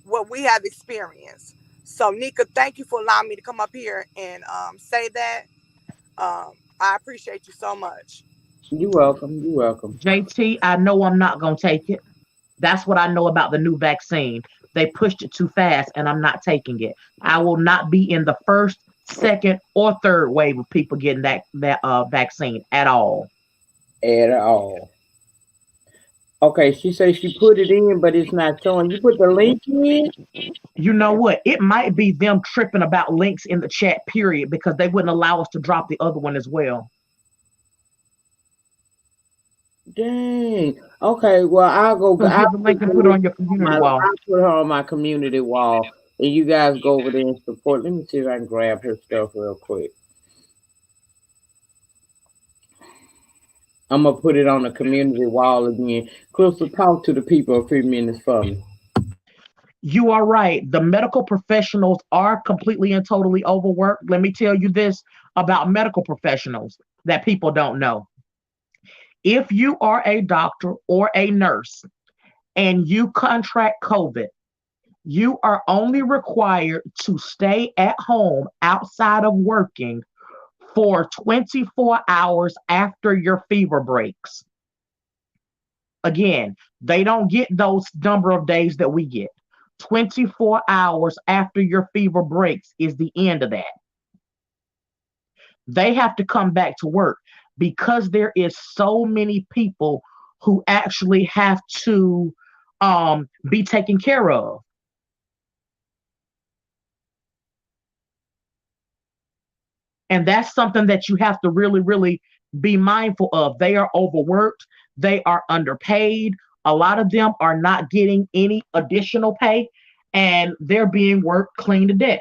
what we have experienced. So Nyca, thank you for allowing me to come up here and say that. I appreciate you so much. You welcome. You welcome. JT, I know I'm not going to take it. That's what I know about the new vaccine. They pushed it too fast and I'm not taking it. I will not be in the first, second, or third wave of people getting that vaccine at all. At all. Okay, she says she put it in, but it's not showing. You put the link in? You know what? It might be them tripping about links in the chat, period, because they wouldn't allow us to drop the other one as well. Dang. Okay, well I'll go. So get the link and put it on your community wall. I'll put her on my community wall, and you guys go over there and support. Let me see if I can grab her stuff real quick. 'Cause I know she got a lot of stuff. Okay, here we go. Okay, so she put it in, but it's not showing. You put the link in? You know what? It might be them tripping about links in the chat, period, because they wouldn't allow us to drop the other one as well. Okay, well I'll go ahead and support. Let me see if I can grab her stuff real quick. I'm gonna put it on the community wall again. Crystal, talk to the people a few minutes for me. You are right. The medical professionals are completely and totally overworked. Let me tell you this about medical professionals that people don't know. If you are a doctor or a nurse and you contract COVID, you are only required to stay at home outside of working for 24 hours after your fever breaks. Again, they don't get those number of days that we get. 24 hours after your fever breaks is the end of that. They have to come back to work because there is so many people who actually have to be taken care of. And that's something that you have to really, really be mindful of. They are overworked, they are underpaid. A lot of them are not getting any additional pay and they're being worked clean to death.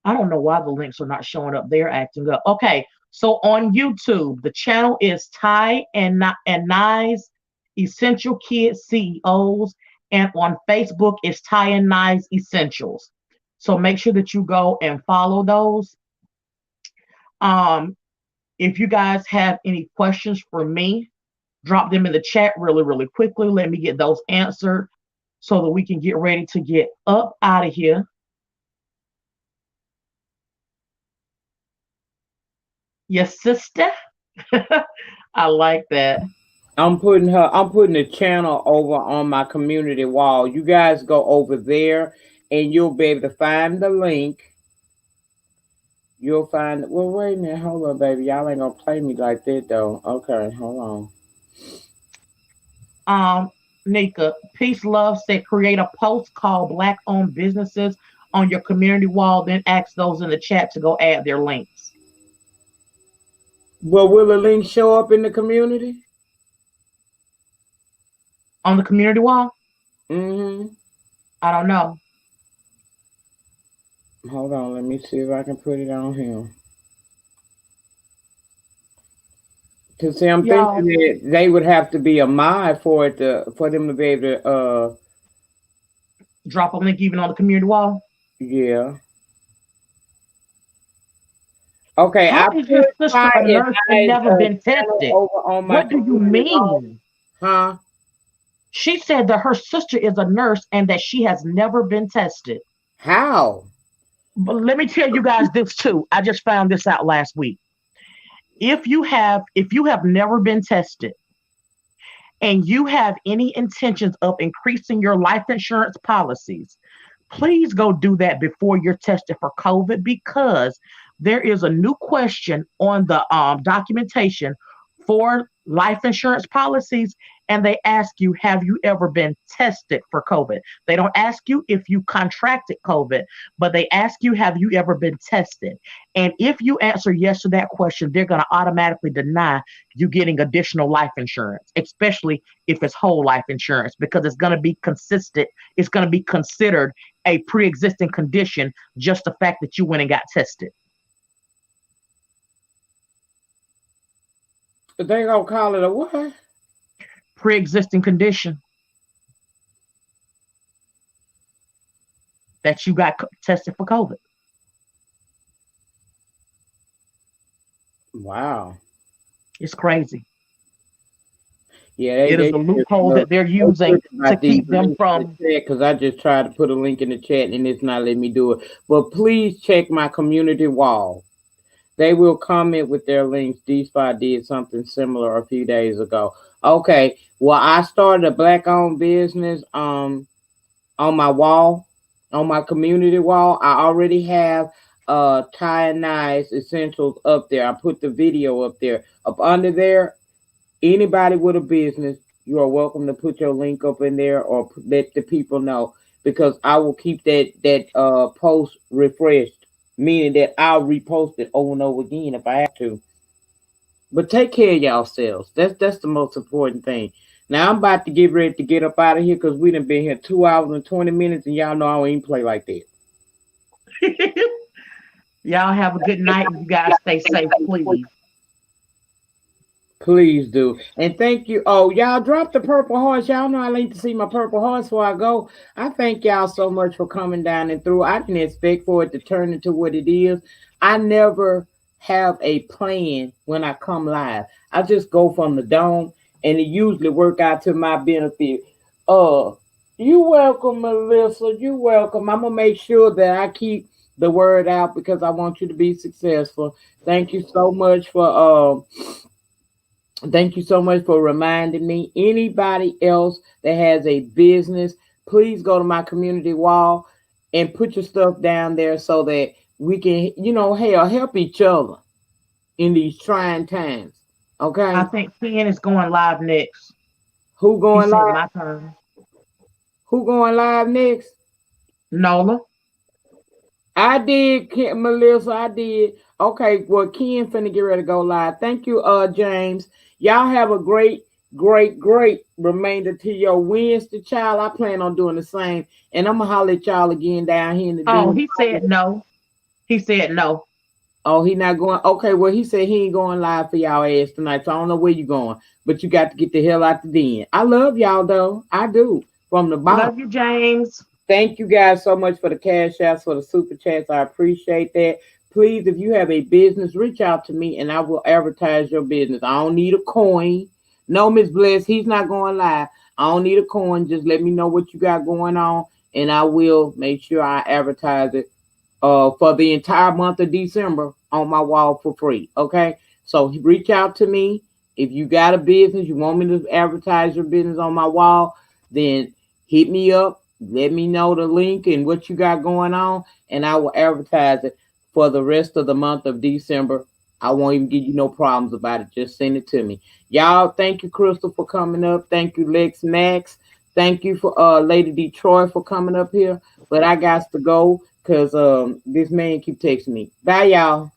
I don't know why the links are not showing up. They're acting up. Okay, so on YouTube, the channel is and Nye's Essential Kids CEOs, and on Facebook it's Ty and Nye's Essentials. So make sure that you go and follow those. Um, if you guys have any questions for me, drop them in the chat really, really quickly. Let me get those answered so that we can get ready to get up out of here. Yes, sister. I like that. I'm putting the channel over on my community wall. You guys go over there and you'll be able to find the link. You'll find, well, wait a minute, hold on, baby. Y'all ain't gonna play me like that though. Okay, hold on. Nyca, Peace Love said create a post called Black Owned Businesses on your community wall, then ask those in the chat to go add their links. Well, will the link show up in the community? On the community wall? Mm-hmm. I don't know. Hold on, let me see if I can put it on here. Cause see, I'm thinking Y'all, that they would have to be a mod for it to for them to be able to drop a link even on the community wall. yeah. Okay, How I is your put sister my a nurse and advice never been channel tested? over on my What do you community wall. mean? Huh? She said that her sister is a nurse and that she has never been tested. How? But let me tell you guys this too. I just found this out last week. If you have never been tested and you have any intentions of increasing your life insurance policies, please go do that before you're tested for COVID because there is a new question on the documentation for life insurance policies. And they ask you, have you ever been tested for COVID? They don't ask you if you contracted COVID, but they ask you, have you ever been tested? And if you answer yes to that question, they're going to automatically deny you getting additional life insurance, especially if it's whole life insurance, because it's going to be consistent. It's going to be considered a pre-existing condition, just the fact that you went and got tested. They gonna call it a what? Pre-existing condition that you got tested for COVID. Wow. It's crazy. Yeah, It is a loophole that they're using to about these keep them links in from. the chat because I just tried to put a link in the chat and it's not letting me do it. But please check my community wall. They will comment with their links. D Spot did something similar a few days ago. Okay, well I started a black owned business on my wall, on my community wall. I already have Ty and Nye's essentials up there. I put the video up there. Up under there, anybody with a business, you are welcome to put your link up in there or let the people know because I will keep that post refreshed, meaning that I'll repost it over and over again if I have to. But take care of yourselves. That's the most important thing. Now I'm about to get ready to get up out of here because we done been here 2 hours and 20 minutes, and y'all know I don't even play like that. Y'all have a good night and you guys stay safe, please. Please do. And thank you. Oh, y'all drop the purple hearts. Y'all know I like to see my purple hearts before I go. I thank y'all so much for coming down and through. I didn't expect for it to turn into what it is. I never have a plan when I come live. I just go from the dome and it usually work out to my benefit. Uh you welcome, Melissa. You welcome. I'm gonna make sure that I keep the word out because I want you to be successful. Thank you so much for Thank you so much for reminding me. Anybody else that has a business, please go to my community wall and put your stuff down there so that we can, hell, help each other in these trying times. I Okay? think Ken is going live next. Who He going said live? my turn. Who going live next? Nola. I did, Melissa. I did. Okay, well, Ken finna get ready to go live. Thank you, James. Y'all have a great, great, great remainder to your Wednesday, child. I plan on doing the same, and I'm gonna holler at y'all again down here in the Oh, demon. he said no. He said no. Oh, he not going. Okay, well, he said he ain't going live for y'all ass tonight, so I don't know where you going, but you got to get the hell out the den. I love y'all though. I do from the bottom. Love you, James. Thank you guys so much for the cash outs, for the super chats. I appreciate that. Please, if you have a business, reach out to me and I will advertise your business. I don't need a coin. No, Miss Bliss, he's not going live. I don't need a coin. Just let me know what you got going on and I will make sure I advertise it for the entire month of December on my wall for free. Okay, so reach out to me if you got a business, you want me to advertise your business on my wall, then hit me up. Let me know the link and what you got going on, and I will advertise it for the rest of the month of December. I won't even give you no problems about it. Just send it to me. Y'all, thank you, Crystal, for coming up. Thank you, Lex Max. Thank you for Lady Detroit for coming up here. But I got to go because this man keep texting me. Bye, y'all.